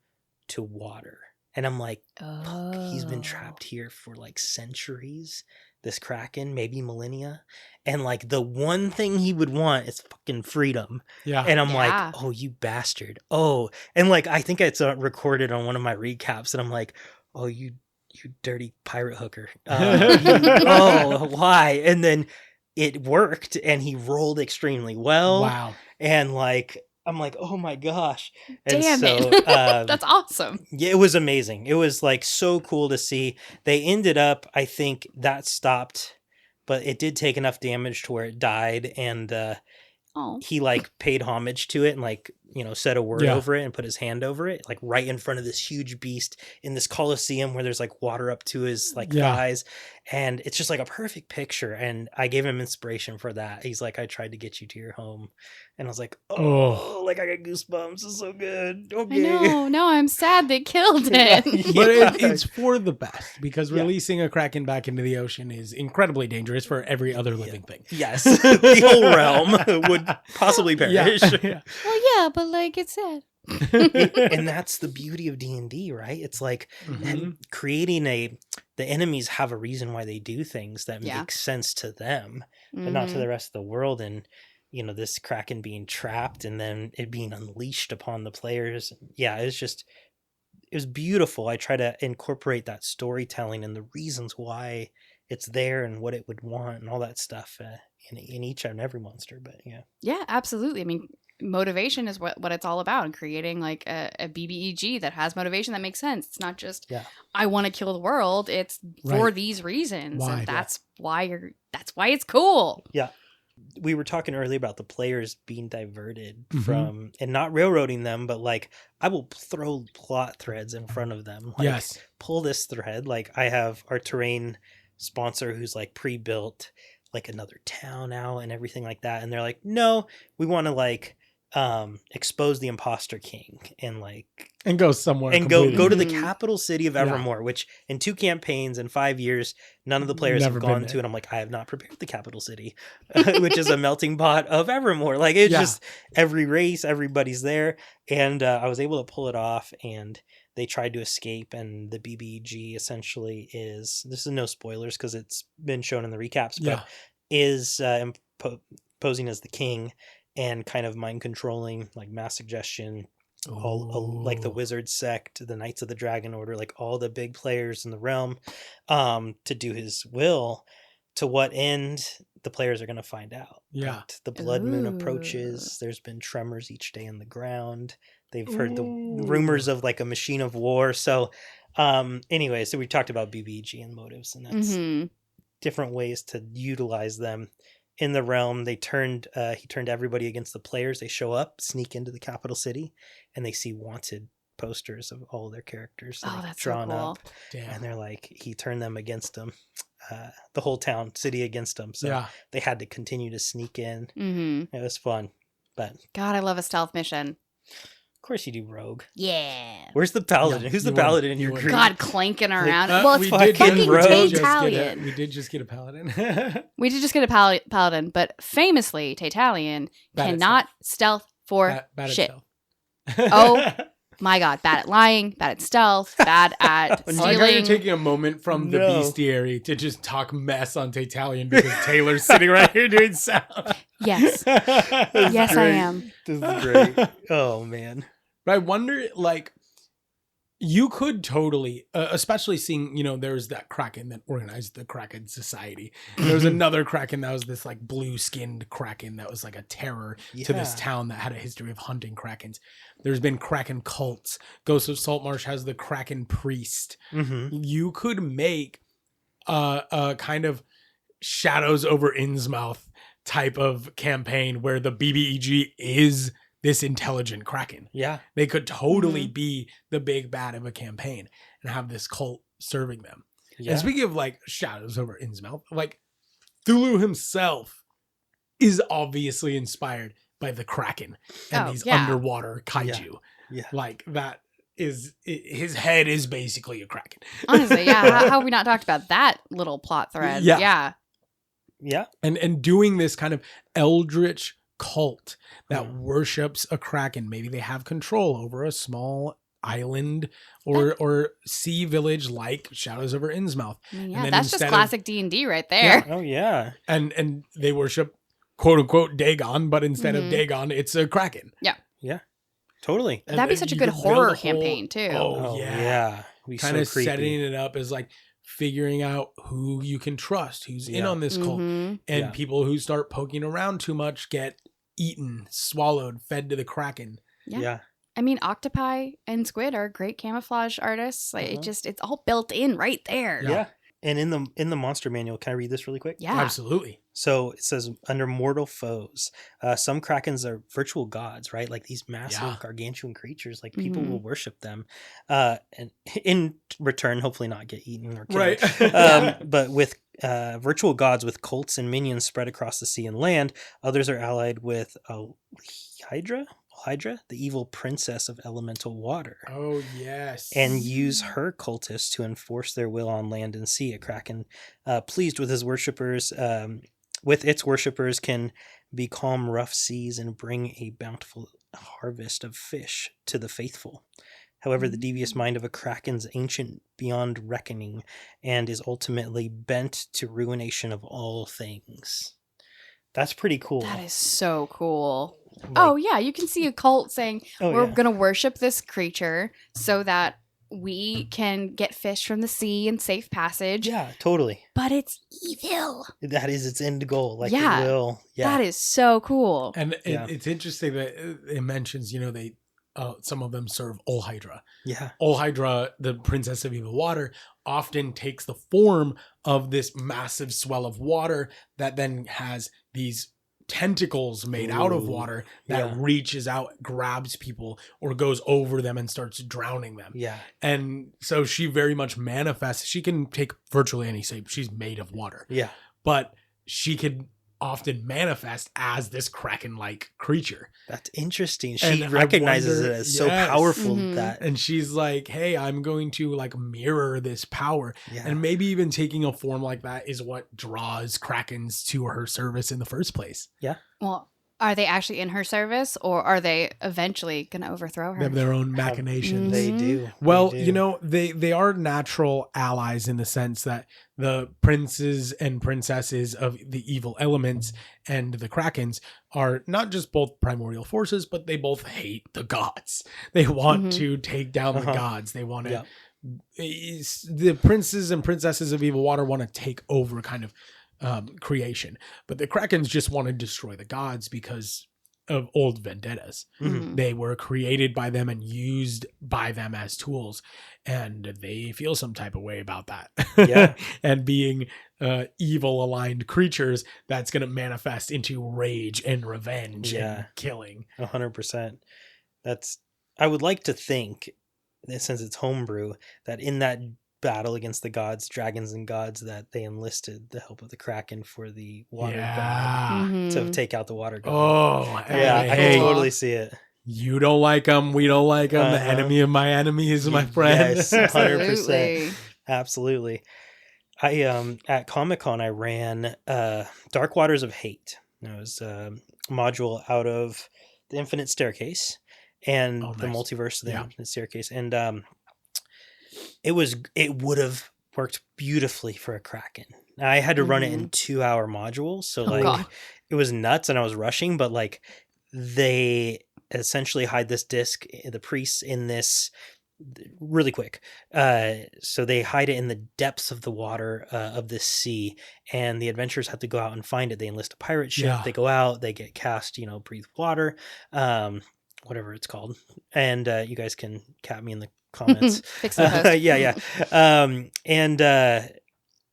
[SPEAKER 3] to water. And I'm like, fuck, he's been trapped here for like centuries, this Kraken, maybe millennia. And like the one thing he would want is fucking freedom.
[SPEAKER 1] Yeah.
[SPEAKER 3] And I'm like, oh, you bastard. Oh, and like, I think it's recorded on one of my recaps. And I'm like, oh, you dirty pirate hooker. Oh, why? And then it worked and he rolled extremely well.
[SPEAKER 1] Wow.
[SPEAKER 3] And like, I'm like, oh my gosh. And
[SPEAKER 2] Damn
[SPEAKER 3] so,
[SPEAKER 2] it. That's awesome.
[SPEAKER 3] Yeah, it was amazing. It was like so cool to see. They ended up, I think that stopped, but it did take enough damage to where it died, and
[SPEAKER 2] Oh.
[SPEAKER 3] he like paid homage to it and like, you know, said a word
[SPEAKER 1] Yeah.
[SPEAKER 3] over it and put his hand over it, like right in front of this huge beast in this coliseum where there's like water up to his like
[SPEAKER 1] Yeah.
[SPEAKER 3] thighs, and it's just like a perfect picture. And I gave him inspiration for that. He's like, I tried to get you to your home, and I was like, oh, like I got goosebumps. It's so good. Okay.
[SPEAKER 2] I know. No, I'm sad they killed
[SPEAKER 3] Yeah.
[SPEAKER 2] it.
[SPEAKER 1] But
[SPEAKER 3] Yeah.
[SPEAKER 1] it's for the best, because
[SPEAKER 3] Yeah.
[SPEAKER 1] releasing a kraken back into the ocean is incredibly dangerous for every other living thing.
[SPEAKER 3] Yes, the whole realm would possibly perish.
[SPEAKER 1] Yeah.
[SPEAKER 2] Well, yeah, but like it's sad.
[SPEAKER 3] And that's the beauty of D&D, right? It's like
[SPEAKER 1] Mhm.
[SPEAKER 3] creating the enemies have a reason why they do things that
[SPEAKER 2] Yeah.
[SPEAKER 3] makes sense to them, but not to the rest of the world. And you know, this kraken being trapped and then it being unleashed upon the players. Yeah, it was beautiful. I try to incorporate that storytelling and the reasons why it's there and what it would want and all that stuff in each and every monster. But yeah.
[SPEAKER 2] Yeah, absolutely. I mean, motivation is what it's all about, and creating like a BBEG that has motivation that makes sense. It's not just I want to kill the world. It's for
[SPEAKER 1] Right.
[SPEAKER 2] these reasons,
[SPEAKER 1] Why?
[SPEAKER 2] and that's why it's cool.
[SPEAKER 3] Yeah. We were talking earlier about the players being diverted
[SPEAKER 1] Mhm.
[SPEAKER 3] from, and not railroading them, but like I will throw plot threads in front of them. Like,
[SPEAKER 1] Yes.
[SPEAKER 3] pull this thread. Like I have our terrain sponsor who's like pre-built like another town now and everything like that. And they're like, no, we want to like expose the imposter king and like
[SPEAKER 1] And go somewhere.
[SPEAKER 3] and go to the
[SPEAKER 2] Mhm.
[SPEAKER 3] capital city of
[SPEAKER 1] Yeah.
[SPEAKER 3] Evermore, which in 2 campaigns in 5 years, none of the players
[SPEAKER 1] Never
[SPEAKER 3] have
[SPEAKER 1] been
[SPEAKER 3] gone
[SPEAKER 1] there.
[SPEAKER 3] to. And I'm like, I have not prepared the capital city, which is a melting pot of Evermore. Like it's
[SPEAKER 1] Yeah.
[SPEAKER 3] just every race, everybody's there. And I was able to pull it off, and they tried to escape. And the BBG essentially this is no spoilers because it's been shown in the recaps,
[SPEAKER 1] Yeah.
[SPEAKER 3] but is posing as the king and kind of mind controlling, like mass suggestion, like the
[SPEAKER 1] Ooh.
[SPEAKER 3] wizard sect, the Knights of the Dragon Order, like all the big players in the realm, to do his will. To what end, the players are going to find out.
[SPEAKER 1] Yeah.
[SPEAKER 3] But the blood moon
[SPEAKER 2] Ooh.
[SPEAKER 3] approaches. There's been tremors each day in the ground. They've heard the
[SPEAKER 1] Ooh.
[SPEAKER 3] rumors of like a machine of war. So anyway, so we talked about BBG and motives, and that's
[SPEAKER 2] Mhm.
[SPEAKER 3] different ways to utilize them in the realm. He turned everybody against the players. They show up, sneak into the capital city, and they see wanted posters of all their characters that
[SPEAKER 2] Oh,
[SPEAKER 3] they've
[SPEAKER 2] that's so
[SPEAKER 3] drawn
[SPEAKER 2] cool.
[SPEAKER 3] up,
[SPEAKER 1] Damn.
[SPEAKER 3] and they're like, he turned them against them, the whole city against them. So
[SPEAKER 1] Yeah.
[SPEAKER 3] they had to continue to sneak in.
[SPEAKER 2] Mhm.
[SPEAKER 3] It was fun, but
[SPEAKER 2] God, I love a stealth mission.
[SPEAKER 3] of course you do rogue.
[SPEAKER 2] Yeah.
[SPEAKER 3] Where's the paladin?
[SPEAKER 1] Yeah,
[SPEAKER 3] Who's the
[SPEAKER 1] you would.
[SPEAKER 3] paladin in
[SPEAKER 1] You
[SPEAKER 3] your
[SPEAKER 1] would.
[SPEAKER 3] group?
[SPEAKER 2] God, clanking around.
[SPEAKER 3] Like,
[SPEAKER 2] well, it's
[SPEAKER 3] fucking
[SPEAKER 2] fucking
[SPEAKER 3] rogue.
[SPEAKER 2] Tatalian.
[SPEAKER 1] We did just get a paladin.
[SPEAKER 2] We did just get a paladin, but famously, Tatalian
[SPEAKER 1] Bad at
[SPEAKER 2] cannot stealth for
[SPEAKER 1] Bad at
[SPEAKER 2] shit.
[SPEAKER 1] stealth.
[SPEAKER 2] Oh, My God, bad at lying, bad at stealth, bad at
[SPEAKER 1] I like how you're
[SPEAKER 2] stealing.
[SPEAKER 1] taking a moment from the
[SPEAKER 3] No.
[SPEAKER 1] Beastiary to just talk mess on Tatalian because Taylor's sitting right here doing sound.
[SPEAKER 2] Yes. Yes, I
[SPEAKER 3] great.
[SPEAKER 2] am.
[SPEAKER 3] This is great. Oh man.
[SPEAKER 1] But I wonder, like, you could totally, especially seeing, there's that Kraken that organized the Kraken Society. And there was another Kraken that was this, like, blue-skinned Kraken that was, like, a terror to this
[SPEAKER 3] Yeah.
[SPEAKER 1] town that had a history of hunting Krakens. There's been Kraken cults. Ghost of Saltmarsh has the Kraken Priest.
[SPEAKER 3] Mm-hmm.
[SPEAKER 1] You could make a kind of Shadows over Innsmouth type of campaign where the BBEG is this intelligent Kraken.
[SPEAKER 3] Yeah.
[SPEAKER 1] They could totally be the big bad of a campaign and have this cult serving them.
[SPEAKER 3] Yeah.
[SPEAKER 1] And speaking of like Shadows over Innsmouth, like Cthulhu himself is obviously inspired by the Kraken and
[SPEAKER 2] Oh,
[SPEAKER 1] these
[SPEAKER 2] yeah.
[SPEAKER 1] underwater kaiju.
[SPEAKER 3] Yeah.
[SPEAKER 1] Like that is his head is basically a Kraken.
[SPEAKER 2] Honestly, yeah. How have we not talked about that little plot thread?
[SPEAKER 1] Yeah.
[SPEAKER 2] Yeah.
[SPEAKER 3] Yeah.
[SPEAKER 1] And doing this kind of eldritch cult that worships a Kraken. Maybe they have control over a small island or sea village like Shadows over Innsmouth.
[SPEAKER 2] I mean,
[SPEAKER 1] And
[SPEAKER 2] yeah,
[SPEAKER 1] then
[SPEAKER 2] that's just
[SPEAKER 1] instead of-
[SPEAKER 2] classic D&D right there.
[SPEAKER 3] Oh yeah.
[SPEAKER 1] And they worship quote unquote Dagon, but instead of
[SPEAKER 2] Mhm.
[SPEAKER 1] Dagon, it's a Kraken.
[SPEAKER 3] Totally.
[SPEAKER 1] And
[SPEAKER 2] That'd be
[SPEAKER 1] then
[SPEAKER 2] such a
[SPEAKER 1] you
[SPEAKER 2] good
[SPEAKER 1] could build
[SPEAKER 2] horror
[SPEAKER 1] a whole-
[SPEAKER 2] campaign, too.
[SPEAKER 1] Oh, yeah.
[SPEAKER 3] Be
[SPEAKER 1] Kind
[SPEAKER 3] so
[SPEAKER 1] of
[SPEAKER 3] creepy.
[SPEAKER 1] setting it up as like figuring out who you can trust, who's in
[SPEAKER 3] Yeah.
[SPEAKER 1] on this cult.
[SPEAKER 2] Mhm.
[SPEAKER 1] And
[SPEAKER 3] Yeah.
[SPEAKER 1] people who start poking around too much get eaten, swallowed, fed to the Kraken.
[SPEAKER 2] Yeah.
[SPEAKER 3] Yeah.
[SPEAKER 2] I mean, octopi and squid are great camouflage artists. Like
[SPEAKER 3] Uh-huh.
[SPEAKER 2] it's all built in right there.
[SPEAKER 1] Yeah.
[SPEAKER 3] And in the monster manual, can I read this really quick?
[SPEAKER 2] Yeah.
[SPEAKER 1] Absolutely.
[SPEAKER 3] So it says, under mortal foes, some krakens are virtual gods, right? Like these massive
[SPEAKER 1] Yeah.
[SPEAKER 3] gargantuan creatures, like people
[SPEAKER 2] Mhm.
[SPEAKER 3] will worship them. And in return, hopefully not get eaten or killed.
[SPEAKER 1] Right.
[SPEAKER 2] Yeah.
[SPEAKER 3] But with virtual gods with cults and minions spread across the sea and land, others are allied with Hydra, the evil princess of elemental water.
[SPEAKER 1] Oh, yes.
[SPEAKER 3] And use her cultists to enforce their will on land and sea. A kraken, pleased with his worshippers, with its worshippers, can becalm rough seas and bring a bountiful harvest of fish to the faithful. However, the devious mind of a kraken's ancient beyond reckoning, and is ultimately bent to ruination of all things. That's pretty cool.
[SPEAKER 2] That is so cool.
[SPEAKER 3] Like-
[SPEAKER 2] Oh, yeah. You can see a cult saying,
[SPEAKER 3] Oh,
[SPEAKER 2] we're
[SPEAKER 3] yeah.
[SPEAKER 2] going to worship this creature so that we can get fish from the sea and safe passage.
[SPEAKER 3] Yeah, totally.
[SPEAKER 2] But it's evil.
[SPEAKER 3] That is its end goal. Like,
[SPEAKER 2] Yeah.
[SPEAKER 3] it will. Yeah.
[SPEAKER 2] That is so cool.
[SPEAKER 1] And
[SPEAKER 3] Yeah.
[SPEAKER 1] it's interesting that it mentions, they some of them serve Ol Hydra.
[SPEAKER 3] Yeah.
[SPEAKER 1] Ol Hydra, the princess of evil water, often takes the form of this massive swell of water that then has these tentacles made out of
[SPEAKER 3] Ooh,
[SPEAKER 1] water that
[SPEAKER 3] yeah.
[SPEAKER 1] reaches out, grabs people, or goes over them and starts drowning them.
[SPEAKER 3] Yeah.
[SPEAKER 1] And so she very much manifests. She can take virtually any shape. She's made of water,
[SPEAKER 3] Yeah.
[SPEAKER 1] but she could often manifest as this kraken-like creature.
[SPEAKER 3] That's interesting.
[SPEAKER 1] And
[SPEAKER 3] She
[SPEAKER 1] I
[SPEAKER 3] recognizes
[SPEAKER 1] wonder-
[SPEAKER 3] it as so
[SPEAKER 1] yes.
[SPEAKER 3] powerful
[SPEAKER 2] Mhm.
[SPEAKER 3] that
[SPEAKER 1] And she's like, hey, I'm going to mirror this power.
[SPEAKER 3] yeah.
[SPEAKER 1] And maybe even taking a form like that is what draws krakens to her service in the first place.
[SPEAKER 2] Well, are they actually in her service, or are they eventually going to overthrow
[SPEAKER 1] They
[SPEAKER 2] her?
[SPEAKER 1] have their own machinations.
[SPEAKER 2] Mhm.
[SPEAKER 3] They do.
[SPEAKER 1] Well,
[SPEAKER 3] They do.
[SPEAKER 1] they are natural allies in the sense that the princes and princesses of the evil elements and the krakens are not just both primordial forces, but they both hate the gods. They want
[SPEAKER 2] Mhm.
[SPEAKER 1] to take down the
[SPEAKER 3] Uh-huh.
[SPEAKER 1] gods. They want to.
[SPEAKER 3] Yeah.
[SPEAKER 1] The princes and princesses of evil water want to take over kind of creation, but the krakens just want to destroy the gods because of old vendettas.
[SPEAKER 3] Mhm.
[SPEAKER 2] Mhm.
[SPEAKER 1] They were created by them and used by them as tools, and they feel some type of way about that.
[SPEAKER 3] Yeah.
[SPEAKER 1] And being evil aligned creatures, that's going to manifest into rage and revenge
[SPEAKER 3] Yeah.
[SPEAKER 1] and killing.
[SPEAKER 3] 100%. I would like to think that since it's homebrew, that in that battle against the gods, dragons and gods, that they enlisted the help of the Kraken for the water god
[SPEAKER 1] Yeah.
[SPEAKER 2] Mhm.
[SPEAKER 3] to take out the water god.
[SPEAKER 1] Oh,
[SPEAKER 3] yeah, I
[SPEAKER 1] hey,
[SPEAKER 3] can totally see it.
[SPEAKER 1] you don't like them. We don't like them. The
[SPEAKER 3] Uh-huh.
[SPEAKER 1] enemy of my enemy is my friend.
[SPEAKER 3] Yes, 100%.
[SPEAKER 2] Absolutely.
[SPEAKER 3] Absolutely. I at Comic-Con I ran Dark Waters of Hate. It was a module out of the Infinite Staircase and
[SPEAKER 1] Oh,
[SPEAKER 3] the
[SPEAKER 1] nice.
[SPEAKER 3] multiverse of the
[SPEAKER 1] Yeah.
[SPEAKER 3] Infinite Staircase. And it would have worked beautifully for a Kraken. I had to run it in 2-hour modules, so
[SPEAKER 2] Oh, God.
[SPEAKER 3] it was nuts and I was rushing, but they essentially hide this disc, the priests, in this really quick. So they hide it in the depths of the water of this sea, and the adventurers have to go out and find it. They enlist a pirate ship.
[SPEAKER 1] Yeah.
[SPEAKER 3] They go out. They get cast, breathe water, whatever it's called. And you guys can cap me in the comments.
[SPEAKER 2] Fix the post.
[SPEAKER 3] Yeah.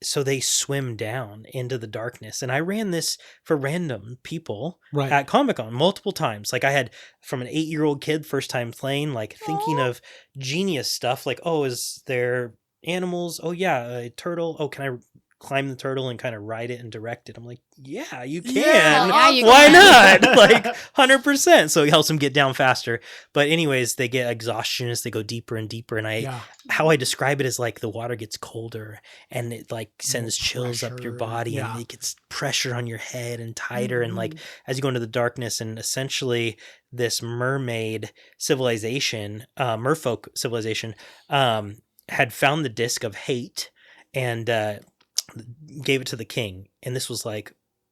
[SPEAKER 3] So they swim down into the darkness, and I ran this for random people
[SPEAKER 1] Right.
[SPEAKER 3] at Comic-Con multiple times. I had from an 8-year-old kid first time playing, thinking of genius stuff, is there animals? Oh yeah, a turtle. Oh, can I climb the turtle and kind of ride it and direct it? I'm like, yeah, you can.
[SPEAKER 2] Yeah, you
[SPEAKER 3] Why
[SPEAKER 2] can.
[SPEAKER 3] not? 100%. So it helps them get down faster. But anyways, they get exhaustion as they go deeper and deeper. And
[SPEAKER 1] Yeah.
[SPEAKER 3] how I describe it is the water gets colder and it sends chills up your
[SPEAKER 1] pressure,
[SPEAKER 3] body
[SPEAKER 1] yeah.
[SPEAKER 3] and it gets pressure on your head and tighter. And
[SPEAKER 2] Mhm.
[SPEAKER 3] as you go into the darkness, and essentially this mermaid civilization, merfolk civilization, had found the disc of hate and gave it to the king. And this was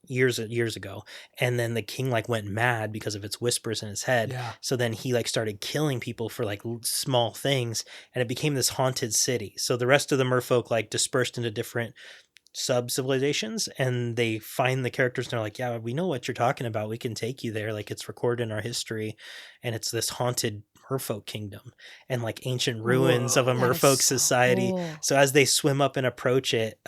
[SPEAKER 3] years ago. And then the king went mad because of its whispers in his head.
[SPEAKER 1] Yeah.
[SPEAKER 3] So then he started killing people for small things, and it became this haunted city. So the rest of the merfolk dispersed into different sub civilizations, and they find the characters and they're yeah, we know what you're talking about. We can take you there. It's recorded in our history, and it's this haunted merfolk kingdom and like ancient ruins of a
[SPEAKER 2] That is
[SPEAKER 3] merfolk
[SPEAKER 2] so
[SPEAKER 3] society.
[SPEAKER 2] cool.
[SPEAKER 3] So as they swim up and approach it,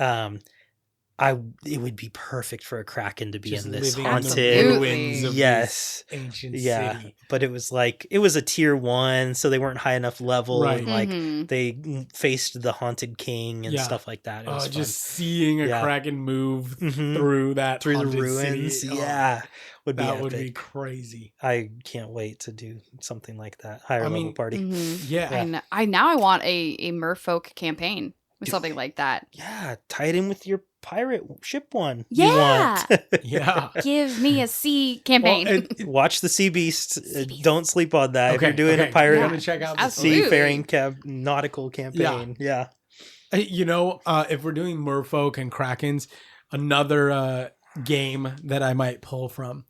[SPEAKER 3] it would be perfect for a Kraken to be
[SPEAKER 1] Just
[SPEAKER 3] in this
[SPEAKER 1] living in the
[SPEAKER 3] haunted.
[SPEAKER 1] ruins of
[SPEAKER 3] Yes.
[SPEAKER 1] this ancient
[SPEAKER 3] Yeah,
[SPEAKER 1] city.
[SPEAKER 3] but it was a tier 1, so they weren't high enough level,
[SPEAKER 1] Right.
[SPEAKER 3] and like
[SPEAKER 2] Mhm.
[SPEAKER 3] they faced the haunted king and
[SPEAKER 1] Yeah.
[SPEAKER 3] stuff like that. It was fun.
[SPEAKER 1] Just seeing a
[SPEAKER 3] Yeah.
[SPEAKER 1] Kraken move
[SPEAKER 3] Mhm.
[SPEAKER 1] through that
[SPEAKER 3] Through the
[SPEAKER 1] haunted
[SPEAKER 3] ruins,
[SPEAKER 1] city.
[SPEAKER 3] yeah, would be
[SPEAKER 1] that
[SPEAKER 3] epic.
[SPEAKER 1] would be crazy.
[SPEAKER 3] I can't wait to do something like that. Higher level
[SPEAKER 1] mean,
[SPEAKER 3] party.
[SPEAKER 2] Mhm.
[SPEAKER 1] Yeah.
[SPEAKER 2] I now I want a merfolk campaign with something like that.
[SPEAKER 3] Yeah, tie it in with your pirate ship one.
[SPEAKER 2] Yeah.
[SPEAKER 3] You want.
[SPEAKER 1] Yeah.
[SPEAKER 2] Give me a sea
[SPEAKER 1] Well,
[SPEAKER 2] campaign.
[SPEAKER 3] Watch the Sea Beast.
[SPEAKER 2] Sea Beast.
[SPEAKER 3] Don't sleep on that. If you're doing a
[SPEAKER 1] You
[SPEAKER 3] pirate
[SPEAKER 1] want to check out the
[SPEAKER 2] Absolutely.
[SPEAKER 3] seafaring nautical campaign. Yeah.
[SPEAKER 1] If we're doing merfolk and krakens, another game that I might pull from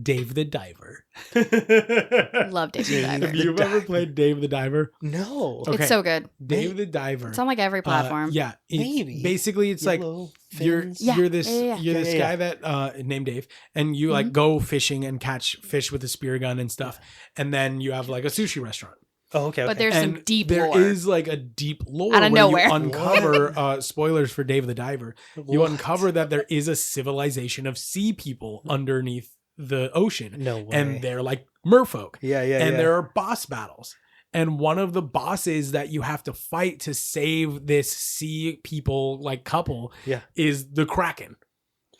[SPEAKER 1] Dave the Diver.
[SPEAKER 2] Love Dave the
[SPEAKER 3] Dave
[SPEAKER 2] Diver.
[SPEAKER 1] Have you
[SPEAKER 3] the
[SPEAKER 1] ever
[SPEAKER 3] Diver.
[SPEAKER 1] played Dave the Diver?
[SPEAKER 3] No.
[SPEAKER 1] Okay.
[SPEAKER 2] It's so good.
[SPEAKER 1] Dave the Diver.
[SPEAKER 2] It's on like every platform.
[SPEAKER 1] Yeah.
[SPEAKER 3] Maybe.
[SPEAKER 1] Basically, it's like
[SPEAKER 3] Yellow
[SPEAKER 1] you're
[SPEAKER 3] fins.
[SPEAKER 2] Yeah.
[SPEAKER 1] you're this
[SPEAKER 2] Yeah.
[SPEAKER 1] you're this
[SPEAKER 3] Yeah.
[SPEAKER 1] guy that named Dave, and you like go fishing and catch fish with a spear gun and stuff, and then you have like a sushi restaurant.
[SPEAKER 3] Oh, okay.
[SPEAKER 2] But there's
[SPEAKER 1] And
[SPEAKER 2] some deep
[SPEAKER 1] there
[SPEAKER 2] lore.
[SPEAKER 1] is like a deep lore
[SPEAKER 2] Out of
[SPEAKER 1] where
[SPEAKER 2] nowhere.
[SPEAKER 1] you uncover spoilers for Dave the Diver. You
[SPEAKER 3] What?
[SPEAKER 1] uncover that there is a civilization of sea people underneath the ocean,
[SPEAKER 3] No way.
[SPEAKER 1] and they're like merfolk.
[SPEAKER 3] yeah.
[SPEAKER 1] And there are boss battles. And one of the bosses that you have to fight to save this sea people like couple
[SPEAKER 3] Yeah.
[SPEAKER 1] is the Kraken.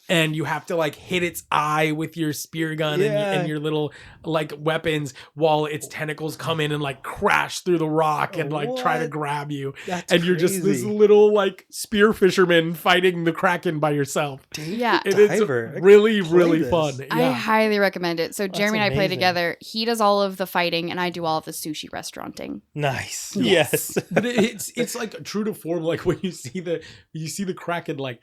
[SPEAKER 1] And you have to like hit its eye with your spear gun and your little like weapons while its tentacles come in and like crash through the rock and like try to
[SPEAKER 3] What?
[SPEAKER 1] grab you.
[SPEAKER 3] That's
[SPEAKER 1] And you're just this
[SPEAKER 3] crazy.
[SPEAKER 1] little like spear fisherman fighting the Kraken by yourself.
[SPEAKER 3] Dave
[SPEAKER 2] Yeah.
[SPEAKER 3] the
[SPEAKER 1] And it's
[SPEAKER 3] Diver.
[SPEAKER 1] really,
[SPEAKER 3] play
[SPEAKER 1] really
[SPEAKER 3] this.
[SPEAKER 1] fun.
[SPEAKER 2] I
[SPEAKER 1] Yeah.
[SPEAKER 2] highly recommend it. So Jeremy and I play
[SPEAKER 3] amazing.
[SPEAKER 2] together. He does all of the fighting and I do all of the sushi restauranting.
[SPEAKER 3] Nice.
[SPEAKER 2] Yes.
[SPEAKER 3] Yes.
[SPEAKER 1] But it's like true to form. Like when you see the Kraken, like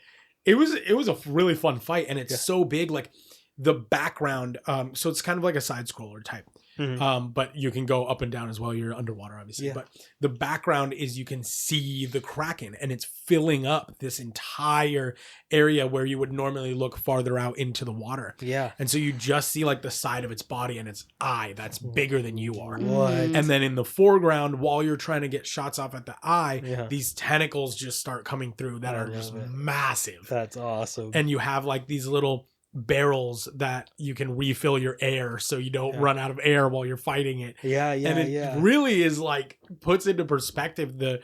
[SPEAKER 1] it was a really fun fight, and it's so big. Like the background, so it's kind of like a side scroller type.
[SPEAKER 3] Mhm.
[SPEAKER 1] But you can go up and down as well. You're underwater, obviously.
[SPEAKER 3] Yeah.
[SPEAKER 1] But the background is you can see the Kraken, and it's filling up this entire area where you would normally look farther out into the water.
[SPEAKER 3] Yeah.
[SPEAKER 1] And so you just see like the side of its body and its eye that's bigger than you are.
[SPEAKER 3] What?
[SPEAKER 1] And then in the foreground, while you're trying to get shots off at the eye,
[SPEAKER 3] Yeah.
[SPEAKER 1] these tentacles just start coming through that
[SPEAKER 3] I
[SPEAKER 1] are
[SPEAKER 3] love
[SPEAKER 1] just
[SPEAKER 3] it.
[SPEAKER 1] massive.
[SPEAKER 3] That's awesome.
[SPEAKER 1] And you have like these little barrels that you can refill your air so you don't run out of air while you're fighting it.
[SPEAKER 3] yeah.
[SPEAKER 1] And it really is like puts into perspective the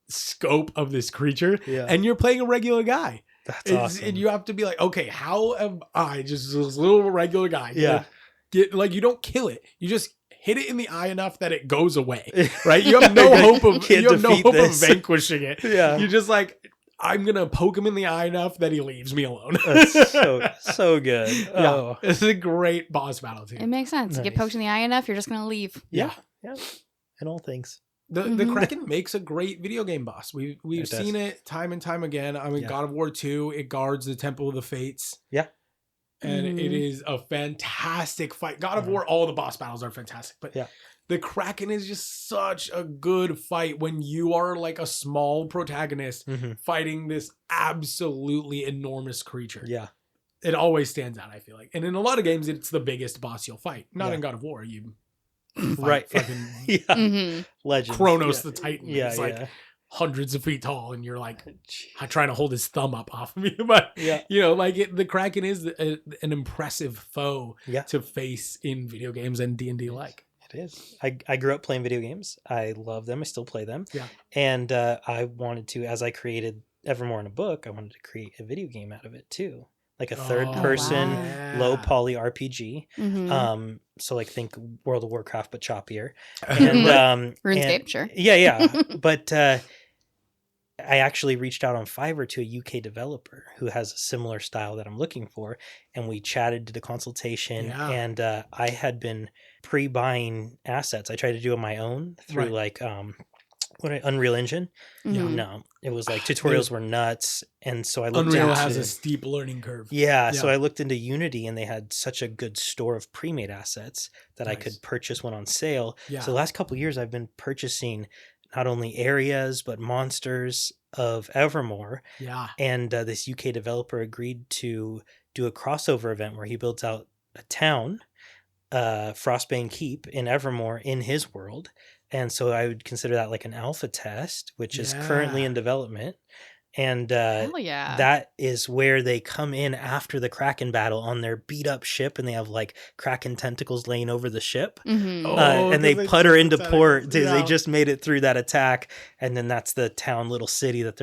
[SPEAKER 1] scope of this creature.
[SPEAKER 3] Yeah.
[SPEAKER 1] And you're playing a regular guy.
[SPEAKER 3] That's awesome.
[SPEAKER 1] And you have to be like, okay, how am I just this little regular guy?
[SPEAKER 3] Yeah.
[SPEAKER 1] You don't kill it. You just hit it in the eye enough that it goes away. Right? You have no hope of
[SPEAKER 3] Can't defeat this.
[SPEAKER 1] vanquishing it.
[SPEAKER 3] Yeah.
[SPEAKER 1] You're just like, I'm gonna poke him in the eye enough that he leaves me alone.
[SPEAKER 3] That's so good.
[SPEAKER 1] Yeah.
[SPEAKER 3] Oh.
[SPEAKER 1] It's a great boss battle too.
[SPEAKER 2] It makes sense. You get
[SPEAKER 3] Nice.
[SPEAKER 2] poked in the eye enough, you're just going to leave.
[SPEAKER 3] Yeah. In all things.
[SPEAKER 1] The
[SPEAKER 2] Mhm.
[SPEAKER 1] Kraken makes a great video game boss. We've
[SPEAKER 3] It does.
[SPEAKER 1] seen it time and time again. I mean,
[SPEAKER 3] Yeah.
[SPEAKER 1] God of War 2, it guards the Temple of the Fates.
[SPEAKER 3] Yeah.
[SPEAKER 1] And
[SPEAKER 2] Mhm.
[SPEAKER 1] it is a fantastic fight. God of War, all the boss battles are fantastic. But
[SPEAKER 3] Yeah.
[SPEAKER 1] the Kraken is just such a good fight when you are like a small protagonist
[SPEAKER 3] Mhm.
[SPEAKER 1] fighting this absolutely enormous creature.
[SPEAKER 3] Yeah.
[SPEAKER 1] It always stands out, I feel like. And in a lot of games, it's the biggest boss you'll fight. Not
[SPEAKER 3] Yeah.
[SPEAKER 1] in God of War. You
[SPEAKER 3] Right.
[SPEAKER 1] fight fucking
[SPEAKER 3] Yeah.
[SPEAKER 2] Mm-hmm.
[SPEAKER 3] Legends.
[SPEAKER 1] Kronos
[SPEAKER 3] Yeah.
[SPEAKER 1] the Titan.
[SPEAKER 3] Yeah.
[SPEAKER 1] It's like
[SPEAKER 3] yeah.
[SPEAKER 1] hundreds of feet tall, and you're like trying to hold his thumb up off of me. But
[SPEAKER 3] Yeah.
[SPEAKER 1] the Kraken is an impressive foe
[SPEAKER 3] Yeah.
[SPEAKER 1] to face in video games and D&D like.
[SPEAKER 3] It is. I grew up playing video games. I love them. I still play them.
[SPEAKER 1] Yeah.
[SPEAKER 3] And I wanted to, as I created Evermore in a book, I wanted to create a video game out of it too. Like a third person,
[SPEAKER 2] wow.
[SPEAKER 3] low poly RPG.
[SPEAKER 2] Mm-hmm.
[SPEAKER 3] So like think World of Warcraft, but choppier. And
[SPEAKER 2] RuneScape,
[SPEAKER 3] and-
[SPEAKER 2] sure.
[SPEAKER 3] Yeah. But I actually reached out on Fiverr to a UK developer who has a similar style that I'm looking for. And we chatted, did a consultation,
[SPEAKER 1] Yeah.
[SPEAKER 3] and I had been pre-buying assets. I tried to do it on my own through
[SPEAKER 1] Right.
[SPEAKER 3] like Unreal Engine.
[SPEAKER 2] Mhm.
[SPEAKER 3] No, it was like tutorials were nuts. And so I looked
[SPEAKER 1] Unreal
[SPEAKER 3] into,
[SPEAKER 1] has a steep learning curve.
[SPEAKER 3] yeah, so
[SPEAKER 1] Yeah.
[SPEAKER 3] I looked into Unity, and they had such a good store of pre-made assets that I
[SPEAKER 1] Nice.
[SPEAKER 3] could purchase one on sale.
[SPEAKER 1] Yeah.
[SPEAKER 3] So the last couple of years, I've been purchasing not only areas but monsters of Evermore.
[SPEAKER 1] Yeah.
[SPEAKER 3] And this UK developer agreed to do a crossover event where he builds out a town Frostbane Keep in Evermore in his world. And so I would consider that like an alpha test, which is currently
[SPEAKER 1] Yeah.
[SPEAKER 3] in development. And
[SPEAKER 2] Hell yeah.
[SPEAKER 3] that is where they come in after the Kraken battle on their beat up ship, and they have like Kraken tentacles laying over the ship.
[SPEAKER 2] Mm-hmm.
[SPEAKER 3] And they
[SPEAKER 1] 'cause
[SPEAKER 3] putter
[SPEAKER 1] took
[SPEAKER 3] into
[SPEAKER 1] the
[SPEAKER 3] port.
[SPEAKER 1] tentacles.
[SPEAKER 3] They
[SPEAKER 1] Yeah.
[SPEAKER 3] just made it through that attack, and then that's the town, little city that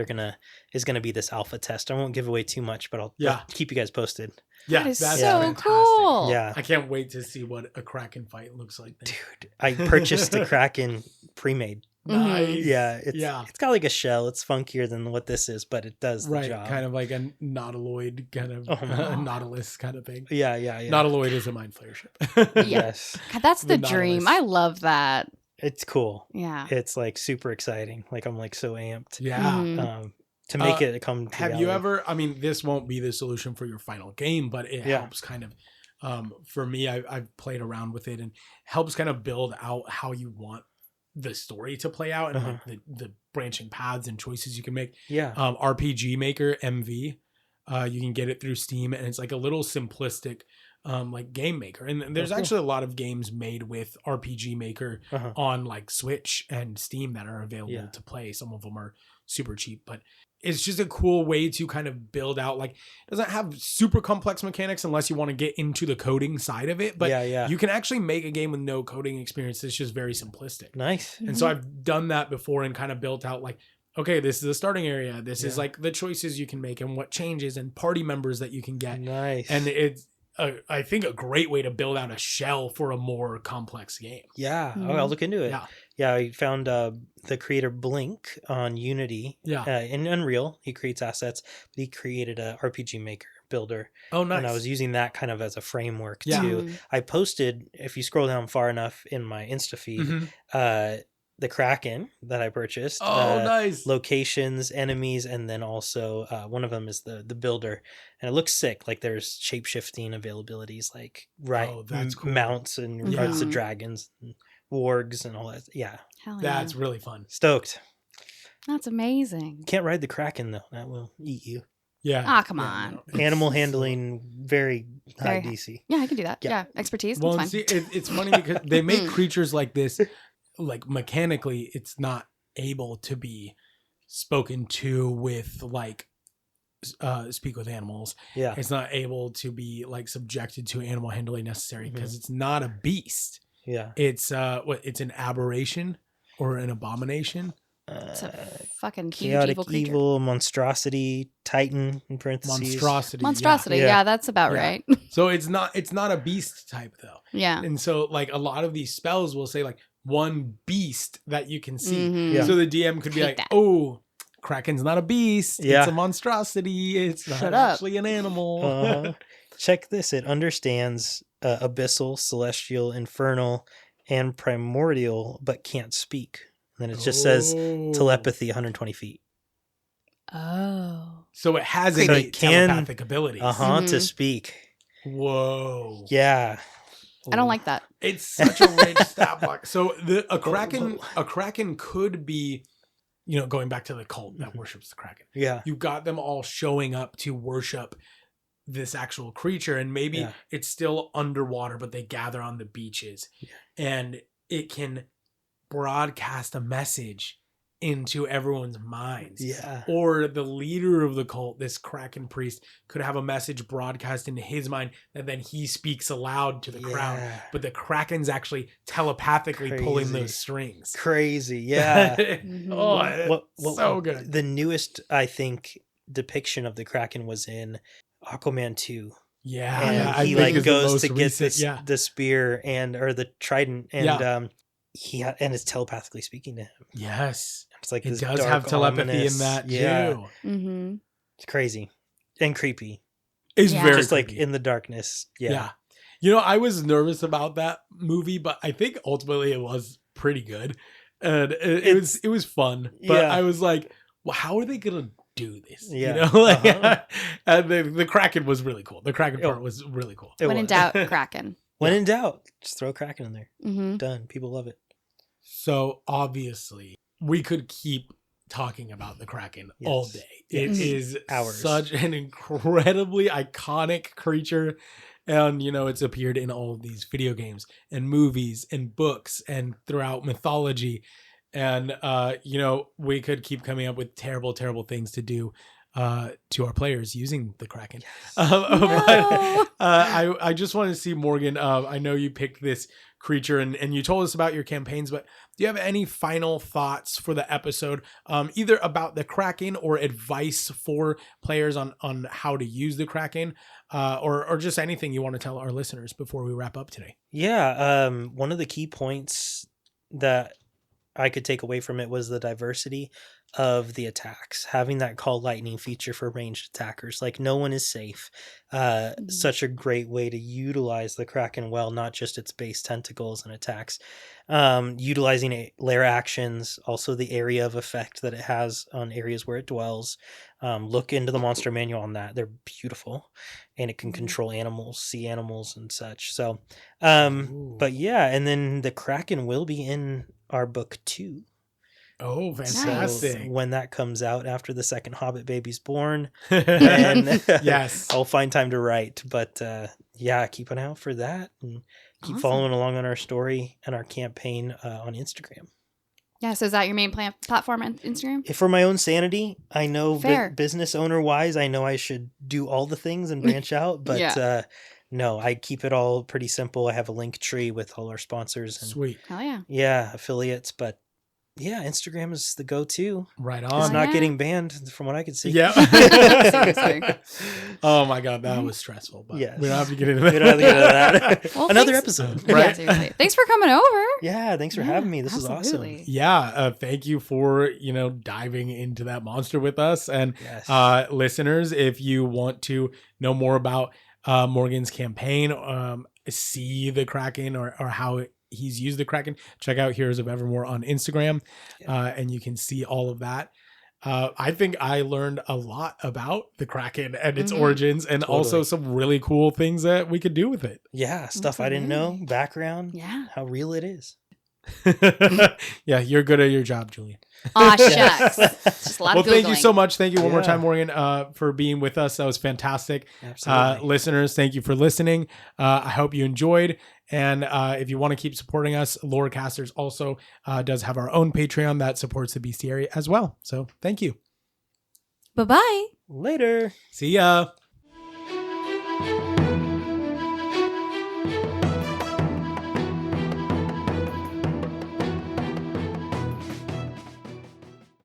[SPEAKER 3] is gonna be this alpha test. I won't give away too much, but I'll keep you guys posted.
[SPEAKER 1] Yeah,
[SPEAKER 2] That is
[SPEAKER 1] that's
[SPEAKER 2] so
[SPEAKER 1] fantastic.
[SPEAKER 2] cool.
[SPEAKER 3] Yeah,
[SPEAKER 1] I can't wait to see what a Kraken fight looks like. Then.
[SPEAKER 3] dude, I purchased the Kraken pre-made.
[SPEAKER 1] Nice.
[SPEAKER 3] Yeah,
[SPEAKER 1] yeah.
[SPEAKER 3] it's got like a shell. It's funkier than what this is, but it does the
[SPEAKER 1] Right,
[SPEAKER 3] job.
[SPEAKER 1] kind of like a nautiloid kind of nautilus kind of thing.
[SPEAKER 3] Yeah.
[SPEAKER 1] Nautiloid is a mind flayer ship.
[SPEAKER 3] Yes,
[SPEAKER 2] God, that's the
[SPEAKER 1] The
[SPEAKER 2] dream.
[SPEAKER 1] Nautilus.
[SPEAKER 2] I love that.
[SPEAKER 3] it's cool.
[SPEAKER 2] Yeah.
[SPEAKER 3] It's like super exciting. Like I'm like so amped.
[SPEAKER 1] Yeah.
[SPEAKER 2] Mhm.
[SPEAKER 3] To make it come to
[SPEAKER 1] Have you
[SPEAKER 3] reality.
[SPEAKER 1] ever? I mean, this won't be the solution for your final game, but it helps kind of. For me, I've played around with it and helps kind of build out how you want the story to play out and like the branching paths and choices you can make.
[SPEAKER 3] Yeah.
[SPEAKER 1] RPG Maker MV, you can get it through Steam, and it's like a little simplistic like game maker. And there's actually a lot of games made with RPG Maker on like Switch and Steam that are available to play. Some of them are super cheap, but it's just a cool way to kind of build out, like, it doesn't have super complex mechanics unless you want to get into the coding side of it, but you can actually make a game with no coding experience. It's just very simplistic.
[SPEAKER 3] Nice.
[SPEAKER 1] And so I've done that before and kind of built out like, okay, this is the starting area. This is like the choices you can make and what changes and party members that you can get.
[SPEAKER 3] Nice.
[SPEAKER 1] And it's, I think, a great way to build out a shell for a more complex game.
[SPEAKER 3] Yeah. Oh, I'll look into it. Yeah. I found the creator Blink on Unity. In Unreal. He creates assets, but he created a RPG Maker builder.
[SPEAKER 1] Oh, nice.
[SPEAKER 3] And I was using that kind of as a framework too. I posted, if you scroll down far enough in my Insta feed, the Kraken that I purchased.
[SPEAKER 1] Nice.
[SPEAKER 3] Locations, enemies, and then also one of them is the builder. And it looks sick. Like there's shape-shifting availabilities, like
[SPEAKER 1] that's cool.
[SPEAKER 3] mounts in regards to dragons and wargs and all that. Yeah.
[SPEAKER 2] Hell yeah.
[SPEAKER 1] That's really fun.
[SPEAKER 3] Stoked.
[SPEAKER 2] That's amazing.
[SPEAKER 3] Can't ride the Kraken though. That will eat you.
[SPEAKER 1] Yeah.
[SPEAKER 2] Ah, come on.
[SPEAKER 1] No.
[SPEAKER 3] Animal handling, very high
[SPEAKER 2] Very
[SPEAKER 3] DC.
[SPEAKER 2] Yeah, I can do that.
[SPEAKER 3] Yeah.
[SPEAKER 2] Yeah. Expertise.
[SPEAKER 1] Well,
[SPEAKER 2] That's
[SPEAKER 1] and
[SPEAKER 2] fine.
[SPEAKER 1] see, it's funny because they make creatures like this, like mechanically, it's not able to be spoken to with like speak with animals.
[SPEAKER 3] Yeah.
[SPEAKER 1] It's not able to be like subjected to animal handling necessary because it's not a beast.
[SPEAKER 3] Yeah.
[SPEAKER 1] It's it's an aberration or an abomination.
[SPEAKER 2] It's a fucking huge
[SPEAKER 3] Chaotic
[SPEAKER 2] evil creature.
[SPEAKER 3] monstrosity, titan in parentheses.
[SPEAKER 1] Monstrosity.
[SPEAKER 2] Yeah, that's about right.
[SPEAKER 1] So it's not a beast type though.
[SPEAKER 2] Yeah.
[SPEAKER 1] And so like a lot of these spells will say like one beast that you can see.
[SPEAKER 2] Mhm.
[SPEAKER 3] Yeah.
[SPEAKER 1] So the DM could be
[SPEAKER 2] Take
[SPEAKER 1] like,
[SPEAKER 2] that.
[SPEAKER 1] oh, Kraken's not a beast.
[SPEAKER 3] Yeah.
[SPEAKER 1] It's a monstrosity. It's
[SPEAKER 2] Shut
[SPEAKER 1] not
[SPEAKER 2] up.
[SPEAKER 1] actually an animal.
[SPEAKER 3] Check this. It understands abyssal, celestial, infernal, and primordial, but can't speak. And then it just says telepathy 120 feet.
[SPEAKER 2] Oh.
[SPEAKER 1] So it has
[SPEAKER 3] So
[SPEAKER 1] innate
[SPEAKER 3] it can-
[SPEAKER 1] telepathic abilities.
[SPEAKER 3] To speak.
[SPEAKER 1] Whoa.
[SPEAKER 3] Yeah.
[SPEAKER 2] I don't like that.
[SPEAKER 1] It's such a rich stat block. So a Kraken could be, going back to the cult that worships the Kraken.
[SPEAKER 3] Yeah.
[SPEAKER 1] You got them all showing up to worship this actual creature, and maybe it's still underwater, but they gather on the beaches, and it can broadcast a message into everyone's minds.
[SPEAKER 3] Yeah.
[SPEAKER 1] Or the leader of the cult, this Kraken priest, could have a message broadcast into his mind that then he speaks aloud to the crowd. But the Kraken's actually telepathically pulling those strings.
[SPEAKER 3] Crazy. Yeah.
[SPEAKER 1] So good.
[SPEAKER 3] The newest, I think, depiction of the Kraken was in Aquaman 2.
[SPEAKER 1] Yeah.
[SPEAKER 3] And
[SPEAKER 1] I
[SPEAKER 3] he
[SPEAKER 1] think
[SPEAKER 3] like
[SPEAKER 1] is the
[SPEAKER 3] goes
[SPEAKER 1] most
[SPEAKER 3] to get
[SPEAKER 1] recent,
[SPEAKER 3] the spear or the trident, and and is telepathically speaking to him.
[SPEAKER 1] Yes.
[SPEAKER 3] It's like
[SPEAKER 1] It
[SPEAKER 3] this
[SPEAKER 1] does
[SPEAKER 3] dark,
[SPEAKER 1] have telepathy
[SPEAKER 3] ominous-
[SPEAKER 1] in that too.
[SPEAKER 2] Mm-hmm.
[SPEAKER 3] It's crazy and creepy.
[SPEAKER 1] It's
[SPEAKER 2] Yeah.
[SPEAKER 1] very
[SPEAKER 3] Just like
[SPEAKER 1] creepy.
[SPEAKER 3] in the darkness. Yeah.
[SPEAKER 1] I was nervous about that movie, but I think ultimately it was pretty good. And it was fun. But I was like, well, how are they gonna do this?
[SPEAKER 3] Yeah.
[SPEAKER 1] And the Kraken was really cool. The Kraken part was really cool.
[SPEAKER 3] It
[SPEAKER 2] When in
[SPEAKER 3] was.
[SPEAKER 2] doubt, Kraken.
[SPEAKER 3] When in doubt, just throw Kraken in there.
[SPEAKER 2] Mm-hmm.
[SPEAKER 3] Done. People love it.
[SPEAKER 1] So obviously we could keep talking about the Kraken all day. It
[SPEAKER 3] Yes.
[SPEAKER 1] is
[SPEAKER 3] Hours.
[SPEAKER 1] such an incredibly iconic creature. And, it's appeared in all of these video games and movies and books and throughout mythology. And, we could keep coming up with terrible, terrible things to do to our players using the Kraken.
[SPEAKER 3] Yes.
[SPEAKER 2] No.
[SPEAKER 1] I just want to see, Morgan, I know you picked this creature and you told us about your campaigns, but do you have any final thoughts for the episode, either about the Kraken or advice for players on how to use the Kraken, or just anything you want to tell our listeners before we wrap up today?
[SPEAKER 3] Yeah. One of the key points that I could take away from it was the diversity of the attacks, having that call lightning feature for ranged attackers. Like, no one is safe. Such a great way to utilize the Kraken well, not just its base tentacles and attacks. Utilizing lair actions, also the area of effect that it has on areas where it dwells. Look into the monster manual on that. They're beautiful, and it can control animals, sea animals and such. So, but yeah, and then the Kraken will be in our book 2.
[SPEAKER 1] Oh, fantastic.
[SPEAKER 3] So when that comes out after the second Hobbit baby's born, then
[SPEAKER 1] Yes,
[SPEAKER 3] I'll find time to write. But yeah, keep an eye out for that, and keep following along on our story and our campaign on Instagram.
[SPEAKER 2] Yeah, so is that your main platform on Instagram?
[SPEAKER 3] If for my own sanity, I know
[SPEAKER 2] Fair.
[SPEAKER 3] business owner wise, I know I should do all the things and branch out, but
[SPEAKER 2] Yeah.
[SPEAKER 3] no, I keep it all pretty simple. I have a link tree with all our sponsors and
[SPEAKER 1] sweet.
[SPEAKER 2] Hell yeah.
[SPEAKER 3] yeah, affiliates, but yeah, Instagram is the go-to.
[SPEAKER 1] Right
[SPEAKER 3] It's
[SPEAKER 1] on.
[SPEAKER 3] not
[SPEAKER 2] yeah.
[SPEAKER 3] getting banned from what I can see.
[SPEAKER 1] Yeah.
[SPEAKER 2] Seriously.
[SPEAKER 1] Oh my God, that was stressful. But
[SPEAKER 3] Yes.
[SPEAKER 1] we don't have to get into
[SPEAKER 3] We don't have to get into that.
[SPEAKER 2] Well,
[SPEAKER 3] Another
[SPEAKER 2] thanks.
[SPEAKER 3] episode.
[SPEAKER 1] Right.
[SPEAKER 2] Yeah, seriously. Thanks for coming over.
[SPEAKER 3] Yeah, thanks for having me. This is awesome.
[SPEAKER 2] absolutely.
[SPEAKER 1] Yeah, thank you for diving into that monster with us. And
[SPEAKER 3] Yes.
[SPEAKER 1] listeners, if you want to know more about Morgan's campaign, see the Kraken or how he's used the Kraken, check out Heroes of Evermore on Instagram, and you can see all of that. I think I learned a lot about the Kraken and its origins, and also some really cool things that we could do with it.
[SPEAKER 3] Yeah, stuff I didn't know, background,
[SPEAKER 2] Yeah.
[SPEAKER 3] how real it is.
[SPEAKER 1] Yeah, you're good at your job, Julian.
[SPEAKER 2] Aw, shucks. Just a lot
[SPEAKER 1] Well,
[SPEAKER 2] of
[SPEAKER 1] thank you
[SPEAKER 2] Googling.
[SPEAKER 1] so much. Thank you one more
[SPEAKER 3] Yeah.
[SPEAKER 1] time, Morgan, for being with us. That was fantastic.
[SPEAKER 3] Absolutely.
[SPEAKER 1] Listeners, thank you for listening. I hope you enjoyed. And if you want to keep supporting us, Lorecasters also does have our own Patreon that supports the Beastiary as well. So thank you.
[SPEAKER 2] Bye-bye.
[SPEAKER 3] Later.
[SPEAKER 1] See ya.